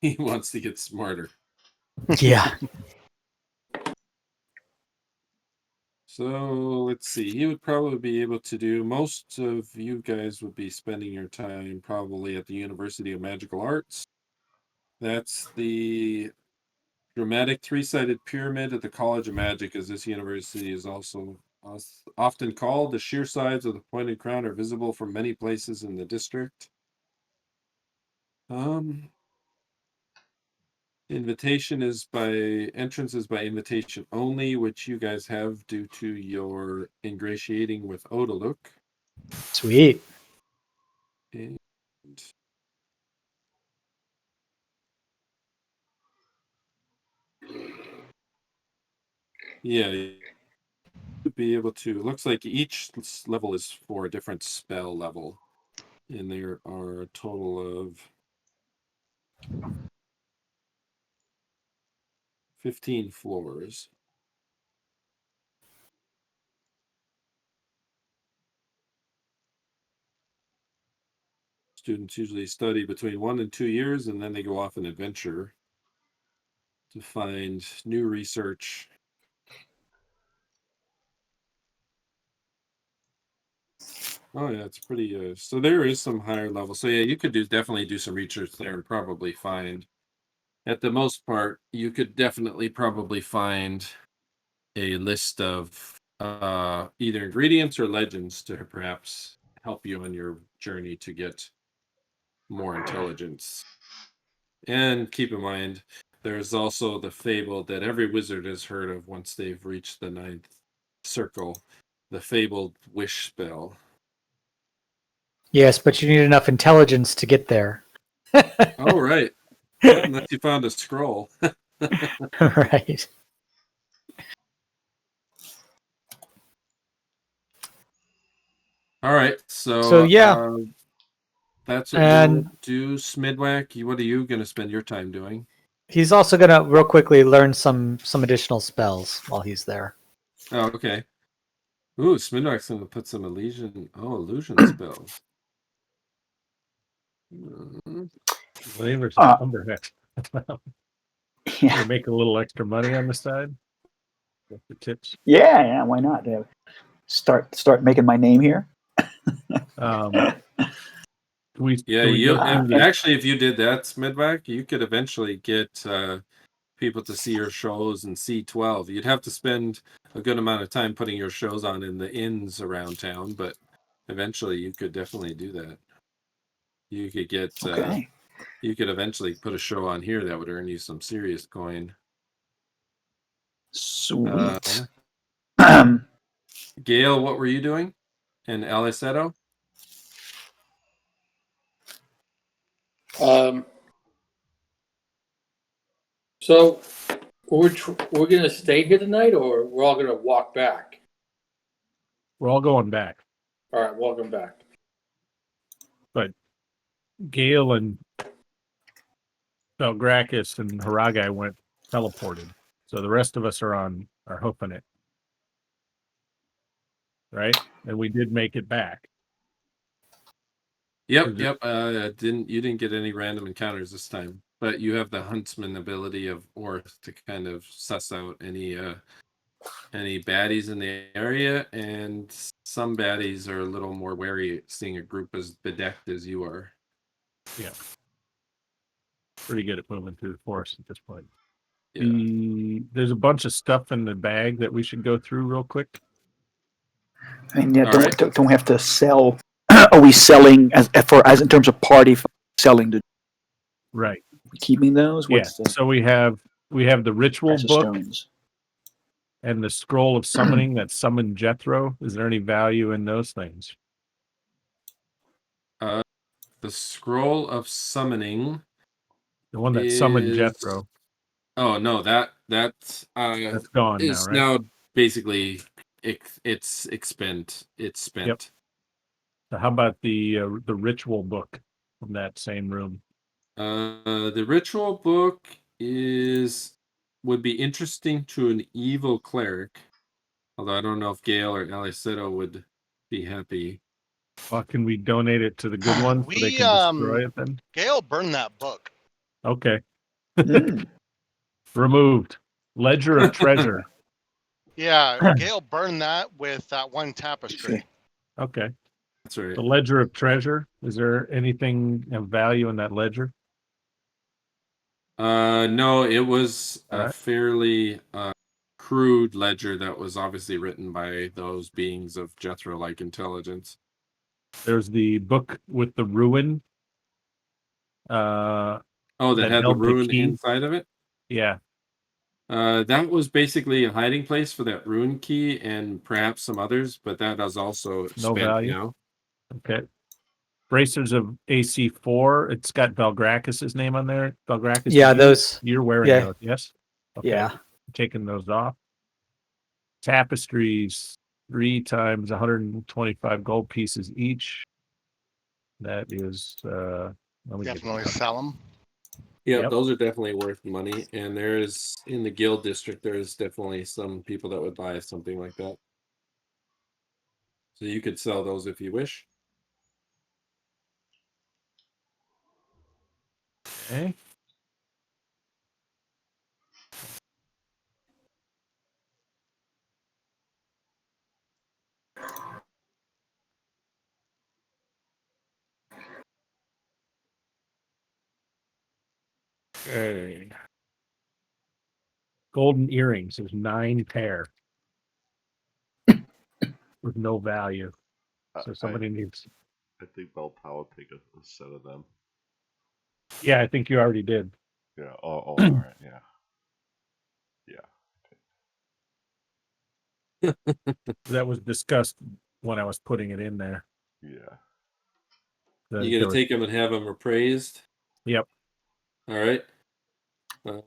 He wants to get smarter. Yeah. So let's see. He would probably be able to do. Most of you guys would be spending your time probably at the University of Magical Arts. That's the dramatic three-sided pyramid at the College of Magic, as this university is also often called. The sheer sides of the pointed crown are visible from many places in the district. Entrance is by invitation only, which you guys have due to your ingratiating with Odaluk. Sweet. And yeah, you would be able to. Looks like each level is for a different spell level, and there are a total of 15 floors. Students usually study between 1 and 2 years, and then they go off an adventure to find new research. Oh yeah, it's pretty. So there is some higher level. So yeah, you could definitely do some research there and probably find. At the most part, you could definitely probably find a list of either ingredients or legends to perhaps help you on your journey to get more intelligence. And keep in mind, there's also the fable that every wizard has heard of once they've reached the 9th circle, the fabled wish spell. Yes, but you need enough intelligence to get there. Oh, right. Yeah, unless you found a scroll. Right. All right. So yeah. That's what And you'll do, Smyddwack. What are you going to spend your time doing? he's also going to real quickly learn some additional spells while he's there. Oh, okay. Ooh, Smyddwack's going to put some illusion spells. Flavors Uh, of Umberhex. Yeah, Make a little extra money on the side. For tips. yeah. Why not? Start making my name here. Actually, if you did that, Smyddwack, you could eventually get people to see your shows in C12. You'd have to spend a good amount of time putting your shows on in the inns around town, but eventually you could definitely do that. You could get Okay. You could eventually put a show on here that would earn you some serious coin. Sweet. Gale, what were you doing? And Alleseto? So we're gonna stay here tonight, or we're all gonna walk back. We're all going back. All right, welcome back. But Gale and Belgrakas and Haragi went teleported, so the rest of us are hoofing it. right? And we did make it back. Yep. You didn't get any random encounters this time, but you have the huntsman ability of Orth to kind of suss out any baddies in the area, and some baddies are a little more wary seeing a group as bedecked as you are. Yeah. Pretty good at moving through the forest at this point. Yeah. There's a bunch of stuff in the bag that we should go through real quick. I mean, yeah, All right. don't have to sell. Are we selling as in terms of party selling the Right. keeping those? What's Yeah. So we have the ritual the book stones? and the scroll of summoning that summoned Jethro. Is there any value in those things? The scroll of summoning. The one that summoned Jethro. Oh no, that's gone is now, right? now basically it's spent. Yep. So how about the ritual book from that same room? The ritual book would be interesting to an evil cleric, although I don't know if Gale or Alleseto would be happy. Well, can we donate it to the good ones so they can destroy it then? Gale burned that book. Okay. Removed. Ledger of Treasure. Yeah, Gale burned that with that one tapestry. Okay. That's right. The Ledger of Treasure. Is there anything of value in that ledger? No, it was a Alright. fairly crude ledger that was obviously written by those beings of Jethro-like intelligence. There's the book with the ruin. That had the held rune key. inside of it? Yeah. That was basically a hiding place for that rune key and perhaps some others, but that is also No spent value. now. Okay. Bracers of AC4. It's got Belgrakas' name on there. Belgrakas. Yeah, those. You're wearing yeah. those, yes? Okay. Yeah. Taking those off. Tapestries, 3 times 125 gold pieces each. That is Definitely sell them. Yeah, Yep. those are definitely worth money. And there's in the guild district, there's definitely some people that would buy something like that. So you could sell those if you wish. Okay. Okay. Golden earrings. There's 9 pair with no value. So somebody needs. I think Belpow will take a set of them. Yeah, I think you already did. Yeah. All right. Yeah. That was discussed when I was putting it in there. Yeah. You got to take them and have them appraised? Yep. All right. Let's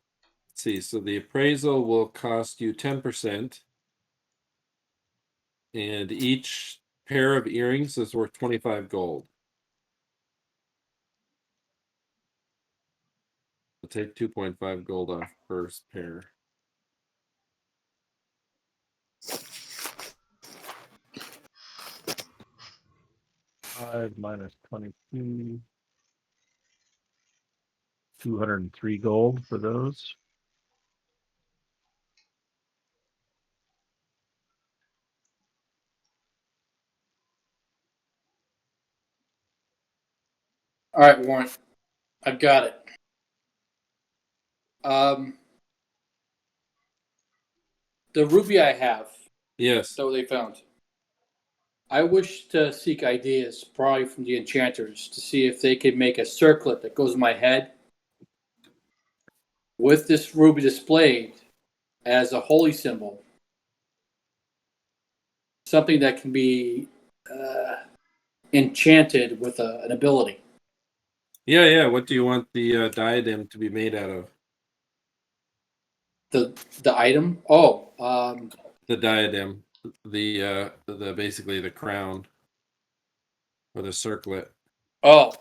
see. So the appraisal will cost you 10%. And each pair of earrings is worth 25 gold. I'll take 2.5 gold off first pair. Five minus 22. 203 gold for those. All right, Warren. I've got it. The ruby I have. Yes. So they found. I wish to seek ideas, probably from the enchanters, to see if they could make a circlet that goes in my head with this ruby displayed as a holy symbol. Something that can be enchanted with an ability. Yeah. What do you want the diadem to be made out of? The item? Oh, the diadem, the basically the crown or the circlet. Oh,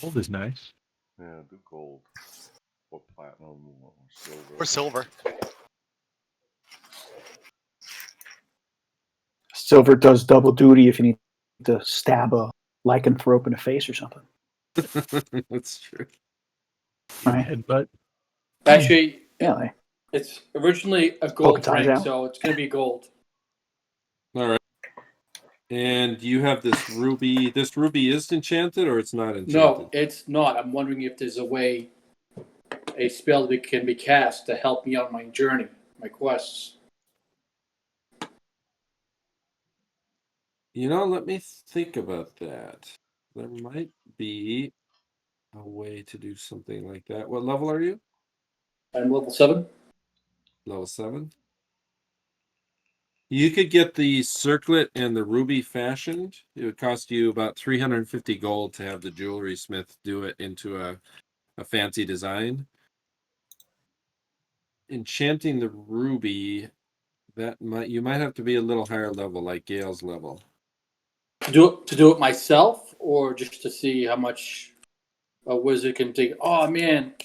gold is nice. Yeah, do gold or platinum or silver. Or silver. Silver does double duty if you need to stab a lycanthrope in the face or something. That's true. Right. Headbutt. Actually, Yeah. it's originally a Poke gold its eyes ring, out. so it's going to be gold. All right. And you have this ruby. This ruby is enchanted, or it's not enchanted? No, it's not. I'm wondering if there's a way, a spell that can be cast to help me on my journey, my quests. You know, let me think about that. There might be a way to do something like that. What level are you? I'm level 7. Level 7. You could get the circlet and the ruby fashioned. It would cost you about 350 gold to have the jewelry smith do it into a fancy design. Enchanting the ruby, you might have to be a little higher level, like Gale's level. To do it myself, or just to see how much a wizard can take. Oh man,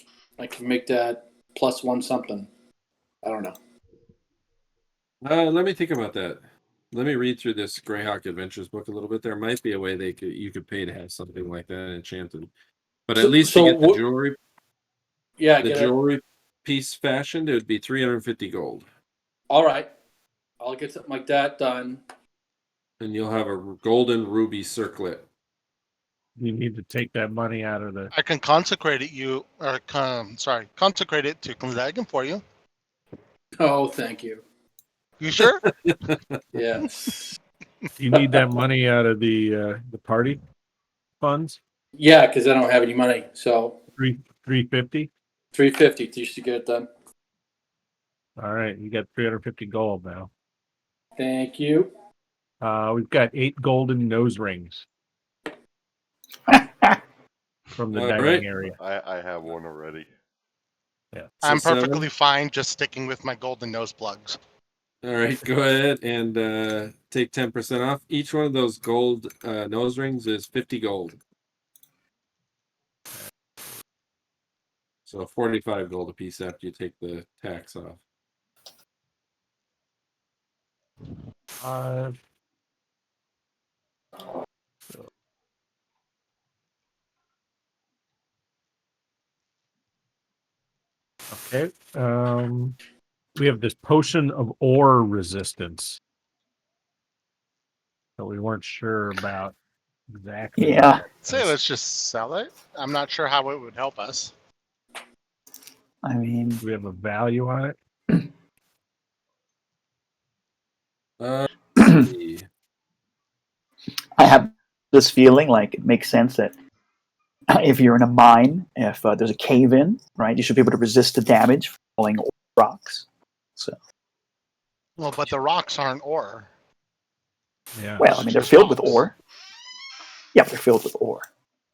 I can make that +1 something. I don't know. Let me think about that. Let me read through this Greyhawk Adventures book a little bit. There might be a way you could pay to have something like that enchanted. But at least to get the jewelry, jewelry piece fashioned, it would be 350 gold. All right, I'll get something like that done. And you'll have a golden ruby circlet. You need to take that money out of the. I can consecrate consecrate it to Dragon for you. Oh, thank you. You sure? Yeah. You need that money out of the party funds. Yeah, because I don't have any money. So 350. 350 just to get it done. All right, you got 350 gold now. Thank you. We've got 8 golden nose rings from the dining area. I have one already. Yeah, I'm perfectly fine just sticking with my golden nose plugs. All right, go ahead and take 10% off. Each one of those gold nose rings is 50 gold. So 45 gold a piece after you take the tax off. Okay. We have this potion of ore resistance that we weren't sure about exactly. Yeah. Say, let's just sell it. I'm not sure how it would help us. I mean, Do we have a value on it? I have this feeling like it makes sense that if you're in a mine, if there's a cave in, right, you should be able to resist the damage from falling rocks. So. Well, but the rocks aren't ore. Yeah. Well, I mean, they're filled with ore. Yeah, they're filled with ore.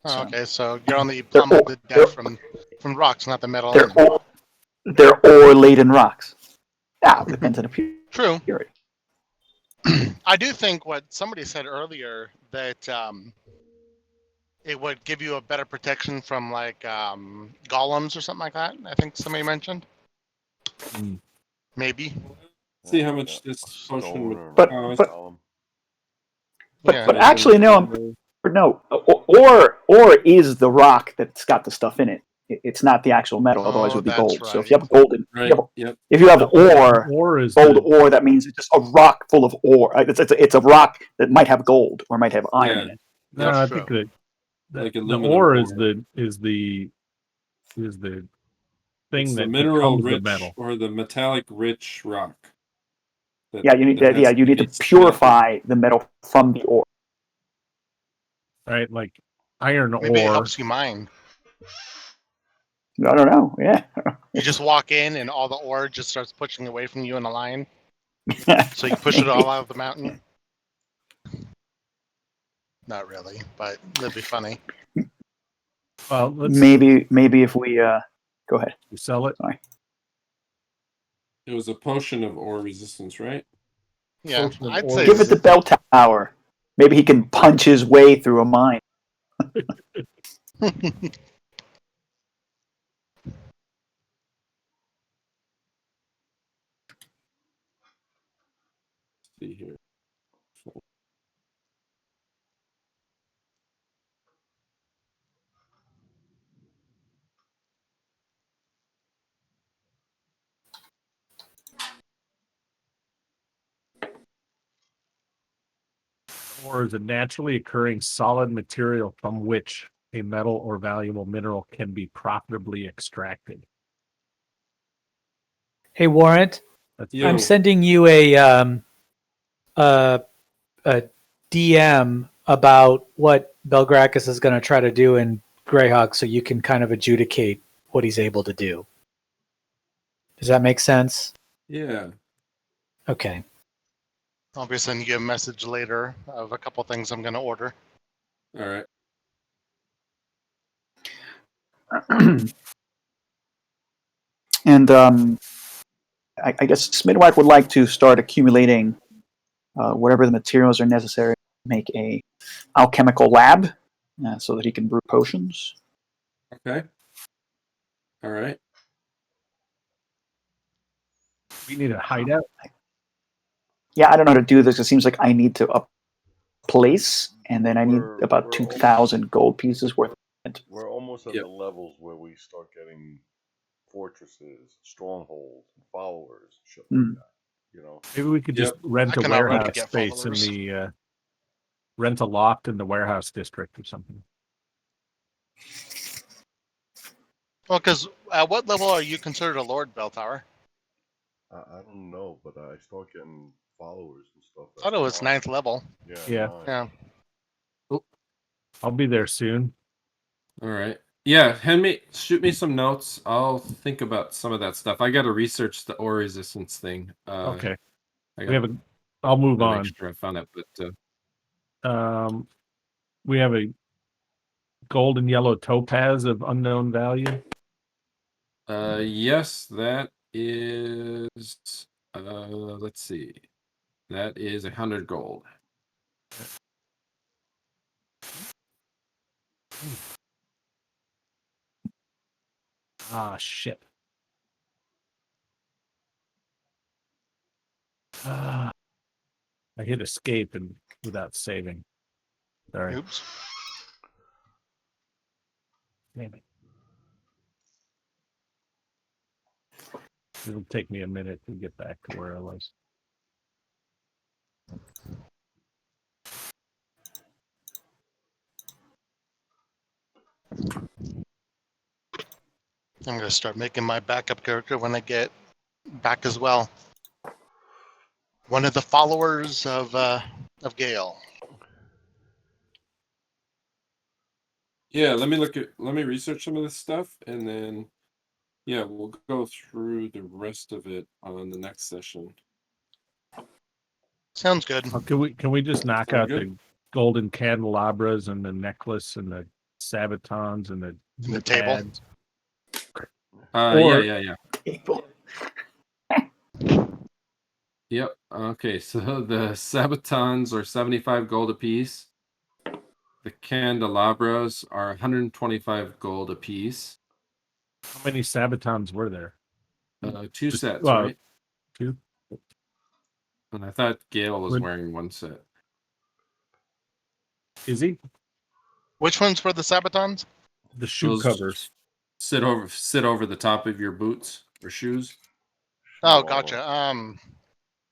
Oh, okay, so you're only pummeled to death from rocks, not the metal. They're ore-laden rocks. Ah, depends on the True. purity. I do think what somebody said earlier that it would give you a better protection from like golems or something like that. I think somebody mentioned. Maybe. See how much this potion would But actually, no. Ore is the rock that's got the stuff in it. It's not the actual metal. Otherwise, it would be gold. Right. So if you have golden, if you have ore gold ore, that means it's just a rock full of ore. It's a rock that might have gold or might have iron in it. No, I think that like the aluminum ore ore. is the thing It's that the mineral becomes rich the metal. or the metallic rich rock. You need to purify the metal from the ore. Right, like iron Maybe it ore. helps you mine. I don't know. Yeah. You just walk in and all the ore just starts pushing away from you in a line. So you push it all out of the mountain. Not really, but that'd be funny. Well, maybe if we go ahead. You sell it. Sorry. It was a potion of ore resistance, right? Yeah, I'd say give it to Bell Tower. Maybe he can punch his way through a mine. See here. Or is a naturally occurring solid material from which a metal or valuable mineral can be profitably extracted. Hey, Warrant, That's I'm Yo. sending you a DM about what Belgrakas is going to try to do in Greyhawk, so you can kind of adjudicate what he's able to do. Does that make sense? Yeah. Okay. I'll be sending you a message later of a couple things I'm going to order. All right. And I guess Smyddwack would like to start accumulating whatever the materials are necessary to make a alchemical lab so that he can brew potions. Okay. All right. We need a hideout. Yeah, I don't know how to do this. It seems like I need to up place, and then I need about We're 2,000 gold pieces worth of it. We're almost at Yep. the levels where we start getting fortresses, strongholds, and followers, shit like Mm. that. You know, Maybe we could just Yep. rent I a can already warehouse get space followers. in the rent a loft in the warehouse district or something. Well, because at what level are you considered a Lord, Bell Tower? I don't know, but I start getting followers and stuff. I thought it was 9th level. Yeah. Yeah. 9. Yeah. I'll be there soon. All right. Yeah, shoot me some notes. I'll think about some of that stuff. I got to research the ore resistance thing. Okay. I We have a. I'll move to on. make sure I found that, but We have a gold and yellow topaz of unknown value. yes, that is. Let's see. That is 100 gold. Ah, shit. I hit escape and without saving. Sorry. Oops. Damn it. It'll take me a minute to get back to where I was. I'm going to start making my backup character when I get back as well. One of the followers of Gale. Yeah, let me research some of this stuff, and then yeah, we'll go through the rest of it on the next session. Sounds good. Oh, can we just knock Sound out good? the golden candelabras and the necklace and the sabatons and the table? pads? Yeah. People. Yep. Okay, so the sabatons are 75 gold apiece. The candelabras are 125 gold apiece. How many sabatons were there? 2 Just- sets, well, right? 2. And I thought Gale was Would- wearing 1 set. Is he? Which one's for the Sabatons? The shoe Those covers. sit over the top of your boots or shoes. Oh, Shoe gotcha. armor.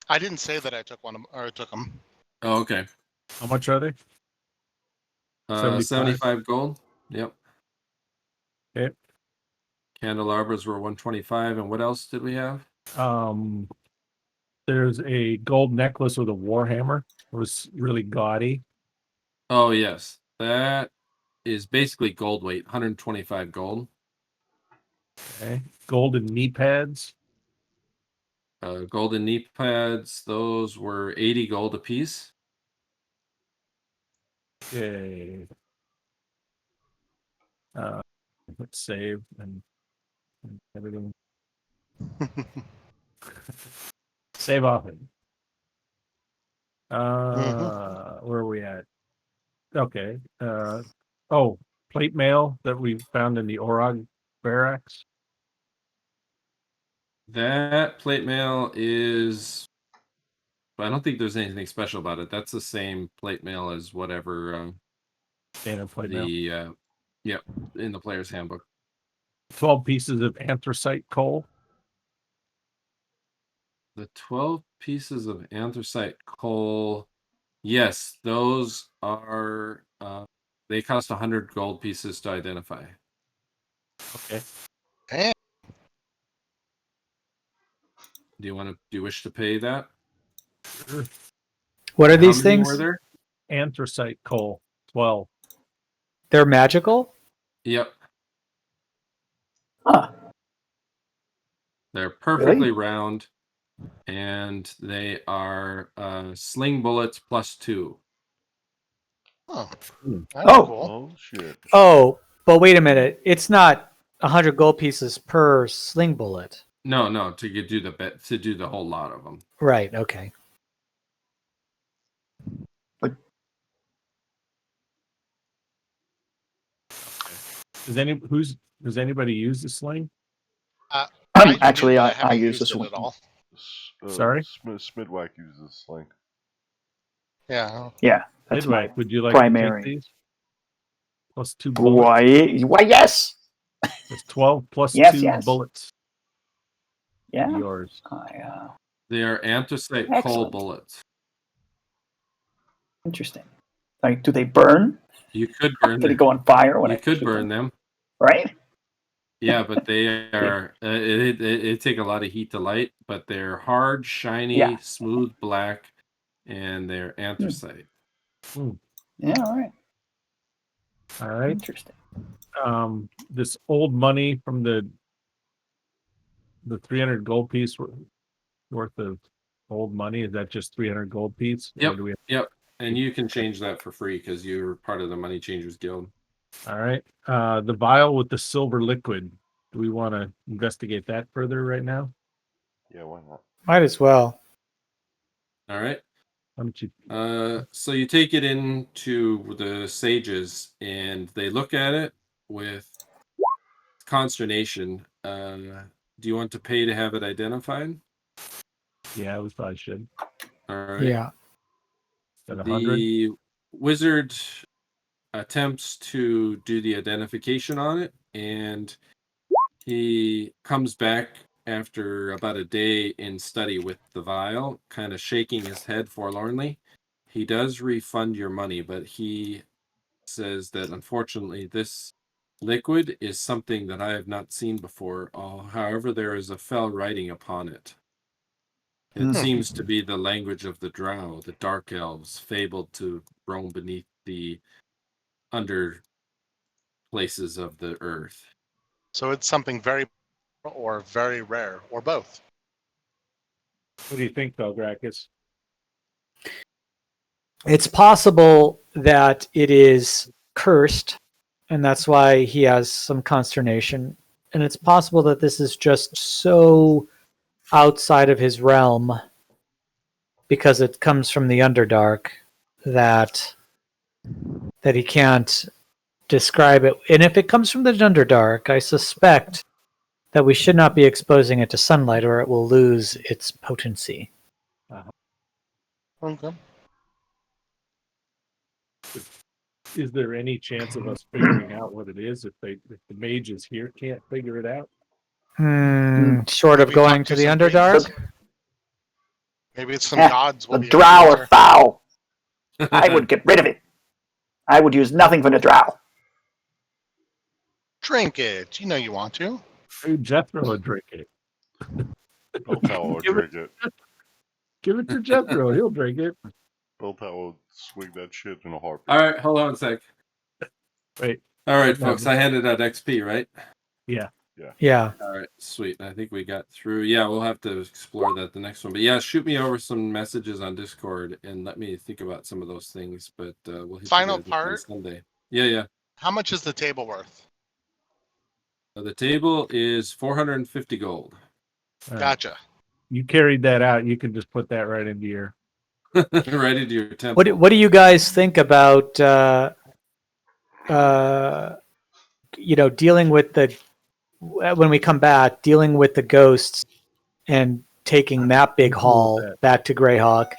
I didn't say that I took one or I took them. Oh, okay. How much are they? 75 gold. Yep. Okay. Candelabras were 125, and what else did we have? There's a gold necklace with a warhammer. It was really gaudy. Oh yes, that is basically gold weight, 125 gold. Okay. Golden knee pads. Golden knee pads, those were 80 gold apiece. Okay. Let's save and everything. Save off it. Where are we at? Okay. Plate mail that we found in the Orog barracks. That plate mail is. I don't think there's anything special about it. That's the same plate mail as whatever Standard plate mail. Yep, in the player's handbook. 12 pieces of anthracite coal. The 12 pieces of anthracite coal Yes, those are. They cost 100 gold pieces to identify. Okay. Damn. Do you wish to pay that? Sure. What are How these many things? were there? Anthracite coal, 12. They're magical? Yep. Huh. They're perfectly Really? round, and they are sling bullets +2. Oh, Hmm. that's Oh. cool. Oh shit. Oh, but wait a minute. It's not 100 gold pieces per sling bullet. No, to do the whole lot of them. Right, okay. Does anybody use the sling? I Actually, do, but I I haven't use used this it one. at all. Sorry? Smyddwack uses sling. Yeah. Yeah, that's my Smyddwack, would you like primary. to take these? Plus 2 bullets. Why, yes. That's 12 plus Yes, 2 yes. bullets. Yeah. Yours. They are anthracite coal Excellent. bullets. Interesting. Like, do they burn? You could burn Do they them. go on fire when You I could shoot burn them. Right? Yeah, but they are. It take a lot of heat to light, but they're hard, shiny, Yeah. smooth black, and they're anthracite. Yeah, all right. All right. Interesting. This old money from the 300 gold piece worth of old money, is that just 300 gold piece? Yep. Or do we Yep. And you can change that for free because you're part of the Money Changers Guild. All right. The vial with the silver liquid. Do we want to investigate that further right now? Yeah, why not? Might as well. All right. Why don't you? So you take it into the sages, and they look at it with consternation. Do you want to pay to have it identified? Yeah, we probably should. All right. Yeah. At 100? The wizard attempts to do the identification on it, and he comes back after about a day in study with the vial, kind of shaking his head forlornly. He does refund your money, but he says that unfortunately this liquid is something that I have not seen before. However, there is a fell writing upon it. It seems to be the language of the drow, the dark elves, fabled to roam beneath the under places of the earth. So it's something very or very rare or both. What do you think, Belgrakas? It's possible that it is cursed, and that's why he has some consternation. And it's possible that this is just so outside of his realm because it comes from the Underdark that he can't describe it. And if it comes from the Underdark, I suspect that we should not be exposing it to sunlight or it will lose its potency. Okay. Is there any chance of us figuring out what it is if the mages here can't figure it out? Short of Maybe going talk to to the some Underdark? priests. Maybe it's some gods. The Will be drow able to are answer. foul. I would get rid of it. I would use nothing for the drow. Drink it. You know you want to. Jethro would drink it. Bill Tower will drink it. Give it to Jethro. He'll drink it. Bill Tower will swing that shit in a heartbeat. All right, hold on a sec. Wait. All right, folks, I handed out XP, right? Yeah. Yeah. All right, sweet. I think we got through. Yeah, we'll have to explore that the next one. But yeah, shoot me over some messages on Discord and let me think about some of those things. But we'll hit Final you guys part? on Sunday. Yeah. How much is the table worth? The table is 450 gold. Gotcha. You carried that out. You can just put that right into your. Right into your temple. What do you guys think about dealing with the when we come back, dealing with the ghosts and taking that big haul back to Greyhawk,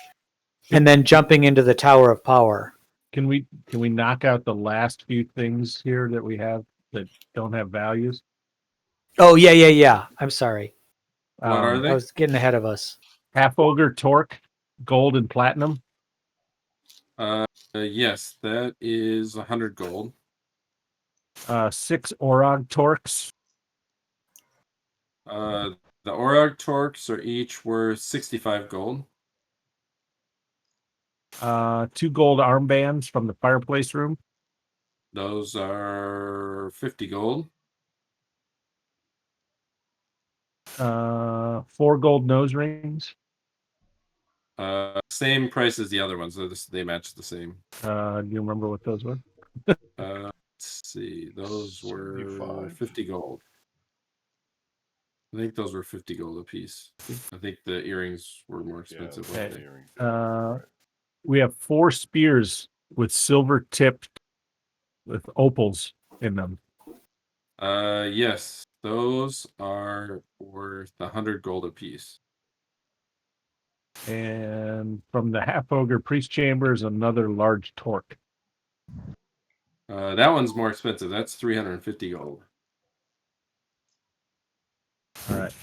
and then jumping into the Tower of Power? Can we knock out the last few things here that we have that don't have values? Oh yeah. I'm sorry. What are they? I was getting ahead of us. Half-Ogre torque, gold and platinum. Yes, that is 100 gold. 6 Orog Torques. The Orog Torques are each worth 65 gold. 2 gold armbands from the fireplace room. Those are 50 gold. 4 gold nose rings. Same price as the other ones. So they match the same. Do you remember what those were? Let's see. Those were 75. 50 gold. I think those were 50 gold a piece. I think the earrings were more expensive. Yeah, weren't the they? earrings. We have 4 spears with silver tipped with opals in them. Yes, those are worth 100 gold a piece. And from the Half-Ogre priest chamber is another large torque. That one's more expensive. That's 350 gold. All right.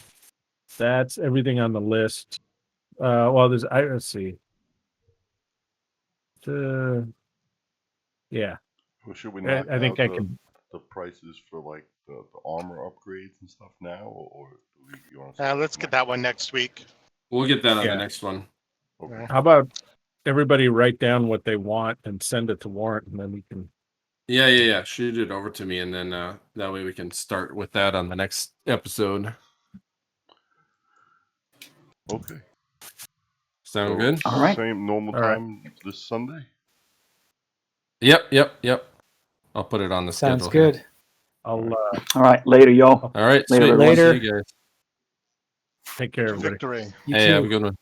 That's everything on the list. Well, let's see. Yeah. Well, should we knock I think out I can. the prices for like the armor upgrades and stuff now, or do you want to? Let's get that one next week. We'll get that on Yeah. the next one. Okay. How about everybody write down what they want and send it to Warrant, and then we can. Yeah. Shoot it over to me, and then that way we can start with that on the next episode. Okay. Sound So, good? All right. Same normal All right. time this Sunday. Yep. I'll put it on the Sounds schedule here. good. I'll All right. Later, y'all. All right, Later, sweet. everyone. See Later. you guys. take care, everybody. Victory. You Hey, too. have a good one.